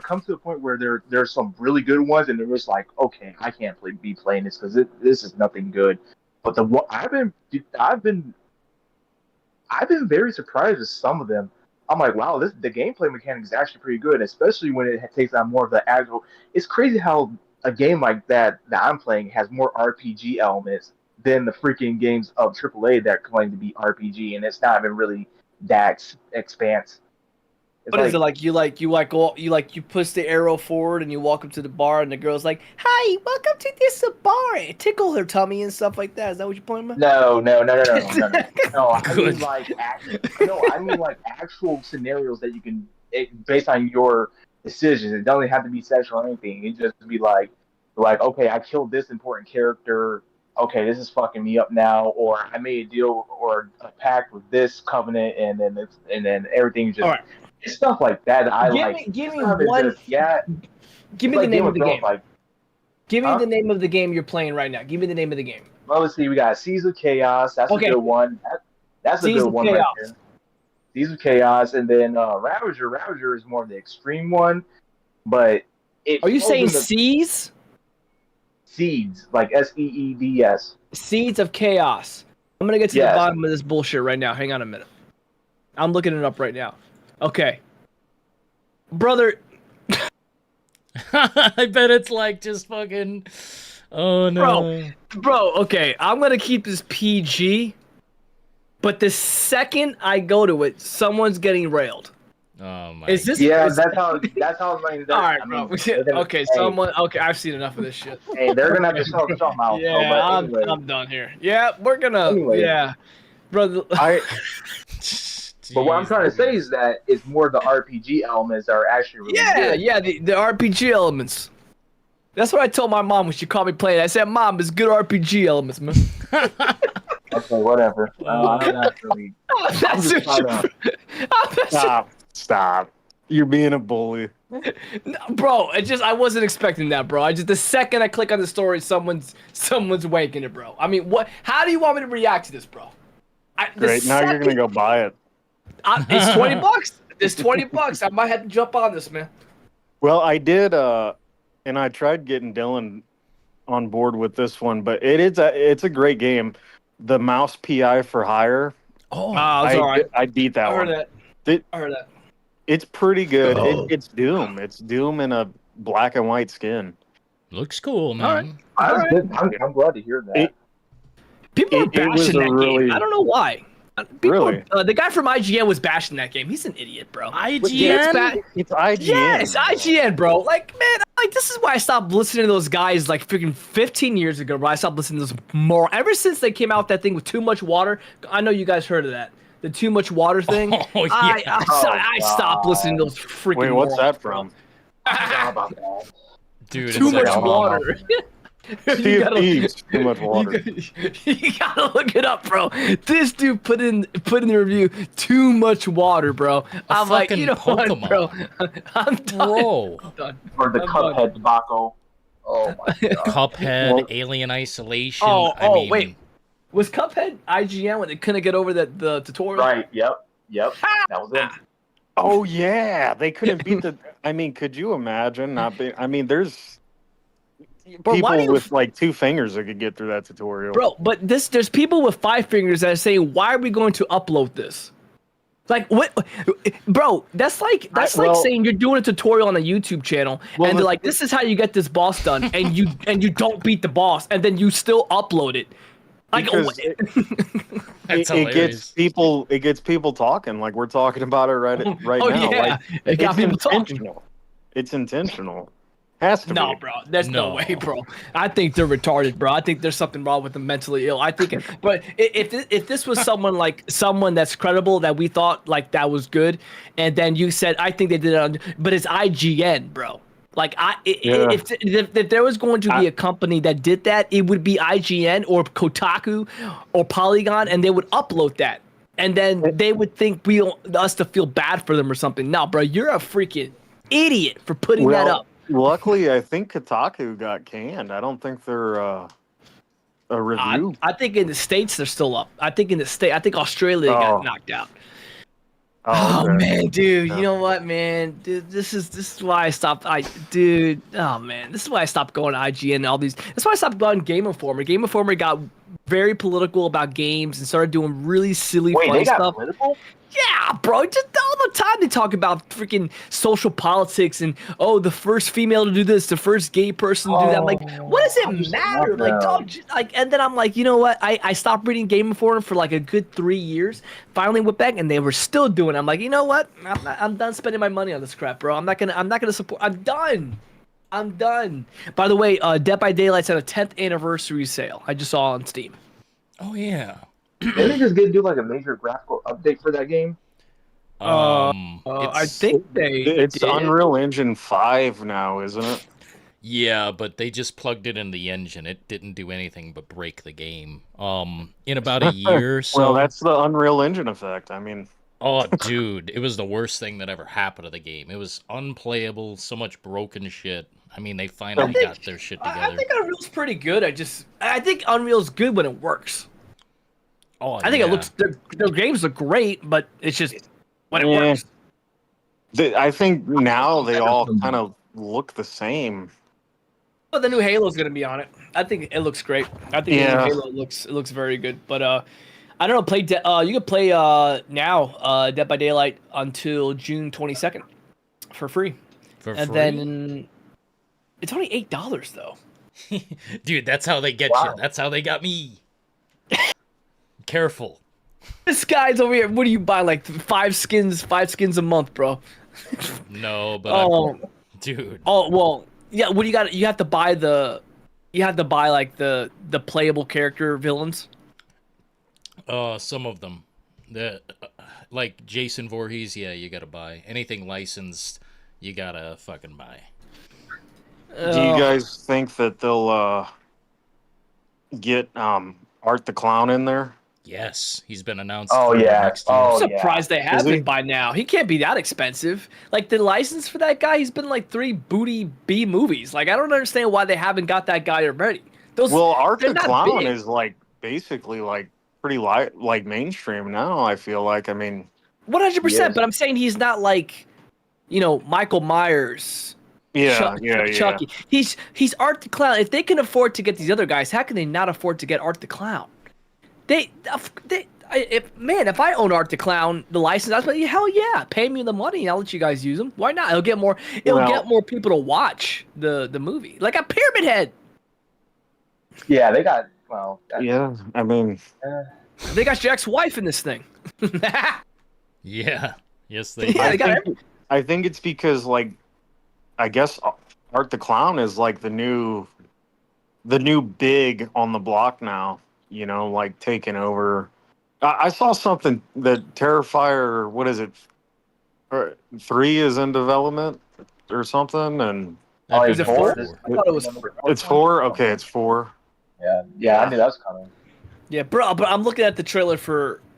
E: come to the point where there's some really good ones, and they're just like, okay, I can't be playing this because this is nothing good. But I've been very surprised with some of them. I'm like, wow, the gameplay mechanic is actually pretty good, especially when it takes on more of the actual. It's crazy how a game like that I'm playing has more RPG elements than the freaking games of AAA that claim to be RPG, and it's not even really that expanse. It's
D: What is it like? You push the arrow forward and you walk up to the bar and the girl's like, "Hi, welcome to this bar." It tickle her tummy and stuff like that. Is that what you're playing about?
E: No. No,
A: Good.
E: I mean like actual scenarios that you can, based on your decisions. It doesn't have to be sexual or anything. It just be like, okay, I killed this important character. Okay, this is fucking me up now, or I made a deal or a pact with this covenant, and then everything's just.
D: All right.
E: It's stuff like that I
D: Give
E: like.
D: me- give me
E: It's not
D: one-
E: just- yeah.
D: Give me
E: it's
D: the
E: like
D: name
E: Game
D: of the
E: Thrones,
D: game.
E: Like,
D: Give me
E: Huh?
D: the name of the game you're playing right now. Give me the name of the game.
E: well, let's see. We got Seas of Chaos. That's
D: Okay.
E: a good one. That's a
D: Seas
E: good
D: of
E: one right
D: Chaos.
E: there. Seas of Chaos, and then Ravager. Ravager is more of the extreme one, but it.
D: Are you
E: falls
D: saying
E: in the
D: Seeds?
E: seeds like SEEDS?
D: Seeds of Chaos. I'm gonna get to
E: Yes.
D: the bottom of this bullshit right now. Hang on a minute. I'm looking it up right now. Okay. Brother,
A: I bet it's like just fucking. Oh no.
D: bro, okay, I'm gonna keep this PG, but the second I go to it, someone's getting railed.
A: Oh my.
D: Is this?
E: Yeah,
D: is-
E: that's how like
D: all right,
E: I
D: bro.
E: mean, they're gonna,
D: Okay,
E: hey,
D: someone. Okay, I've seen enough of this shit.
E: hey, they're gonna have to sell something out, bro.
D: Yeah,
E: But anyway,
D: I'm done here. Yeah, we're gonna.
E: Anyway.
D: Yeah, brother.
C: I
E: but what I'm
A: Jeez
E: trying to say
A: Louise.
E: is that it's more the RPG elements that are actually really
D: Yeah,
E: good.
D: yeah, the RPG elements. That's what I told my mom when she called me playing. I said, "Mom, it's good RPG elements, man."
E: Okay, whatever. I'm not really. I'm
D: That's
E: just
D: what
E: trying to.
C: stop. You're being a bully.
D: No, bro, I wasn't expecting that, bro. The second I click on the story, someone's wanking it, bro. I mean, what? How do you want me to react to this, bro?
C: Great. Now you're gonna go buy it.
D: It's $20. It's $20. I might have to jump on this, man.
C: Well, I did, and I tried getting Dillon on board with this one, but it's a great game. The Mouse PI for Hire.
A: Oh,
D: It's all right.
C: I beat that
D: I heard
C: one.
D: that. I heard that.
C: It's pretty good.
A: Oh.
C: It's Doom. It's Doom in a black and white skin.
A: looks cool, man.
D: All right.
E: I'm glad to hear that.
D: People are
C: It was
D: bashing
C: a
D: that
C: really-
D: game. I don't know why.
C: Really?
D: The guy from IGN was bashing that game. He's an idiot, bro.
A: IGN?
C: It's IGN.
D: Yes, IGN, bro. Like, man, this is why I stopped listening to those guys like freaking 15 years ago, bro. I stopped listening to those more. Ever since they came out with that thing with too much water, I know you guys heard of that. The too much water thing.
A: Oh, yeah.
D: I stopped listening to those freaking
C: Wait, what's
D: morons,
C: that
D: bro.
C: from?
E: How about that?
A: Dude,
D: Too
A: it's
D: much
A: like,
D: water.
C: Sea
D: You
C: of
D: gotta-
C: Thieves, too much water.
D: You gotta look it up, bro. This dude put in the review too much water, bro. I'm like,
A: fucking
D: you know what, bro? I'm done.
A: Bro.
D: I'm done.
E: Or the
D: I'm
E: Cuphead debacle. Oh my god.
A: Cuphead,
C: Well-
A: Alien Isolation.
D: Oh,
A: I mean,
D: wait. Was Cuphead IGN when they couldn't get over the tutorial?
E: Right. Yep. That was it.
C: Oh yeah, they couldn't beat the. I mean, could you imagine not being? I mean, there's
D: Bro, why do
C: people
D: you,
C: with like 2 fingers that could get through that tutorial.
D: bro? But there's people with 5 fingers that are saying, "Why are we going to upload this?" Like what, bro? That's like
C: well-
D: saying you're doing a tutorial on a YouTube channel,
C: Well,
D: and they're
C: the-
D: like, "This is how you get this boss done," and you don't beat the boss, and then you still upload it. Like,
C: Because
A: That's
C: it
A: hilarious.
C: gets people talking. Like we're talking about it right now.
D: yeah,
C: Like,
D: it got
C: it's
D: people talking.
C: intentional. It's intentional. Has to
D: No,
C: be.
D: bro. There's no
A: No.
D: way, bro. I think they're retarded, bro. I think there's something wrong with them mentally ill. I think, but if this was someone that's credible that we thought like that was good, and then you said I think they did it on, but it's IGN, bro. Like
C: Yeah.
D: if there was going to be a company that did that, it would be IGN or Kotaku or Polygon, and they would upload that, and then they would think us to feel bad for them or something. No, bro, you're a freaking idiot for putting that up.
C: Luckily, I think Kotaku got canned. I don't think they're a review.
D: I think in the States they're still up. I think Australia
C: Oh.
D: got knocked out.
C: Oh,
D: Oh
C: okay.
D: man, dude,
C: Yeah.
D: you know what, man? Dude, this is why I stopped. Oh man, this is why I stopped going to IGN and all these. That's why I stopped going Game Informer. Game Informer got very political about games and started doing really silly,
E: Wait,
D: funny
E: they got
D: stuff.
E: political?
D: Yeah, bro, just all the time they talk about freaking social politics and the first female to do this, the first gay person to do that. I'm like, what does
E: I
D: it
E: just
D: matter?
E: love
D: Like,
E: them.
D: dog, and then I'm like, you know what? I stopped reading Game Informer for like a good 3 years. Finally went back and they were still doing it. I'm like, you know what? I'm done spending my money on this crap, bro. I'm not gonna support. I'm done. By the way, Dead by Daylight's on a 10th anniversary sale. I just saw on Steam.
A: Oh yeah.
E: Didn't they just do like a major graphical update for that game?
D: I
A: It's-
D: think they.
C: It's
D: did.
C: Unreal Engine 5 now, isn't it?
A: Yeah, but they just plugged it in the engine. It didn't do anything but break the game. In about a year or so.
C: Well, that's the Unreal Engine effect. I mean,
A: Oh, dude, it was the worst thing that ever happened to the game. It was unplayable, so much broken shit. I mean, they finally got their shit
D: I
A: together.
D: think Unreal's pretty good. I think Unreal's good when it works.
A: Oh,
D: I think
A: yeah.
D: it looks. Their games look great, but it's just when it
C: Yeah.
D: works.
C: I think now they all kind of look the same.
D: But the new Halo's gonna be on it. I think it looks great. I think
C: Yeah.
D: the new Halo looks very good. But I don't know. You can play now Dead by Daylight until June 22nd for free,
A: For
D: and
A: free?
D: then it's only $8 though.
A: Dude, that's how they get
E: Wow.
A: you. That's how they got me. Careful.
D: This guy's over here. What do you buy? Like 5 skins a month, bro.
A: No, but
D: Oh,
A: dude.
D: oh well, yeah. What do you got? You have to buy like the playable character villains.
A: Some of them. The like Jason Voorhees, yeah, you gotta buy. Anything licensed, you gotta fucking buy.
C: Do you guys think that they'll get Art the Clown in there?
A: Yes, he's been announced
E: Oh,
A: for
E: yeah.
A: next year.
E: Oh,
D: I'm surprised they
C: Is
D: haven't
C: he?
D: by now. He can't be that expensive. Like the license for that guy, he's been in, like 3 booty B movies. Like I don't understand why they haven't got that guy already. Those
C: Well, Art
D: they're
C: the
D: not
C: Clown
D: big.
C: is like basically like pretty like mainstream now. I feel like. I mean,
D: 100%.
E: Yes.
D: But I'm saying he's not like, Michael Myers.
C: yeah, yeah.
D: Chucky. He's Art the Clown. If they can afford to get these other guys, how can they not afford to get Art the Clown? If I own Art the Clown, the license, I'd be like, hell yeah, pay me the money and I'll let you guys use them. Why not? It'll get more people to watch the movie. Like a Pyramid Head.
E: Yeah, they got well.
C: Yeah, I mean,
D: They got your ex-wife in this thing.
A: Yeah. Yes, they
D: Yeah,
A: do.
D: they got
C: I think it's because like I guess Art the Clown is like the new big on the block now. Like taking over. I saw something that Terrifier, what is it? 3 is in development or something, and
E: Oh,
A: That'd
D: is
A: be
D: it
A: number
D: 4?
E: This-
D: I thought it was
C: it's 4. Okay, it's 4.
E: Yeah, I knew that was coming.
D: Yeah, bro, but I'm looking at the trailer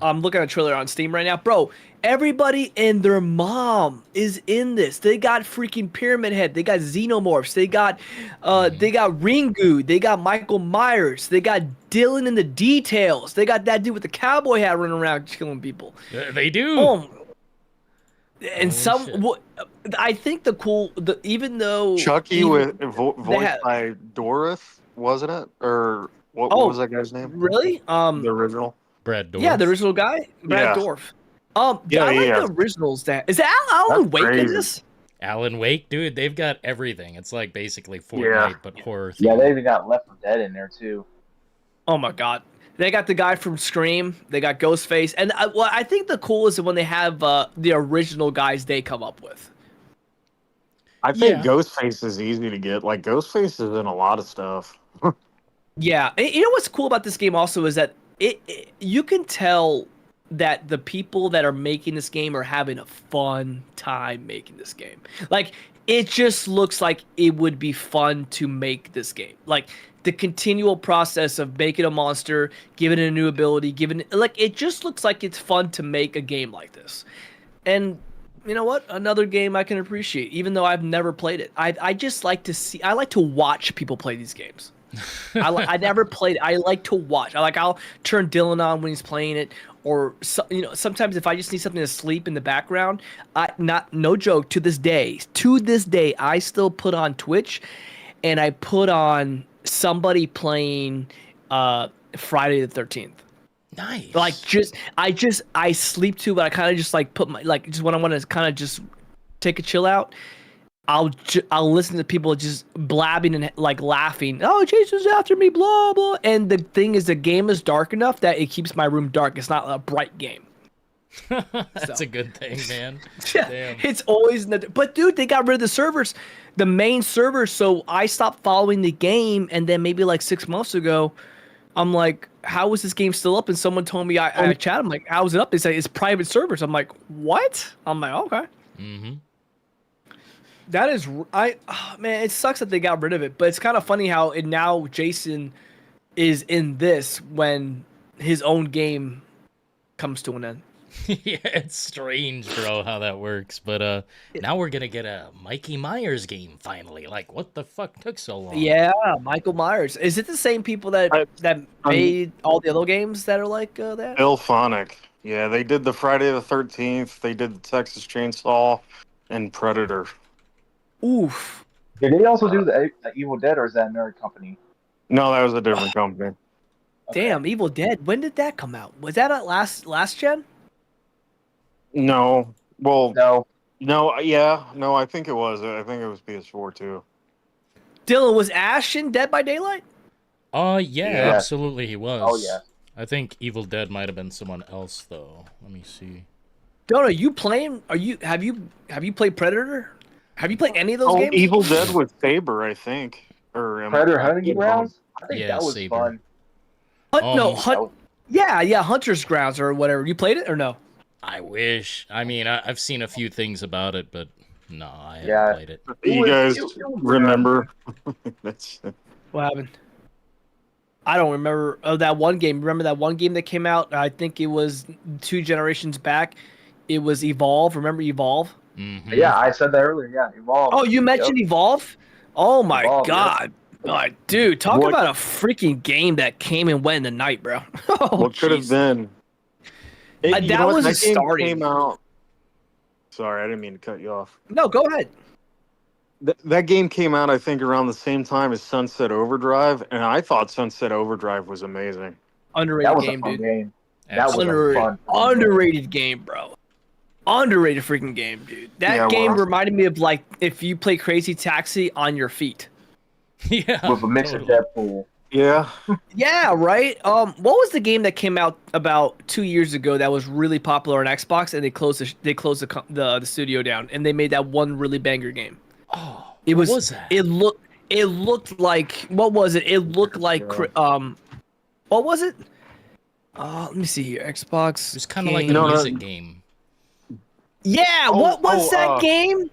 D: on Steam right now. Bro, everybody and their mom is in this. They got freaking Pyramid Head. They got Xenomorphs. They got Ringu. They got Michael Myers. They got Dillon in the details. They got that dude with the cowboy hat running around killing people.
A: They do.
D: Oh, and
A: Holy shit.
D: I think even though
C: Chucky
D: even-
C: voiced
D: have-
C: by Dorothy, wasn't it? Or what
D: Oh,
C: was that guy's name?
D: really?
C: The original.
A: Brad Dorff.
D: Yeah, the original guy, Brad
C: Yeah.
D: Dorff.
C: Yeah,
D: I like
C: yeah.
D: the originals. Is that Alan
C: That's
D: Wake in
C: crazy.
D: this?
A: Alan Wake, dude, they've got everything. It's like basically Fortnite,
C: Yeah.
A: but horror.
E: Yeah,
A: themed.
E: they even got Left 4 Dead in there too.
D: Oh my god. They got the guy from Scream. They got Ghostface, and I think the coolest is when they have the original guys they come up with.
C: I think
A: Yeah.
C: Ghostface is easy to get. Like Ghostface is in a lot of stuff.
D: Yeah, and you know what's cool about this game also is that you can tell that the people that are making this game are having a fun time making this game. Like it just looks like it would be fun to make this game. Like the continual process of making a monster, giving it a new ability, it just looks like it's fun to make a game like this. And you know what? Another game I can appreciate, even though I've never played it. I just like to I like to watch people play these games. I never played it. I like to watch. I'll turn Dillon on when he's playing it, or sometimes if I just need something to sleep in the background. No joke. To this day, I still put on Twitch, and I put on somebody playing Friday the 13th.
A: Nice.
D: Like I sleep to, but I kind of just like put my just when I want to kind of just take a chill out. I'll listen to people just blabbing and like laughing. Oh, Jason's after me, blah blah. And the thing is, the game is dark enough that it keeps my room dark. It's not a bright game.
A: That's
D: So.
A: a good thing, man.
D: Yeah,
A: Damn.
D: it's always. But dude, they got rid of the servers, the main servers. So I stopped following the game, and then maybe like 6 months ago, I'm like, how is this game still up? And someone told me I chat. I'm like, how is it up? They say it's private servers. I'm like, what? I'm like, okay.
A: Mm-hmm.
D: That is, man, it sucks that they got rid of it, but it's kind of funny how now Jason is in this when his own game comes to an end.
A: Yeah, it's strange, bro, how that works. But now we're gonna get a Mikey Myers game finally. Like, what the fuck took so long?
D: Yeah, Michael Myers. Is it the same people that made all the other games that are like that?
C: Ilphonic. Yeah, they did the Friday the 13th. They did the Texas Chainsaw and Predator.
D: Oof.
E: Did they also do the Evil Dead, or is that another company?
C: No, that was a different company.
D: Damn, Evil Dead. When did that come out? Was that at last gen?
C: No. Well,
E: No.
C: no, yeah. No, I think it was. I think it was PS4 too.
D: Dillon, was Ash in Dead by Daylight?
A: Yeah,
E: Yeah.
A: absolutely he was.
E: Oh yeah.
A: I think Evil Dead might have been someone else though. Let me see.
D: Don't know. You playing? Have you played Predator? Have you played any of those
C: Oh,
D: games?
C: Evil Dead with Saber, I think. Or
E: Predator Hunting
C: Evil Dead.
E: Grounds. I think
A: Yeah,
E: that was
A: Saber.
E: fun.
D: No,
A: Um,
E: That was-
D: Yeah, Hunter's Grounds or whatever. You played it or no?
A: I wish. I mean, I've seen a few things about it, but no, I haven't
E: Yeah.
A: played it.
C: You guys remember? That's
D: What happened? I don't remember that one game. Remember that one game that came out? I think it was 2 generations back. It was Evolve. Remember Evolve?
A: Mm-hmm.
E: Yeah, I said that earlier. Yeah, Evolve.
D: Oh, you mentioned Evolve? Oh my
E: Evolve,
D: god. Dude, talk
C: What-
D: about a freaking game that came and went in the night, bro. Oh,
C: what could have
D: jeez.
C: been. You
D: That
C: know what?
D: was
C: That game
D: starting.
C: came out. Sorry, I didn't mean to cut you off.
D: No, go ahead.
C: That game came out, I think, around the same time as Sunset Overdrive, and I thought Sunset Overdrive was amazing.
D: Underrated
E: That was
D: game,
E: a fun
D: dude.
E: game. That was
A: Absolutely.
E: a fun.
D: Underrated game, bro. Underrated freaking game, dude. That
C: Yeah,
D: game
C: well-
D: reminded me of like if you play Crazy Taxi on your feet.
A: Yeah.
E: With a mix
A: totally.
E: of Deadpool.
C: Yeah,
D: Yeah, right. What was the game that came out about 2 years ago that was really popular on Xbox and they closed the studio down and they made that one really banger game.
A: Oh,
D: It
A: what
D: was,
A: was that?
D: It looked like what was it? It looked like what was it? Let me see here. Xbox.
A: It was kind of like a
D: game.
C: No, no.
A: music game.
D: Yeah, what was that game?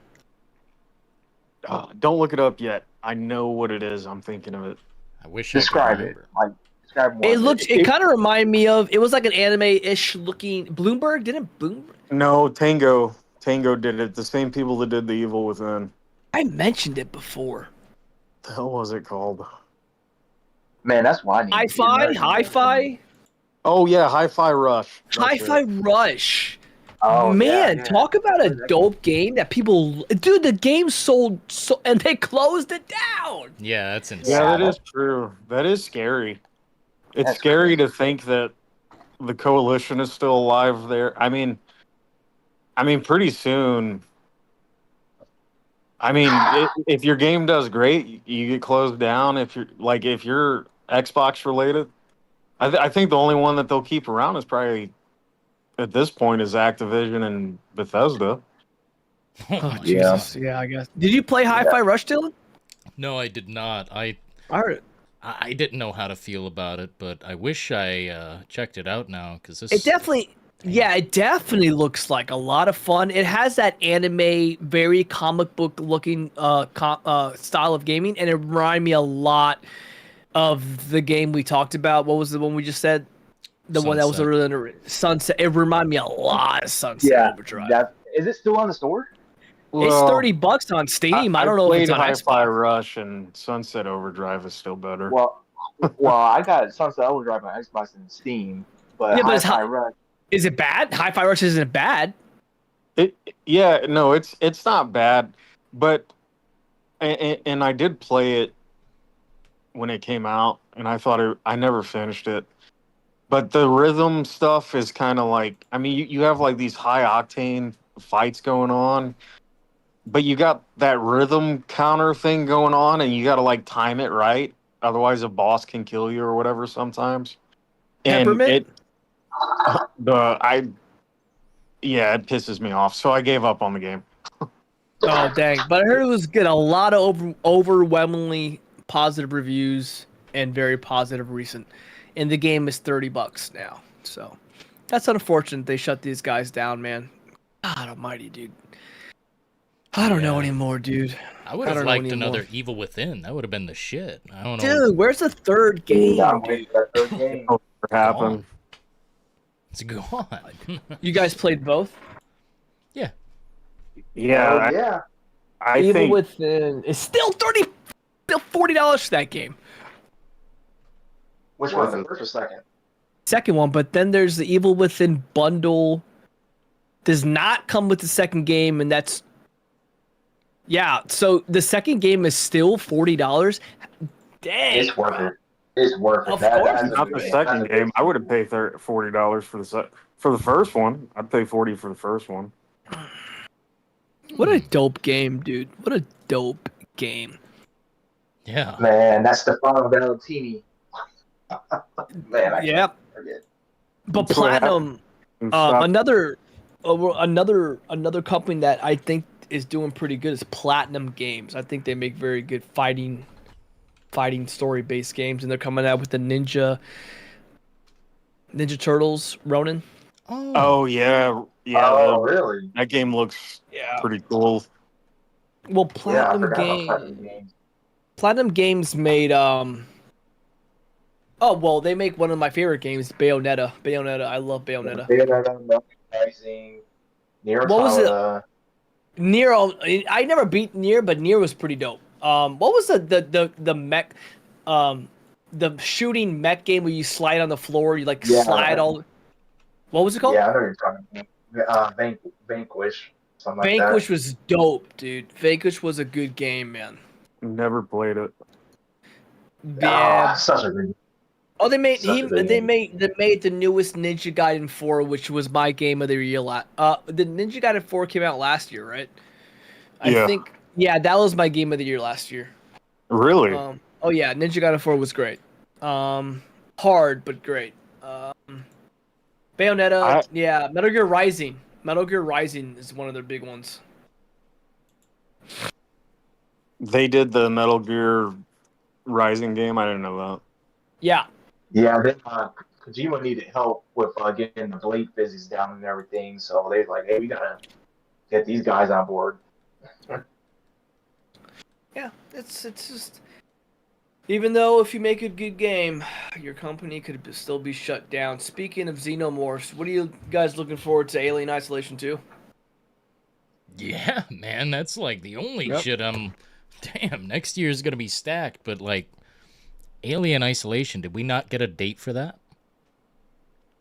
C: don't look it up yet. I know what it is. I'm thinking of it.
A: I wish I
E: Describe
A: could
E: it.
A: remember.
E: Like describe more.
D: It
E: of
D: looks. It kind of reminded me of. It was like an anime-ish looking. Bloomberg didn't Bloomberg.
C: No, Tango did it. The same people that did The Evil Within.
D: I mentioned it before.
C: The hell was it called?
E: Man, that's why I need.
D: Hi-Fi.
C: Oh yeah, Hi-Fi Rush. That's
D: Hi-Fi
C: it.
D: Rush.
E: Oh
D: Man,
E: yeah.
D: talk about a dope game that people. Dude, the game sold so, and they closed it down.
A: Yeah, that's insane.
C: Yeah, that is true. That is scary. It's
E: That's
C: scary to think that the coalition is still alive there. I mean, pretty soon. I mean, if your game does great, you get closed down. If you're Xbox related, I think the only one that they'll keep around is probably at this point is Activision and Bethesda.
A: Oh
D: Oh
A: my
D: Jesus!
A: God.
D: Yeah, I guess. Did you play Hi-Fi Rush, Dillon?
A: No, I did not.
D: All right.
A: I didn't know how to feel about it, but I wish I checked it out now because this.
D: It definitely looks like a lot of fun. It has that anime, very comic book looking style of gaming, and it reminded me a lot of the game we talked about. What was the one we just said? The one that was
A: Sunset.
D: really Sunset. It reminded me a lot of Sunset
E: Yeah.
D: Overdrive.
E: That is it still on the store?
D: It's $30 on Steam. I don't know if it's on
C: Hi-Fi
D: Xbox.
C: Rush and Sunset Overdrive is still better.
E: Well, I got Sunset Overdrive on Xbox and Steam, but
D: Yeah, but it's
E: Hi-Fi
D: hot.
E: Rush.
D: Is it bad? Hi-Fi Rush isn't bad.
C: It's not bad, but and I did play it when it came out, and I never finished it. But the rhythm stuff is kind of like, I mean, you have like these high octane fights going on, but you got that rhythm counter thing going on, and you got to like time it right, otherwise a boss can kill you or whatever sometimes.
D: Peppermint?
C: It pisses me off, so I gave up on the game.
D: Oh dang! But I heard it was good. A lot of overwhelmingly positive reviews and very positive recent. And the game is $30 now. So that's unfortunate. They shut these guys down, man. God Almighty, dude. I don't know
A: Yeah.
D: anymore, dude.
A: I would
D: I
A: have
D: don't know
A: liked
D: anymore.
A: another Evil Within. That would have been the shit. I don't know.
D: Dude, where's the third game?
E: I'm waiting for that third game.
C: What happened?
A: It's gone.
D: You guys played both?
A: Yeah.
C: Yeah,
E: Oh, yeah.
C: I
D: Evil
C: think
D: Within is still $40 for that game.
E: Which one? The first or second?
D: Second one, but then there's the Evil Within bundle. Does not come with the second game, and that's so the second game is still $40. Dang,
E: It's worth it. It's worth it.
D: Of course.
E: that's
C: not the second game. I would have paid $40 for the first one. I'd pay $40 for the first one.
D: What a dope game, dude. What a dope game.
A: Yeah.
E: Man, that's Stefano Valentini. Man,
D: Yeah.
E: forget.
D: But
C: That's what
D: Platinum,
C: Stop.
D: another company that I think is doing pretty good is Platinum Games. I think they make very good fighting story based games, and they're coming out with the Ninja Turtles Ronin.
C: Oh yeah,
E: Oh, really?
C: that game looks
D: Yeah.
C: pretty cool.
D: Well,
E: Yeah, I forgot about Platinum Games.
D: Platinum Games made Oh well, they make one of my favorite games, Bayonetta. I love Bayonetta.
E: Bayonetta, Rising, Nier
D: What was it?
E: Automata.
D: Nier. I never beat Nier, but Nier was pretty dope. What was the mech, the shooting mech game where you slide on the floor, you like
E: Yeah.
D: slide all. What was it called?
E: Yeah, I know you're talking about. Vanquish, something like
D: Vanquish
E: that.
D: was dope, dude. Vanquish was a good game, man.
C: Never played it.
D: Yeah.
E: Such a good.
D: Oh, they made
E: Such a good game.
D: they made the newest Ninja Gaiden 4, which was my game of the year. The Ninja Gaiden 4 came out last year, right? I
C: Yeah.
D: think that was my game of the year last year.
C: Really?
D: Oh yeah, Ninja Gaiden 4 was great. Hard but great. Bayonetta, yeah, Metal Gear Rising. Metal Gear Rising is one of their big ones.
C: They did the Metal Gear Rising game. I didn't know that.
D: Yeah.
E: Yeah, then Kojima needed help with getting the blade physics down and everything, so they're like, "Hey, we gotta get these guys on board."
D: Yeah, it's just. Even though if you make a good game, your company could still be shut down. Speaking of Xenomorphs, what are you guys looking forward to Alien Isolation 2?
A: Yeah, man, that's like the only shit I'm... Damn, next year is going to be stacked, but like, Alien Isolation, did we not get a date for that?
D: I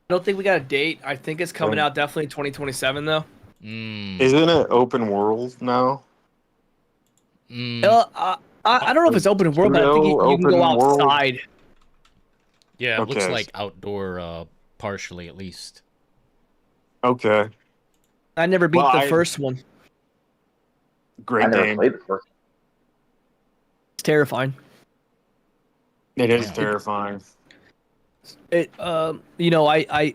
D: don't think we got a date. I think it's coming out definitely 2027, though.
C: Isn't it open world now?
D: I don't know if it's open world, but I think you can go outside.
A: Yeah, it looks like outdoor, partially at least.
C: Okay.
D: I never beat the first one.
C: Great
E: I never
C: game.
E: played the first.
D: It's terrifying.
C: It is terrifying.
D: I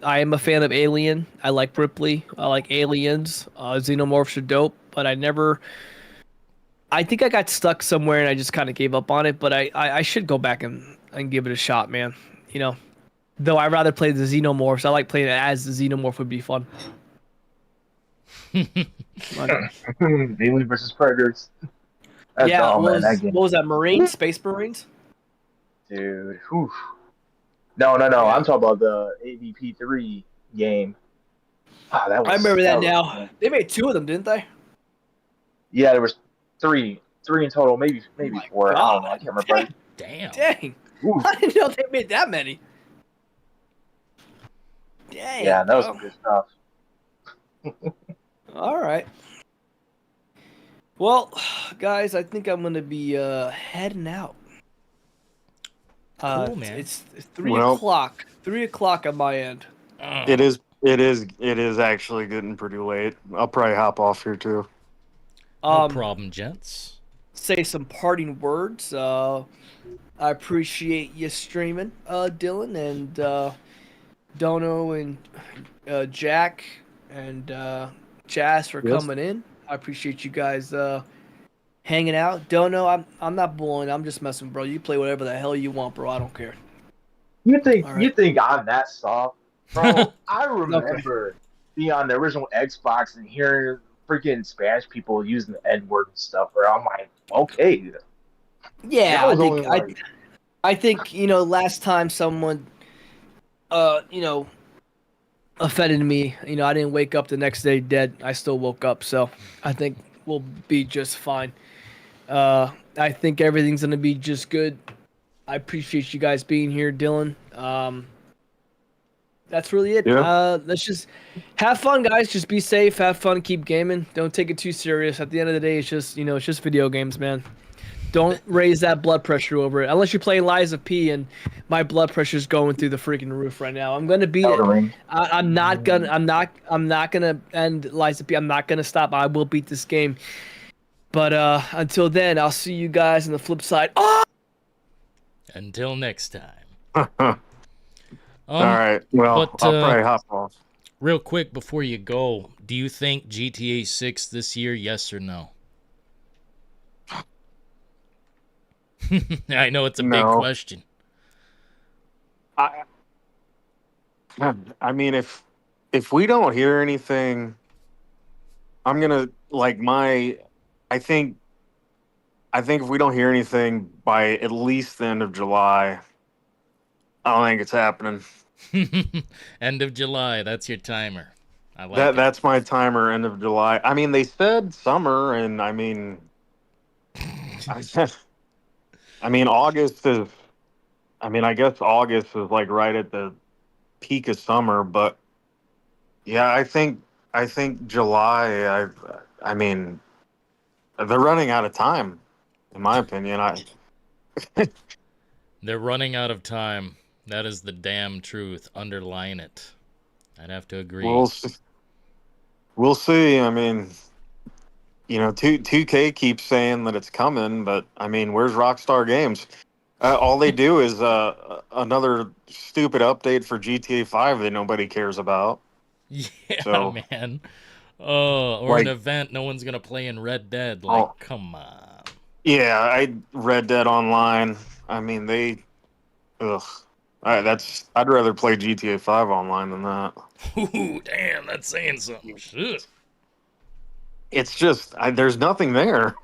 D: am a fan of Alien. I like Ripley. I like Aliens. Xenomorphs are dope, but I think I got stuck somewhere and I just kind of gave up on it, but I should go back and give it a shot, man. Though I'd rather play the Xenomorphs. I like playing it as the Xenomorph would be fun.
E: Alien versus Predators. That's
D: what was that? Marines? Space Marines?
E: Dude, whew. No. I'm talking about the AVP3 game. I
D: remember that now. Cool. They made 2 of them, didn't they?
E: Yeah, there was 3 in total, maybe 4. I don't know. I can't remember.
D: Dang. Ooh. I didn't know they made that many. Dang.
E: Yeah, that was some good stuff.
D: All right. Well, guys, I think I'm gonna be heading out.
A: Cool, man.
D: It's 3 o'clock. 3 o'clock on my end.
C: It is actually getting pretty late. I'll probably hop off here too.
A: No problem, gents.
D: Say some parting words. I appreciate you streaming, Dillon, and Dono and Jack and Jazz for coming in. I appreciate you guys hanging out. Dono, I'm not bullying. I'm just messing, bro. You play whatever the hell you want, bro. I don't care.
E: You think I'm that soft, bro? I remember being on the original Xbox and hearing freaking Spanish people using the N-word and stuff, bro. I'm like, okay.
D: Yeah, I think last time someone offended me, I didn't wake up the next day dead. I still woke up, so I think we'll be just fine. I think everything's gonna be just good. I appreciate you guys being here, Dillon. That's really it.
C: Yeah.
D: Let's just have fun, guys. Just be safe, have fun, keep gaming. Don't take it too serious. At the end of the day, it's just it's just video games, man. Don't raise that blood pressure over it. Unless you play Lies of P, and my blood pressure's going through the freaking roof right now. I'm gonna beat it. I'm not gonna end Lies of P. I'm not gonna stop. I will beat this game. But until then, I'll see you guys on the flip side. Oh!
A: Until next time.
C: All right. Well,
A: But
C: I'll probably hop off.
A: real quick before you go, do you think GTA 6 this year, yes or no? I know it's a big
C: No.
A: question.
C: I I mean, if we don't hear anything, I'm gonna like my. I think if we don't hear anything by at least the end of July, I don't think it's happening.
A: End of July, that's your timer. I like it.
C: That's my timer. End of July. I mean, they said summer, and I mean, I I mean August is. I mean, I guess August is like right at the peak of summer, but yeah, I think July. I mean, they're running out of time, in my opinion.
A: They're running out of time. That is the damn truth. Underline it. I'd have to agree.
C: We'll see. We'll see. I mean, two K keeps saying that it's coming, but I mean, where's Rockstar Games? All they do is another stupid update for GTA 5 that nobody cares about.
A: Yeah,
C: So,
A: man. Oh, or an
C: like,
A: event no one's gonna play in Red Dead. Like,
C: oh,
A: come on.
C: yeah, I Red Dead Online. I mean, ugh. I'd rather play GTA 5 online than that.
A: Ooh, damn, that's saying something. Shit.
C: It's just there's nothing there.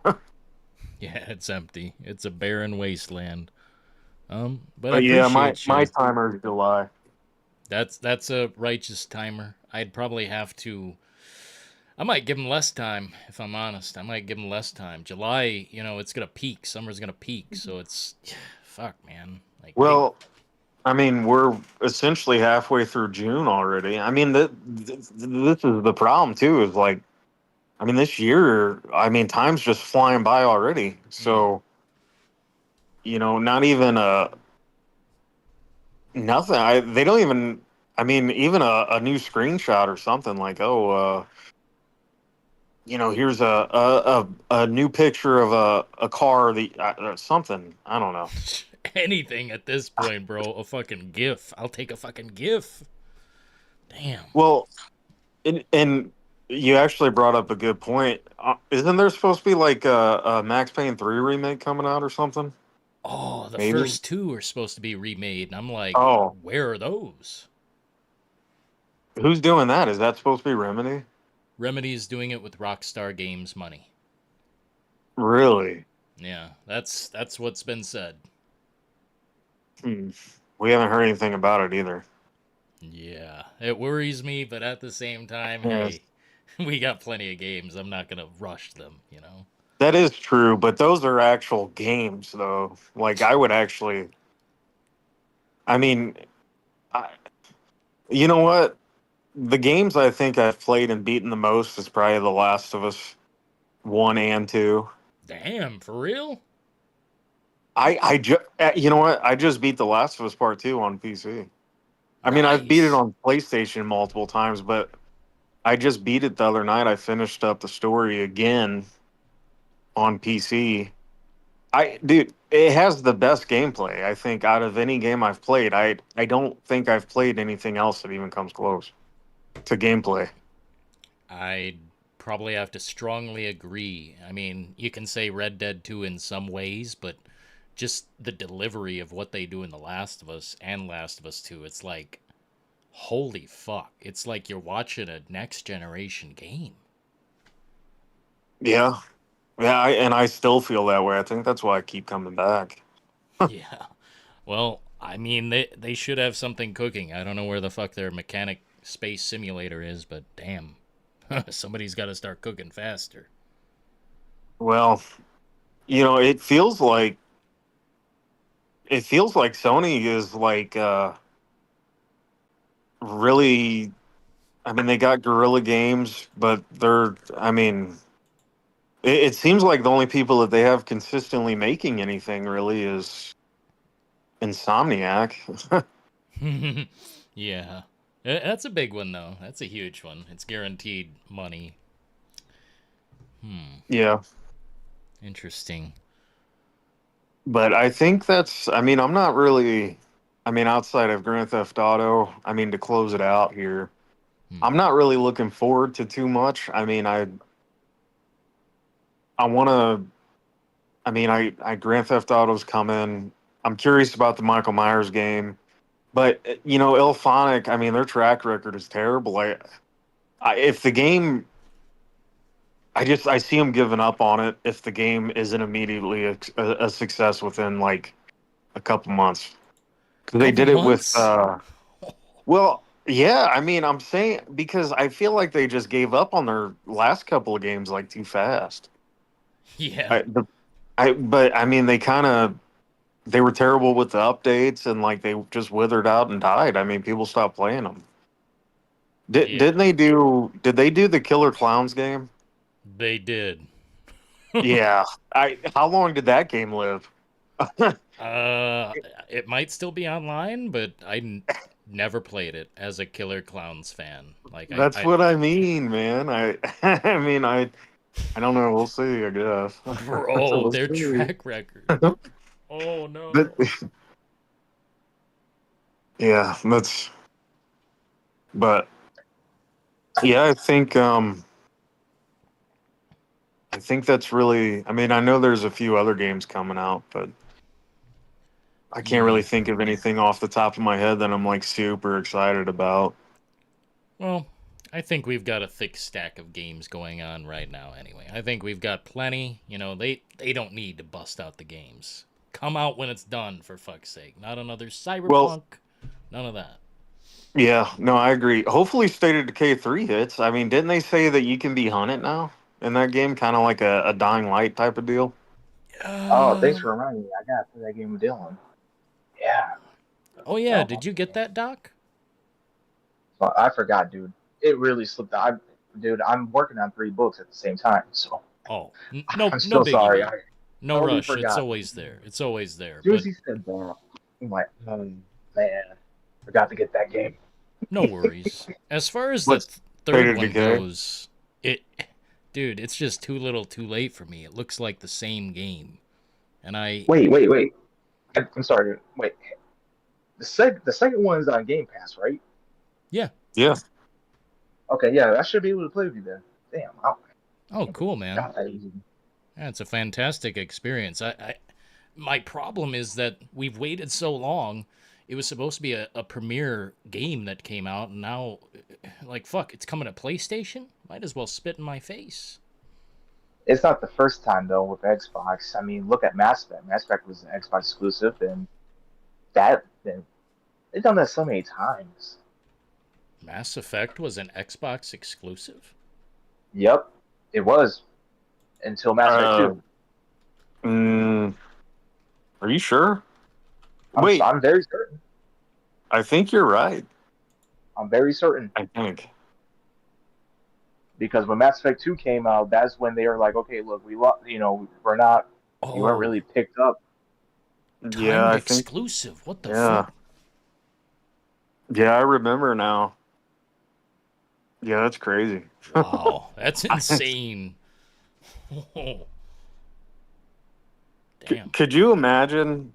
A: Yeah, it's empty. It's a barren wasteland. But I
C: But yeah,
A: appreciate
C: my
A: you.
C: timer is July.
A: That's a righteous timer. I'd probably have to. I might give him less time if I'm honest. I might give him less time. July, it's gonna peak. Summer's gonna peak, so it's fuck, man. Like big.
C: Well, I mean, we're essentially halfway through June already. I mean, this is the problem too. Is like, I mean, this year, I mean, time's just flying by already.
A: Mm.
C: So, not even nothing. They don't even. I mean, even a new screenshot or something like, oh, here's a new picture of a car, something. I don't know.
A: Anything at this point, bro. A fucking GIF. I'll take a fucking GIF. Damn.
C: Well, and you actually brought up a good point. Isn't there supposed to be like a Max Payne 3 remake coming out or something?
A: Oh, the
C: Maybe.
A: first two are supposed to be remade, and I'm like,
C: Oh,
A: where are those?
C: who's doing that? Is that supposed to be Remedy?
A: Remedy is doing it with Rockstar Games money.
C: Really?
A: Yeah, that's what's been said.
C: Hmm. We haven't heard anything about it either.
A: Yeah, it worries me, but at the same time,
C: Yes.
A: hey, we got plenty of games. I'm not gonna rush them.
C: That is true, but those are actual games, though. Like, I would actually. I mean, I, you know what? The games I think I've played and beaten the most is probably The Last of Us 1 and 2.
A: Damn, for real?
C: You know what? I just beat The Last of Us Part 2 on PC. I mean, I've beat it
A: Nice.
C: on PlayStation multiple times, but I just beat it the other night. I finished up the story again on PC. Dude, it has the best gameplay, I think, out of any game I've played. I don't think I've played anything else that even comes close to gameplay.
A: I'd probably have to strongly agree. I mean, you can say Red Dead 2 in some ways, but just the delivery of what they do in The Last of Us and Last of Us 2, it's like, holy fuck. It's like you're watching a next generation game.
C: Yeah. Yeah, and I still feel that way. I think that's why I keep coming back.
A: Yeah. Well, I mean, they should have something cooking. I don't know where the fuck their mechanic space simulator is, but damn. Somebody's got to start cooking faster.
C: Well, it feels like Sony is like really. I mean, they got Guerrilla Games, but I mean, it seems like the only people that they have consistently making anything really is Insomniac.
A: Yeah. That's a big one, though. That's a huge one. It's guaranteed money.
C: Yeah,
A: Interesting.
C: but I think I mean, I'm not really. I mean, outside of Grand Theft Auto, I mean, to close it out here,
A: Hmm.
C: I'm not really looking forward to too much. I mean, I want to. I mean, I Grand Theft Auto's coming. I'm curious about the Michael Myers game, but you know, Ilphonic. I mean, their track record is terrible. If the game, I see them giving up on it if the game isn't immediately a success within like a couple months. 'Cause they
A: Couple
C: did it with,
A: months?
C: well, yeah. I mean, I'm saying because I feel like they just gave up on their last couple of games like too fast.
A: Yeah.
C: I, the, but I mean, they were terrible with the updates and like they just withered out and died. I mean, people stopped playing them.
A: Yeah.
C: Did they do the Killer Clowns game?
A: They did.
C: Yeah. How long did that game live?
A: Uh, it might still be online, but never played it as a Killer Clowns fan. Like
C: That's what I mean, man. I mean, I don't know. We'll see, I guess.
A: bro,
C: We'll
A: their
C: see.
A: track record. Oh
C: But,
A: no.
C: yeah, but yeah, I think that's really, I mean, I know there's a few other games coming out, but I can't
A: Yeah.
C: really think of anything off the top of my head that I'm like super excited about.
A: Well, I think we've got a thick stack of games going on right now anyway. I think we've got plenty. You know, they don't need to bust out the games. Come out when it's done, for fuck's sake. Not another
C: Well,
A: Cyberpunk. None of that.
C: yeah, no, I agree. Hopefully State of Decay 3 hits. I mean, didn't they say that you can be hunted now in that game? Kind of like a Dying Light type of deal?
E: Oh, thanks
A: Uh,
E: for reminding me. I got to play that game with Dillon. Yeah.
A: oh yeah,
E: No,
A: did you get that, Doc?
E: I forgot, dude. It really slipped. Dude, I'm working on 3 books at the same time, so
A: Oh, no,
E: I'm
A: no
E: so
A: biggie,
E: sorry.
A: man.
E: I
A: No
E: totally
A: rush. It's
E: forgot.
A: always there. It's always there.
E: As soon as
A: But
E: he said that, I'm like, man, forgot to get that game.
A: no worries. As far as the
C: What's State
A: third
C: of
A: one
C: Decay?
A: goes, dude, it's just too little, too late for me. It looks like the same game, and
E: Wait. I'm sorry. Wait, the second one is on Game Pass, right?
A: yeah.
C: Yeah.
E: Okay, yeah, I should be able to play with you then. Damn, I
A: Oh,
E: can't believe
A: cool,
E: I
A: man.
E: forgot that easy.
A: That's a fantastic experience. My problem is that we've waited so long. It was supposed to be a premiere game that came out, and now, like, fuck, it's coming to PlayStation? Might as well spit in my face.
E: It's not the first time though with Xbox. I mean, look at Mass Effect. Mass Effect was an Xbox exclusive, and they've done that so many times.
A: Mass Effect was an Xbox exclusive?
E: Yep, it was until Mass Effect
C: Uh,
E: 2.
C: mm, are you sure? Wait,
E: I'm very certain.
C: I think you're right.
E: I'm very certain
C: I think.
E: because when Mass Effect 2 came out, that's when they were like, okay, look, we're not, you weren't
A: Oh,
E: really picked up.
C: Yeah,
A: timed
C: I think.
A: exclusive. What the
C: Yeah.
A: fuck?
C: Yeah, I remember now. Yeah, that's crazy.
A: Wow, that's insane. Oh, damn.
C: Could you imagine?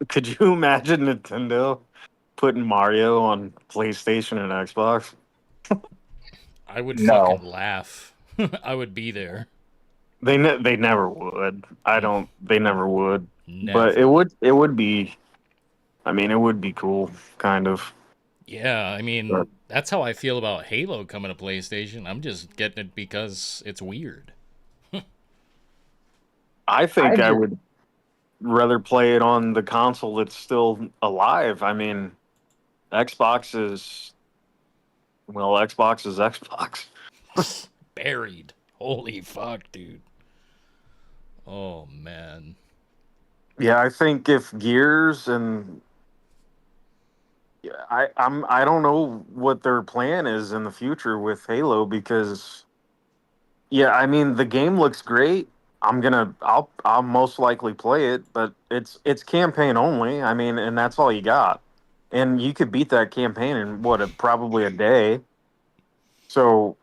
C: Could you imagine Nintendo putting Mario on PlayStation and Xbox?
A: I would
E: No,
A: fucking laugh. I would be there.
C: They never would. I
A: Mm,
C: don't. They never would. But
A: never.
C: it would be. I mean, it would be cool, kind of.
A: Yeah, I
C: But
A: mean, that's how I feel about Halo coming to PlayStation. I'm just getting it because it's weird.
C: I
E: I
C: think I
E: just
C: would rather play it on the console that's still alive. I mean, Xbox is Xbox is Xbox.
A: Buried. Holy fuck, dude. Oh, man.
C: Yeah, I think if Gears and yeah, I don't know what their plan is in the future with Halo because yeah, I mean the game looks great. I'll most likely play it, but it's campaign only. I mean, and that's all you got. And you could beat that campaign in probably a day. So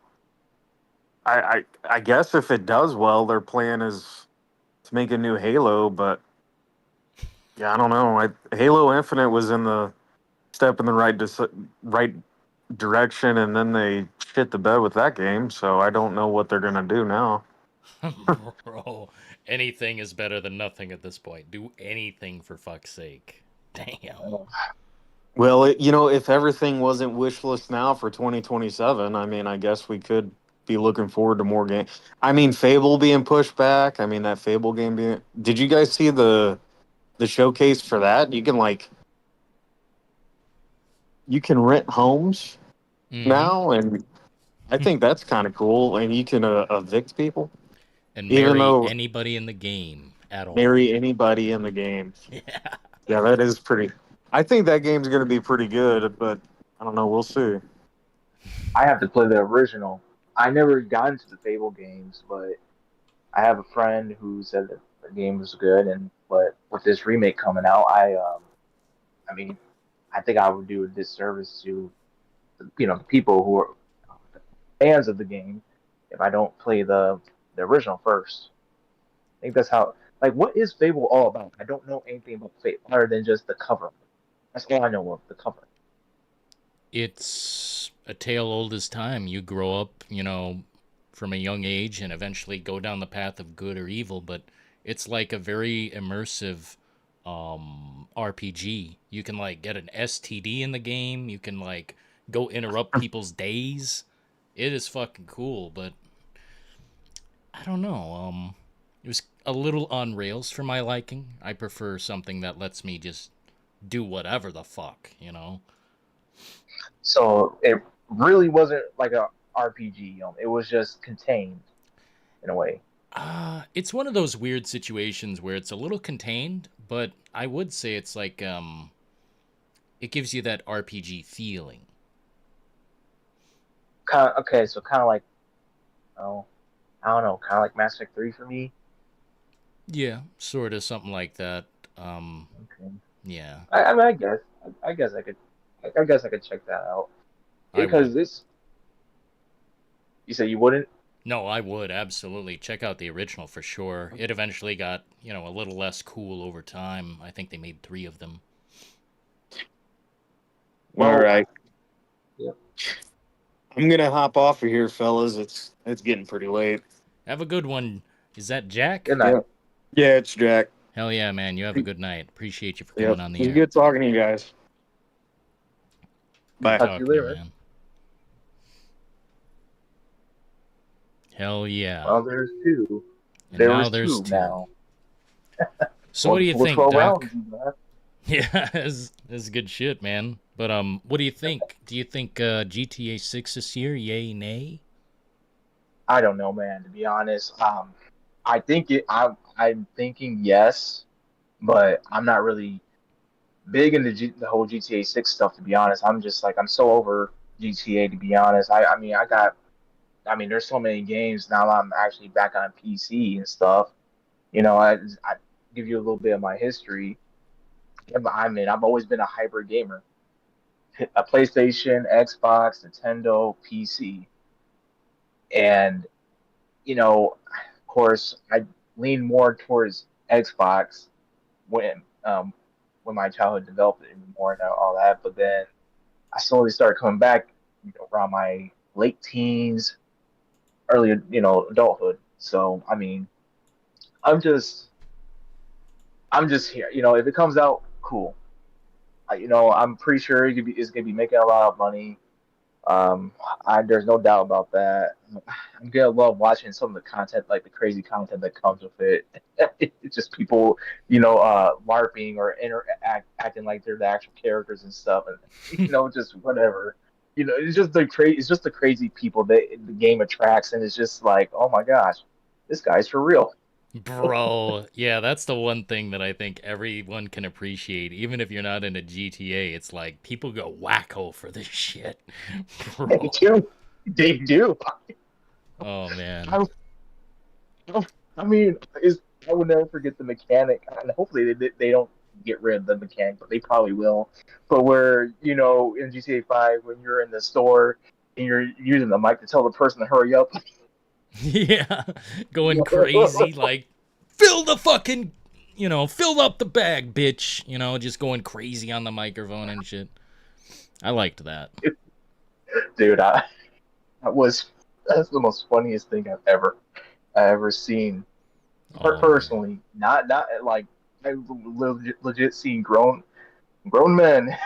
C: I guess if it does well, their plan is to make a new Halo, but Yeah, I don't know. Halo Infinite was in the step in the right direction, and then they shit the bed with that game. So I don't know what they're gonna do now.
A: Bro, anything is better than nothing at this point. Do anything for fuck's sake. Damn.
C: Well, if everything wasn't wish list now for 2027, I mean, I guess we could be looking forward to more games. I mean, Fable being pushed back. I mean, that Fable game being. Did you guys see the showcase for that? You can rent homes now, and I think that's kind of cool. And you can evict people,
A: And
C: even
A: marry
C: though
A: anybody in the game at all.
C: marry anybody in the game.
A: Yeah.
C: Yeah, that is pretty. I think that game's going to be pretty good, but I don't know. We'll see.
E: I have to play the original. I never got into the Fable games, but I have a friend who said that the game was good, and but with this remake coming out, I mean, I think I would do a disservice to the people who are fans of the game if I don't play the original first. I think that's how. Like, what is Fable all about? I don't know anything about Fable other than just the cover. That's all I know of the cover.
A: It's a tale old as time. You grow up, from a young age and eventually go down the path of good or evil, but it's like a very immersive RPG. You can like get an STD in the game. You can like go interrupt people's days. It is fucking cool, but I don't know. It was a little on rails for my liking. I prefer something that lets me just do whatever the fuck.
E: So it really wasn't like a RPG. It was just contained in a way.
A: It's one of those weird situations where it's a little contained, but I would say it's like it gives you that RPG feeling.
E: Okay, so kind of like, oh, I don't know, kind of like Mass Effect 3 for me.
A: Yeah, sort of something like that.
E: Okay.
A: Yeah,
E: I mean, I guess I guess I could check that out
A: I
E: because
A: would.
E: this. You said you wouldn't.
A: No, I would absolutely check out the original for sure. It eventually got, a little less cool over time. I think they made 3 of them.
E: Well,
C: All right.
E: Yep.
C: I'm gonna hop off of here, fellas. It's getting pretty late.
A: Have a good one. Is that Jack?
E: Good night.
C: Yep. Yeah, it's Jack.
A: Hell yeah, man. You have a good night. Appreciate you for coming
C: Yep.
A: on the
C: It was
A: air.
C: good talking to you guys. Bye.
A: Good
E: Talk to you
A: talking to you,
E: later.
A: man. Hell yeah.
E: Well, there's two.
A: And
E: There
A: now
E: was
A: there's
E: two
A: 2.
E: now.
A: So what do you
E: Well,
A: think,
E: 12
A: Doc?
E: rounds, man.
A: Yeah, it's good shit, man. But what do you think? Do you think GTA 6 this year? Yay, nay?
E: I don't know, man. To be honest, I think I'm thinking yes, but I'm not really big into the whole GTA 6 stuff. To be honest, I'm just like I'm so over GTA. To be honest, I mean, there's so many games now. I'm actually back on PC and stuff. I give you a little bit of my history. I mean, I've always been a hybrid gamer. A PlayStation, Xbox, Nintendo, PC, and of course, I lean more towards Xbox when my childhood developed it more and all that. But then I slowly started coming back, around my late teens, early, adulthood. So I mean, I'm just I'm just here. If it comes out, cool. I'm pretty sure it's gonna be making a lot of money. Um, there's no doubt about that. I'm gonna love watching some of the content, like the crazy content that comes with it. It's just people, LARPing or acting like they're the actual characters and stuff, and just whatever. It's just the crazy people that the game attracts, and it's just like, oh my gosh, this guy's for real.
A: Bro, yeah, that's the one thing that I think everyone can appreciate. Even if you're not into GTA, it's like people go wacko for this shit.
E: They
A: Bro.
E: do, they do.
A: Oh, man.
E: I mean, I would never forget the mechanic, and hopefully they don't get rid of the mechanic, but they probably will. But where in GTA 5, when you're in the store and you're using the mic to tell the person to hurry up.
A: Yeah, going crazy, like, fill the fucking, fill up the bag, bitch. Just going crazy on the microphone and shit. I liked that.
E: Dude, that's the most funniest thing I ever seen.
A: Oh,
E: Personally, not like I legit seen grown men.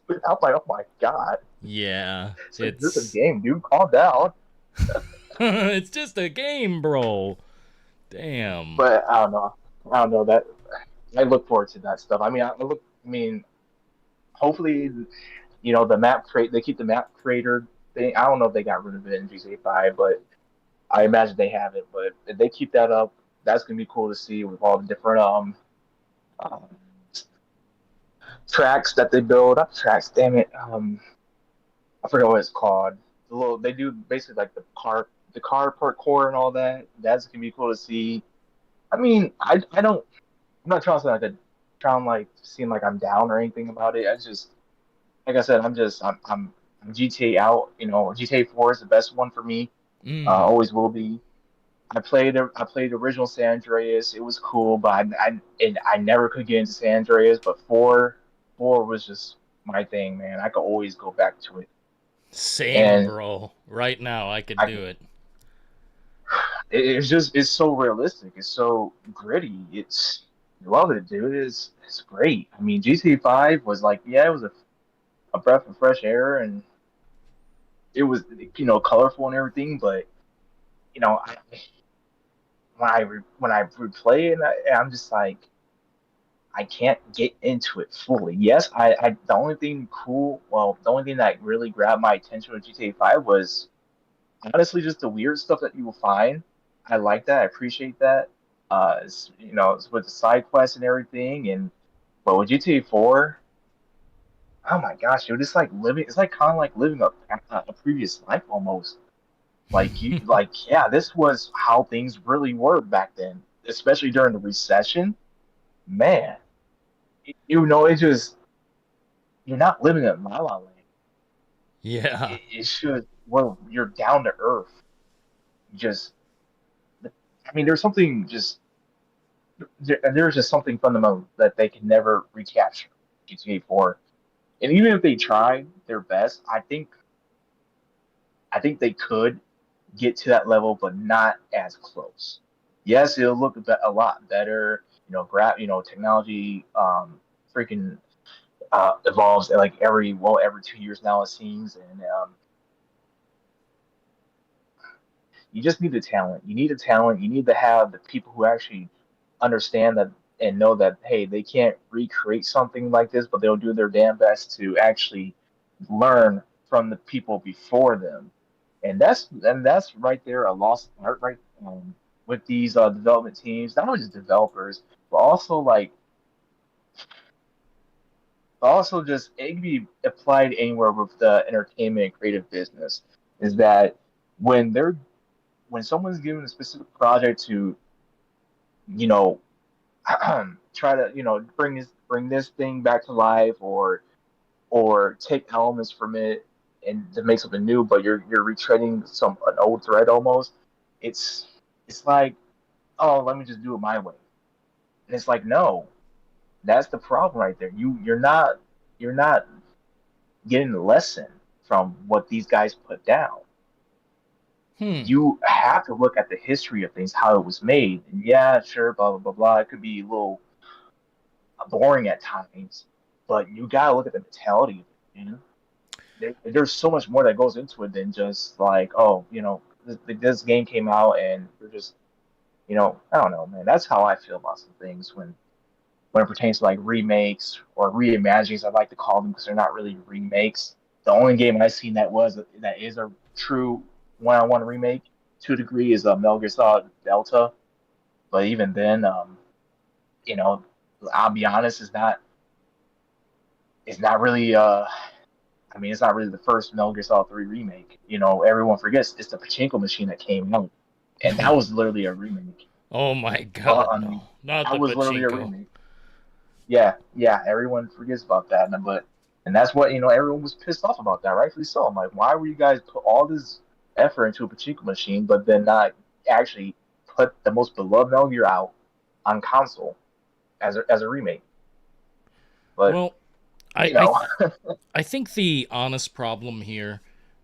E: I'm like, oh my god,
A: yeah,
E: it's like this is a game, dude. Calm down.
A: it's just a game, bro. Damn.
E: But I don't know that. I look forward to that stuff. I mean, I mean, hopefully, the map create. They keep the map creator thing. I don't know if they got rid of it in GTA 5, but I imagine they have it. But if they keep that up, that's gonna be cool to see with all the different um tracks that they build. Not tracks, damn it. I forget what it's called. They do basically like the car parkour and all that. That's gonna be cool to see. I mean, I don't. I'm not trying to sound like seem like I'm down or anything about it. I just like I said, I'm GTA out. GTA 4 is the best one for me.
A: Mm.
E: Always will be. I played original San Andreas. It was cool, but I never could get into San Andreas. But four was just my thing, man. I could always go back to it.
A: Same,
E: And
A: bro. Right now, I could
E: I
A: do it.
E: it's so realistic. It's so gritty. I love it, dude. It's great. I mean, GTA 5 was like, yeah, it was a breath of fresh air, and it was colorful and everything. But I, when I replay it, I'm just like, I can't get into it fully. Yes, the only thing cool, well, the only thing that really grabbed my attention with GTA 5 was honestly just the weird stuff that you will find. I like that. I appreciate that. It's with the side quests and everything. But with GTA 4, oh my gosh, dude, it's like living. It's like kind of like living a previous life almost. Yeah, this was how things really were back then, especially during the recession. Man, it just you're not living in La La Land.
A: Yeah.
E: It should well, you're down to earth. Just, I mean, there's just something fundamental that they can never recapture GTA 4. And even if they try their best, I think they could get to that level, but not as close. Yes, it'll look a lot better. Technology freaking evolves like every 2 years now it seems, and you just need the talent. You need the talent. You need to have the people who actually understand that and know that hey, they can't recreate something like this, but they'll do their damn best to actually learn from the people before them. And that's right there a lost art, right? With these development teams, not only just developers, but also just it can be applied anywhere with the entertainment and creative business. Is that when they're when someone's given a specific project to you know try to bring this thing back to life, or take elements from it and to make something new, but you're retreading an old thread almost. It's it's like, oh, let me just do it my way, and it's like, no, that's the problem right there. You're not getting the lesson from what these guys put down.
A: Hmm.
E: You have to look at the history of things, how it was made. And yeah, sure, blah blah blah blah. It could be a little boring at times, but you gotta look at the mentality of it. There's so much more that goes into it than just like, oh, this game came out and we're just, I don't know, man. That's how I feel about some things when it pertains to like remakes or reimaginings. I like to call them because they're not really remakes. The only game I've seen that is a true one-on-one remake to a degree is Metal Gear Solid Delta. But even then, you know, I'll be honest, it's not really I mean, it's not really the first Metal Gear Solid 3 remake. Everyone forgets it's the pachinko machine that came out, and that was literally a remake.
A: Oh my god,
E: I
A: no.
E: mean,
A: Not
E: that
A: the
E: was literally a
A: pachinko.
E: remake. Yeah, yeah, everyone forgets about that, and that's what everyone was pissed off about that, rightfully so. I'm like, why were you guys put all this effort into a pachinko machine, but then not actually put the most beloved Metal Gear out, on console as a remake. But
A: Well,
E: you know,
A: I think the honest problem here,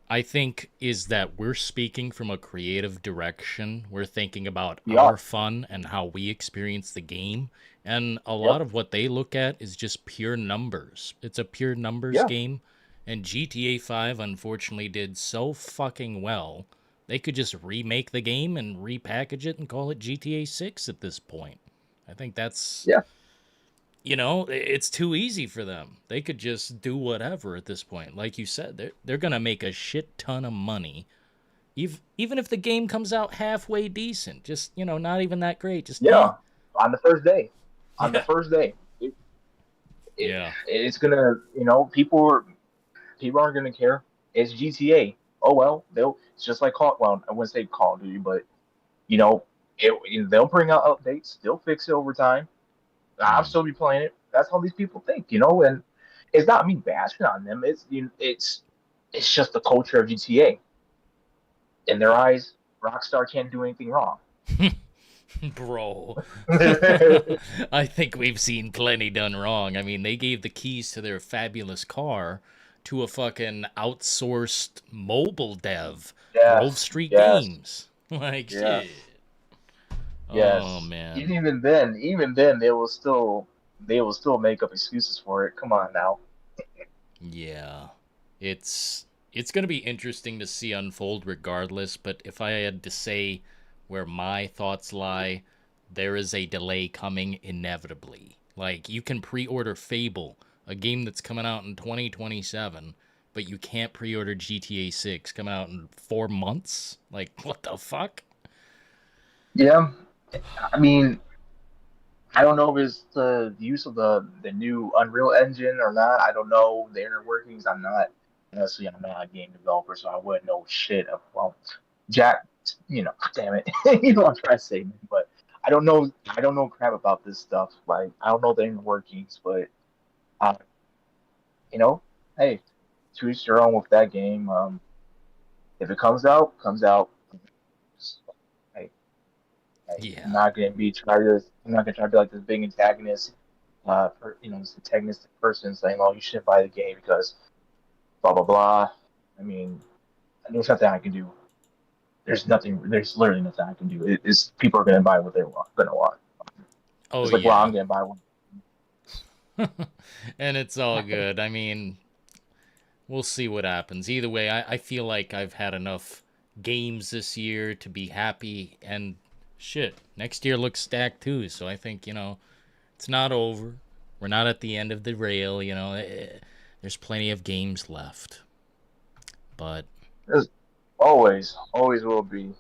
A: I think, is that we're speaking from a creative direction. We're thinking about
E: we
A: our
E: are.
A: fun and how we experience the game. And a
E: Yep.
A: lot of what they look at is just pure numbers. It's a pure numbers
E: Yeah.
A: game. And GTA 5 unfortunately did so fucking well. They could just remake the game and repackage it and call it GTA 6 at this point. I think that's,
E: Yeah.
A: it's too easy for them. They could just do whatever at this point. Like you said, they're gonna make a shit ton of money, even if the game comes out halfway decent. Just not even that great. Just
E: Yeah. On the first day. On the
A: yeah,
E: first day. It,
A: yeah,
E: it's gonna, people aren't gonna care. It's GTA. Oh well, it's just like I wouldn't say Call of Duty, but you know, they'll bring out updates. They'll fix it over time. I'll still be playing it. That's how these people think, and it's not me bashing on them. It's just the culture of GTA. In their eyes, Rockstar can't do anything wrong.
A: bro. I think we've seen plenty done wrong. I mean, they gave the keys to their fabulous car to a fucking outsourced mobile dev, Grove
E: Yes,
A: Street
E: yes,
A: Games. Like
E: yes,
A: shit. Oh
E: yes.
A: man.
E: Even then, they will still make up excuses for it. Come on now.
A: Yeah. It's going to be interesting to see unfold regardless, but if I had to say where my thoughts lie, there is a delay coming inevitably. Like you can pre-order Fable, a game that's coming out in 2027, but you can't pre-order GTA 6 coming out in 4 months? Like what the fuck?
E: Yeah, I mean, I don't know if it's the use of the new Unreal Engine or not. I don't know the inner workings. I'm not a game developer, so I wouldn't know shit of Jack. Damn it, you know what I'm trying to say, man. But I don't know crap about this stuff. Like I don't know the inner workings, but uh, you know, hey, to each their own with that game. If it comes out, comes out. Hey, hey, I'm
A: Yeah.
E: not gonna be try to. I'm not gonna try to be like this big antagonist. This antagonistic person saying, "Oh, you shouldn't buy the game because blah blah blah." I mean, there's nothing I can do. There's nothing. There's literally nothing I can do. It's people are gonna buy what they're gonna want.
A: Oh
E: It's like, well,
A: yeah.
E: I'm gonna buy one.
A: And it's all good. I mean, we'll see what happens. Either way, I feel like I've had enough games this year to be happy. And shit, next year looks stacked too. So I think, it's not over. We're not at the end of the rail. There's plenty of games left. But,
E: There's always will be,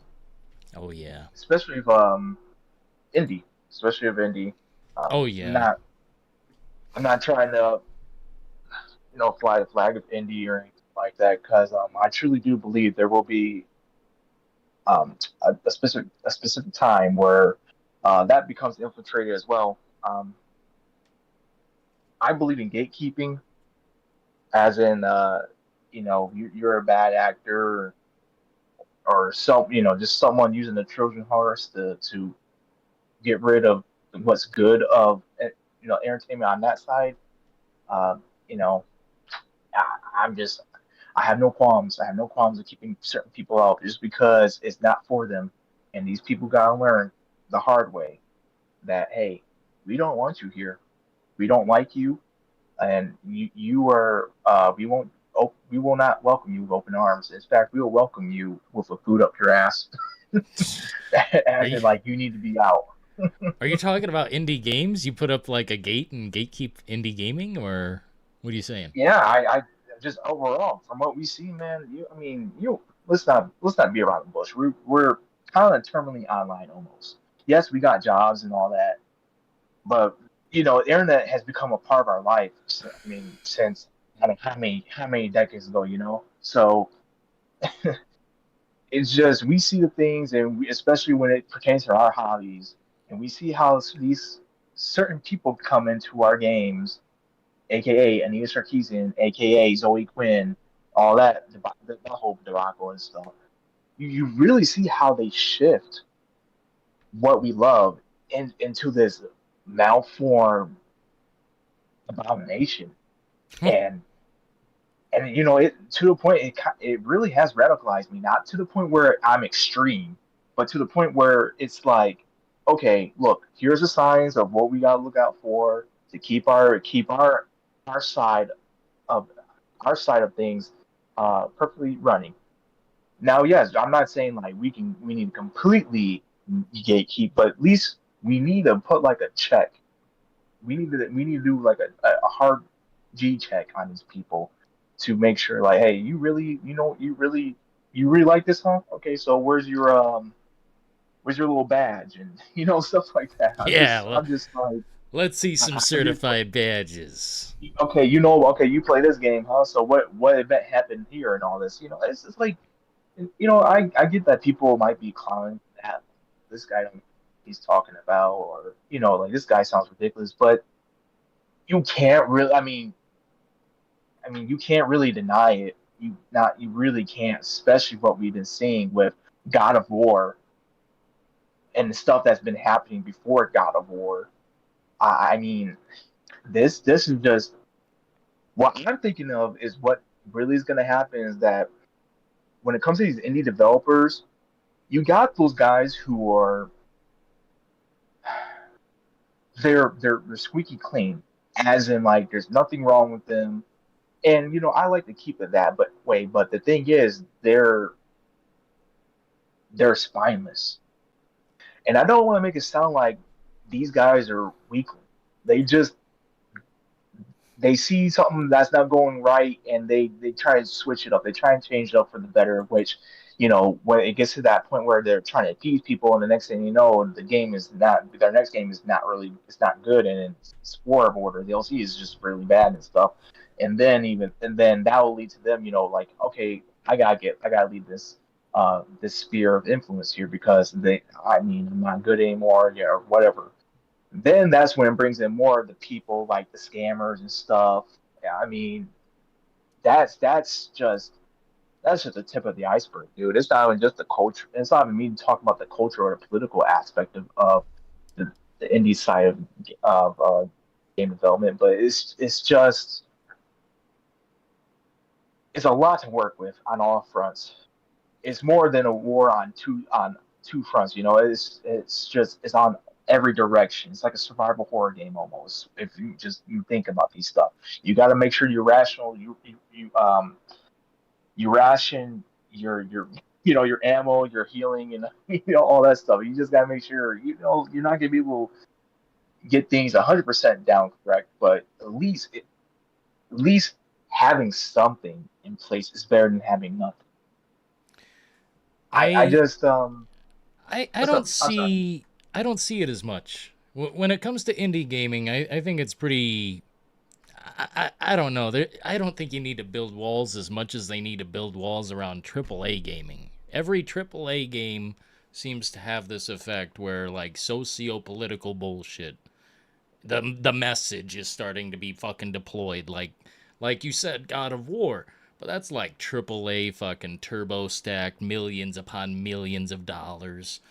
A: oh yeah.
E: especially if indie, especially if indie.
A: Oh
E: I'm
A: yeah.
E: not. I'm not trying to fly the flag of indie or anything like that because I truly do believe there will be a specific time where that becomes infiltrated as well. Um, I believe in gatekeeping, as in you're a bad actor or just someone using the Trojan horse to get rid of what's good of entertainment on that side. Uh, you know, I'm just I have no qualms. I have no qualms with keeping certain people out just because it's not for them, and these people gotta learn the hard way that hey, we don't want you here. We don't like you, and you are we will not welcome you with open arms. In fact, we will welcome you with a boot up your ass,
A: Are
E: as
A: you
E: in like you need to be out.
A: are you talking about indie games? You put up like a gate and gatekeep indie gaming, or what are you saying?
E: Yeah, I just overall from what we see, man. I mean, let's not be around the bush. We're kind of terminally online almost. Yes, we got jobs and all that, but the internet has become a part of our life. I mean, since I don't know how many decades ago, So it's just we see the things, and especially when it pertains to our hobbies, and we see how these certain people come into our games, aka Anita Sarkeesian, aka Zoe Quinn, all that, the whole debacle and stuff. You really see how they shift what we love into this malformed abomination, and it to the point it really has radicalized me. Not to the point where I'm extreme, but to the point where it's like, okay, look, here's the signs of what we gotta look out for to keep our side of things perfectly running. Now, yes, I'm not saying like we need to completely gatekeep, but at least we need to put like a check. We need to do like a hard G check on these people to make sure like, hey, you really you really like this, huh? Okay, so where's your little badge and stuff like that. I'm
A: Yeah,
E: just I'm just like,
A: let's see some
E: I just
A: certified badges.
E: okay, you play this game, huh? So what event happened here and all this? It's just like, I get that people might be clowning at this guy he's talking about, or like this guy sounds ridiculous, but you can't really. I mean, you can't really deny it. You really can't, especially what we've been seeing with God of War and the stuff that's been happening before God of War. I mean, this is just what I'm thinking of is what really is going to happen is that when it comes to these indie developers, you got those guys who are they're squeaky clean, as in like there's nothing wrong with them, and I like to keep it that but way. But the thing is, they're spineless, and I don't want to make it sound like these guys are weakling. They just they see something that's not going right, and they try to switch it up. They try and change it up for the better. Which, when it gets to that point where they're trying to appease people, and the next thing you know, the game is not their next game is not really it's not good, and it's horrible. Or the DLC is just really bad and stuff. And then that will lead to them, like, okay, I gotta leave this sphere of influence here because I'm not good anymore, or whatever. Then that's when it brings in more of the people like the scammers and stuff. Yeah, I mean, that's that's just that's just the tip of the iceberg, dude. It's not even just the culture. It's not even me talking about the culture or the political aspect of the indie side of game development, but it's a lot to work with on all fronts. It's more than a war on two fronts. It's on every direction. It's like a survival horror game almost. If you think about these stuff, you got to make sure you're rational. You ration your ammo, your healing, and all that stuff. You just got to make sure you're not gonna be able to get things 100% down correct, but at least having something in place is better than having nothing. I
A: I
E: just
A: I
E: what's
A: don't
E: up? I'm sorry.
A: see I don't see it as much. When it comes to indie gaming, I think it's pretty. I don't know. I don't think you need to build walls as much as they need to build walls around AAA gaming. Every AAA game seems to have this effect where like socio-political bullshit. The message is starting to be fucking deployed. Like you said, God of War. But that's like AAA fucking turbo stacked millions upon millions of dollars.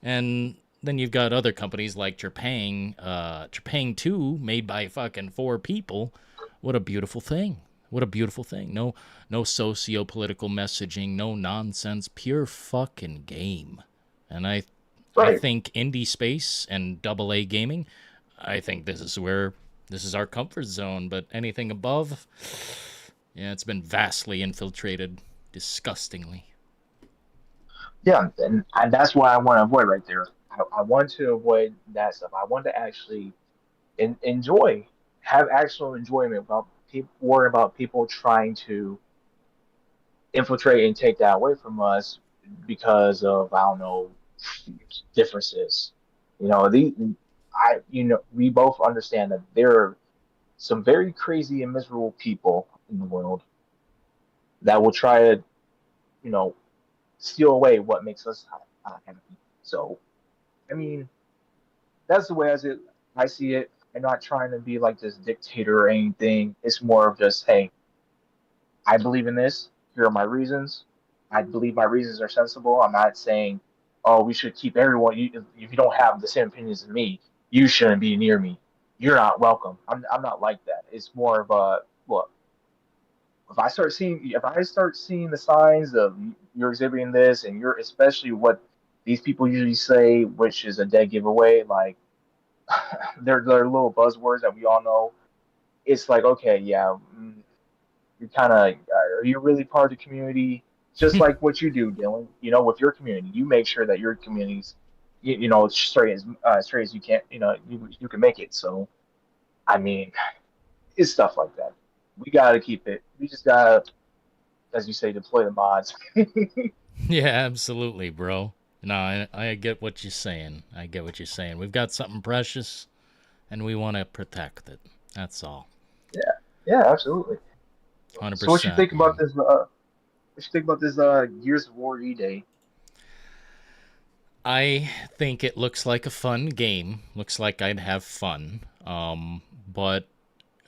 A: And then you've got other companies like Trepang 2, made by fucking four people. What a beautiful thing. What a beautiful thing. No socio-political messaging, no nonsense, pure fucking game. And I
E: Right.
A: think indie space and double A gaming, I think this is our comfort zone, but anything above, yeah, it's been vastly infiltrated disgustingly.
E: Yeah, and that's what I want to avoid right there. I want to avoid that stuff. I want to actually enjoy, have actual enjoyment about people, worry about people trying to infiltrate and take that away from us because of, I don't know, differences. You know, the we both understand that there are some very crazy and miserable people in the world that will try to, you know, steal away what makes us happy. So, I mean, that's the way I see it. I'm not trying to be like this dictator or anything. It's more of just, hey, I believe in this. Here are my reasons. I believe my reasons are sensible. I'm not saying oh, we should keep everyone. If you don't have the same opinions as me, you shouldn't be near me. You're not welcome. I'm not like that. It's more of a look. If I start seeing the signs of you're exhibiting this, and you're especially what these people usually say, which is a dead giveaway, like they're little buzzwords that we all know. It's like, okay, yeah, you're kind of, are you really part of the community? Just like what you do, Dylan. With your community, you make sure that your community's, straight as you can. You can make it. So, I mean, it's stuff like that. We gotta keep it. We just gotta, as you say, deploy the mods.
A: Yeah, absolutely, bro. No, I get what you're saying. I get what you're saying. We've got something precious, and we want to protect it. That's all.
E: Yeah, yeah, absolutely.
A: 100%.
E: So, what you think
A: man.
E: about this? What you think about this? Gears of War E-Day.
A: I think it looks like a fun game. Looks like I'd have fun. But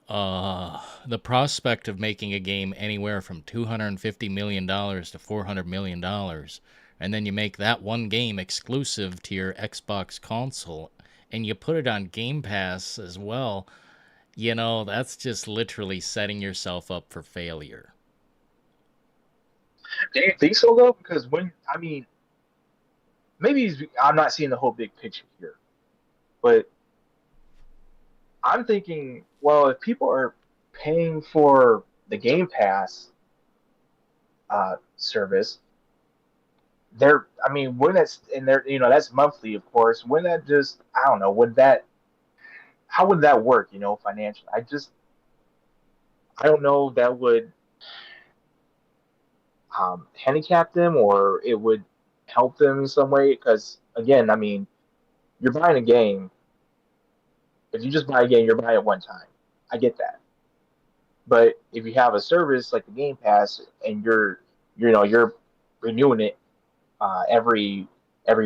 A: the prospect of making a game anywhere from $250 million to $400 million, and then you make that one game exclusive to your Xbox console, and you put it on Game Pass as well, that's just literally setting yourself up for failure.
E: Do you think so though? Because maybe I'm not seeing the whole big picture here, but I'm thinking, well, if people are paying for the Game Pass service, when that's in there, that's monthly, of course. When that just, I don't know, how would that work, financially? I don't know if that would handicap them or it would help them in some way. Because again, you're buying a game. If you just buy a game, you're buying it one time. I get that. But if you have a service like the Game Pass and you're renewing it every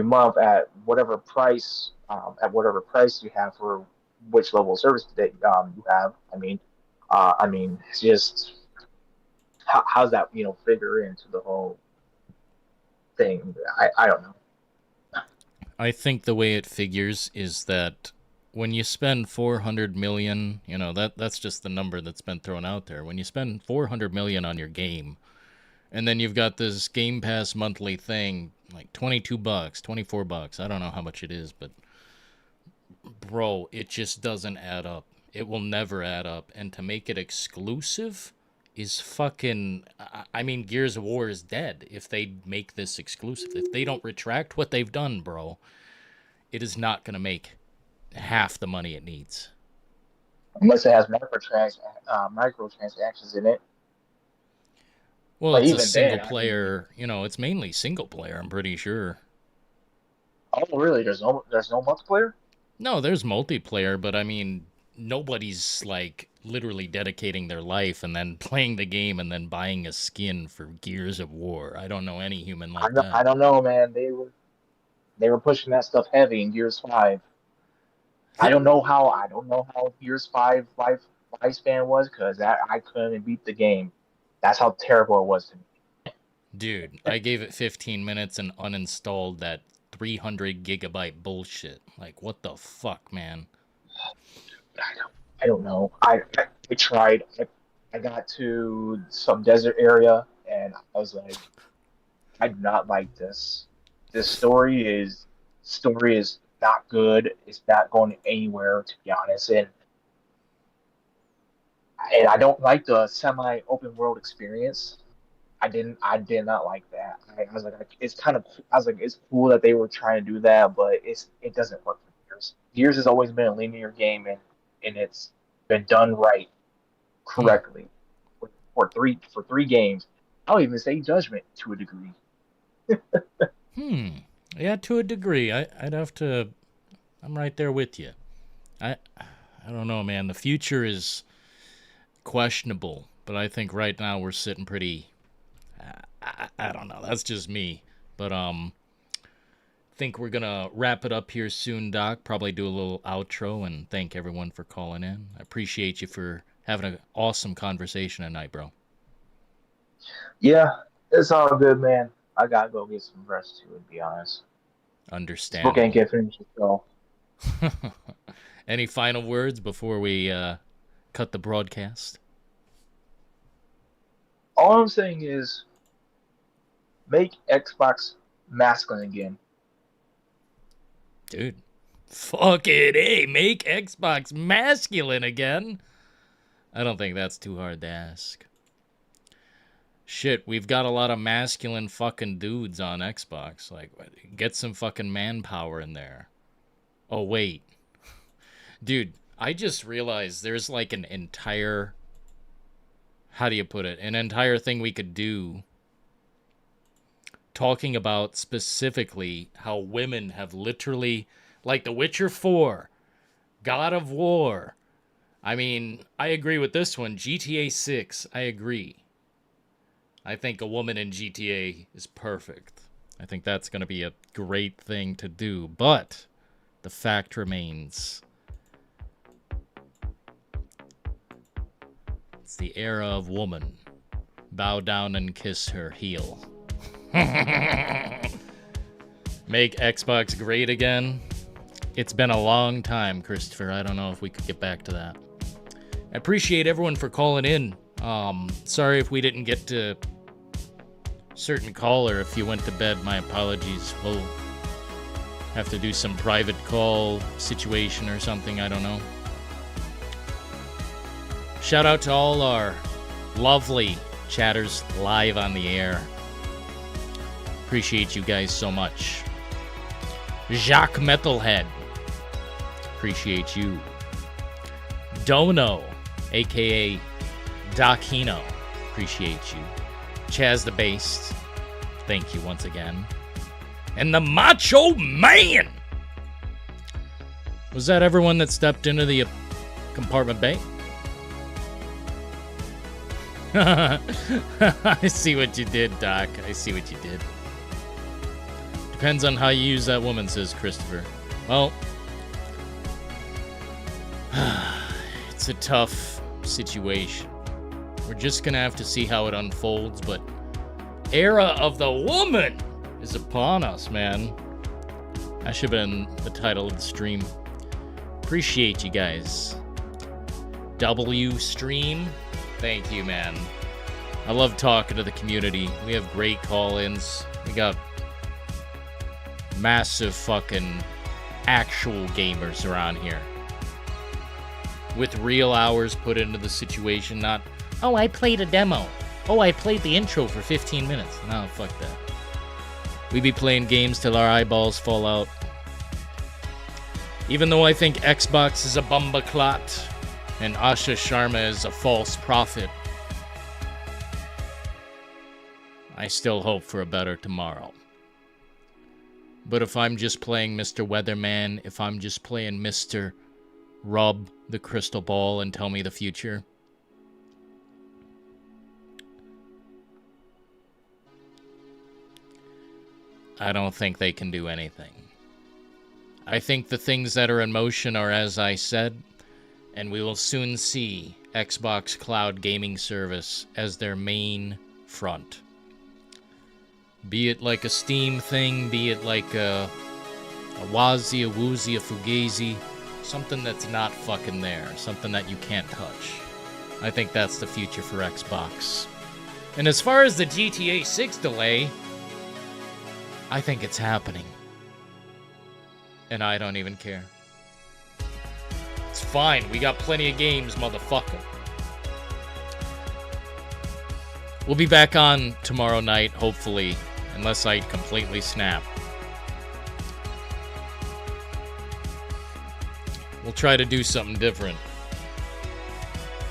E: month at whatever price you have for which level of service that you have. It's just how's that figure into the whole thing? I don't know.
A: I think the way it figures is that when you spend 400 million, that's just the number that's been thrown out there. When you spend 400 million on your game, and then you've got this Game Pass monthly thing, like $22, $24. I don't know how much it is, but bro, it just doesn't add up. It will never add up. And to make it exclusive is fucking. Gears of War is dead if they make this exclusive. If they don't retract what they've done, bro, it is not going to make half the money it needs.
E: Unless it has microtransactions in it.
A: Well,
E: But
A: it's a
E: even
A: single
E: then,
A: player. It's mainly single player, I'm pretty sure.
E: oh really? There's no multiplayer?
A: No, there's multiplayer, but nobody's like literally dedicating their life and then playing the game and then buying a skin for Gears of War. I don't know any human like that.
E: I don't know, man. They were pushing that stuff heavy in Gears 5. I don't know how Gears 5 lifespan was because I couldn't beat the game. That's how terrible it was to me.
A: Dude, I gave it 15 minutes and uninstalled that 300 gigabyte bullshit. Like, what the fuck, man?
E: I don't know. I tried. I got to some desert area and I was like, I do not like this. This story is not good. It's not going anywhere, to be honest. And I don't like the semi open world experience. I did not like that. I was like, it's cool that they were trying to do that, but it doesn't work for Gears. Gears has always been a linear game, and it's been done right, correctly, for three games. I'll even say Judgment to a degree.
A: Yeah, to a degree. I'd have to. I'm right there with you. I don't know, man. The future is questionable, but I think right now we're sitting pretty. I don't know. That's just me, but think we're gonna wrap it up here soon, Doc. Probably do a little outro and thank everyone for calling in. I appreciate you for having an awesome conversation tonight, bro.
E: Yeah, it's all good, man. I gotta go get some rest too, to be honest. Book ain't
A: Understandable.
E: get finished, so.
A: Any final words before we cut the broadcast?
E: All I'm saying is, make Xbox masculine again.
A: Dude. Fuck it, hey, make Xbox masculine again? I don't think that's too hard to ask. Shit, we've got a lot of masculine fucking dudes on Xbox. Like, get some fucking manpower in there. Oh, wait. Dude, I just realized there's like an entire... How do you put it? An entire thing we could do talking about specifically how women have literally... Like The Witcher 4, God of War. I mean, I agree with this one. GTA 6, I agree. I think a woman in GTA is perfect. I think that's going to be a great thing to do. But the fact remains, it's the era of woman. Bow down and kiss her heel. Make Xbox great again. It's been a long time, Christopher. I don't know if we could get back to that. I appreciate everyone for calling in. Sorry if we didn't get to certain caller. If you went to bed, my apologies. We'll have to do some private call situation or something. I don't know. Shout out to all our lovely chatters live on the air. Appreciate you guys so much. Jacques Metalhead. Appreciate you. Dono, a.k.a. Docino. Appreciate you. Chaz the Bass. Thank you once again. And the Macho Man! Was that everyone that stepped into the compartment bay? I see what you did, Doc. I see what you did. Depends on how you use that woman, says Christopher. Well, it's a tough situation. We're just gonna have to see how it unfolds, but era of the woman is upon us, man. That should have been the title of the stream. Appreciate you guys. W Stream, thank you, man. I love talking to the community. We have great call-ins. We got massive fucking actual gamers around here. With real hours put into the situation, not, oh, I played a demo. Oh, I played the intro for 15 minutes. No, fuck that. We be playing games till our eyeballs fall out. Even though I think Xbox is a bumbaclot and Asha Sharma is a false prophet, I still hope for a better tomorrow. But if I'm just playing Mr. Weatherman, if I'm just playing Mr. Rub the crystal ball and tell me the future, I don't think they can do anything. I think the things that are in motion are as I said, and we will soon see Xbox Cloud Gaming Service as their main front. Be it like a Steam thing, be it like a Wazi, a Woozy, a Fugazi, something that's not fucking there, something that you can't touch. I think that's the future for Xbox. And as far as the GTA 6 delay, I think it's happening. And I don't even care. It's fine, we got plenty of games, motherfucker. We'll be back on tomorrow night, hopefully, unless I completely snap. We'll try to do something different.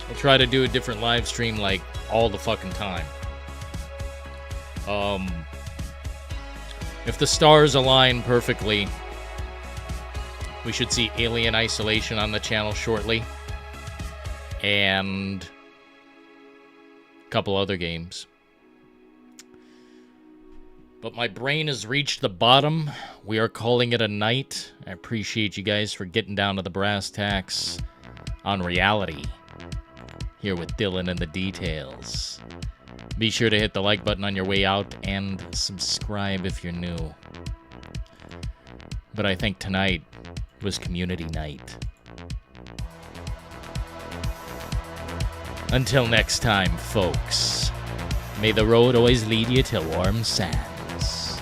A: We'll try to do a different live stream like all the fucking time. If the stars align perfectly, we should see Alien Isolation on the channel shortly. And a couple other games. But my brain has reached the bottom. We are calling it a night. I appreciate you guys for getting down to the brass tacks on reality. Here with Dillon and the details. Be sure to hit the like button on your way out and subscribe if you're new. But I think tonight was community night. Until next time, folks, may the road always lead you to warm sands.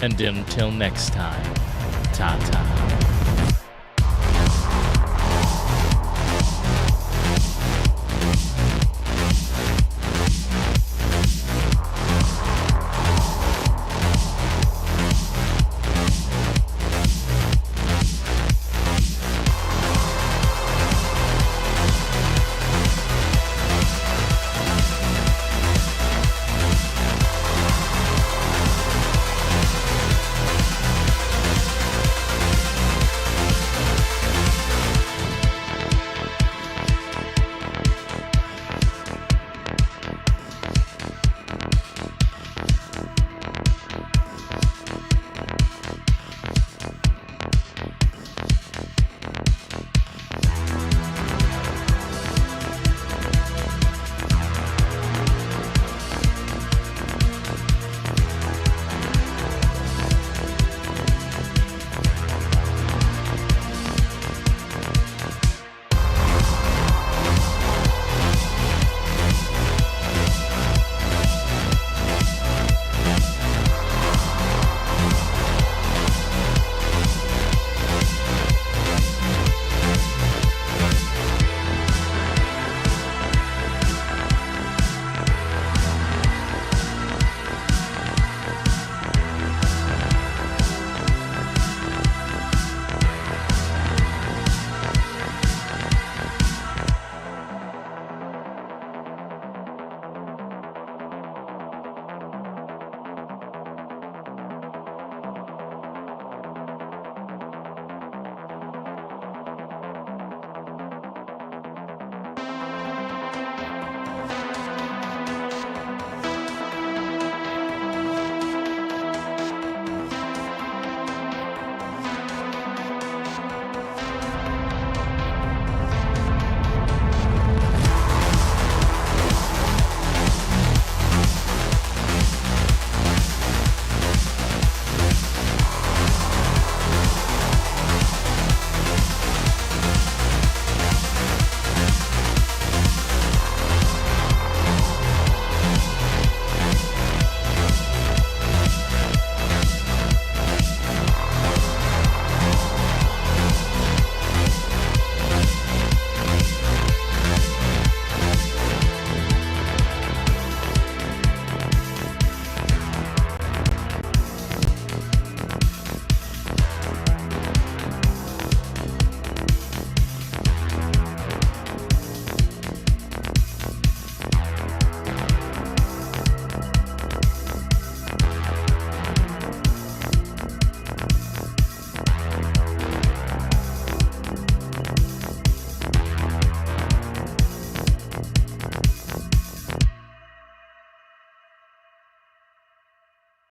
A: And until next time, ta-ta.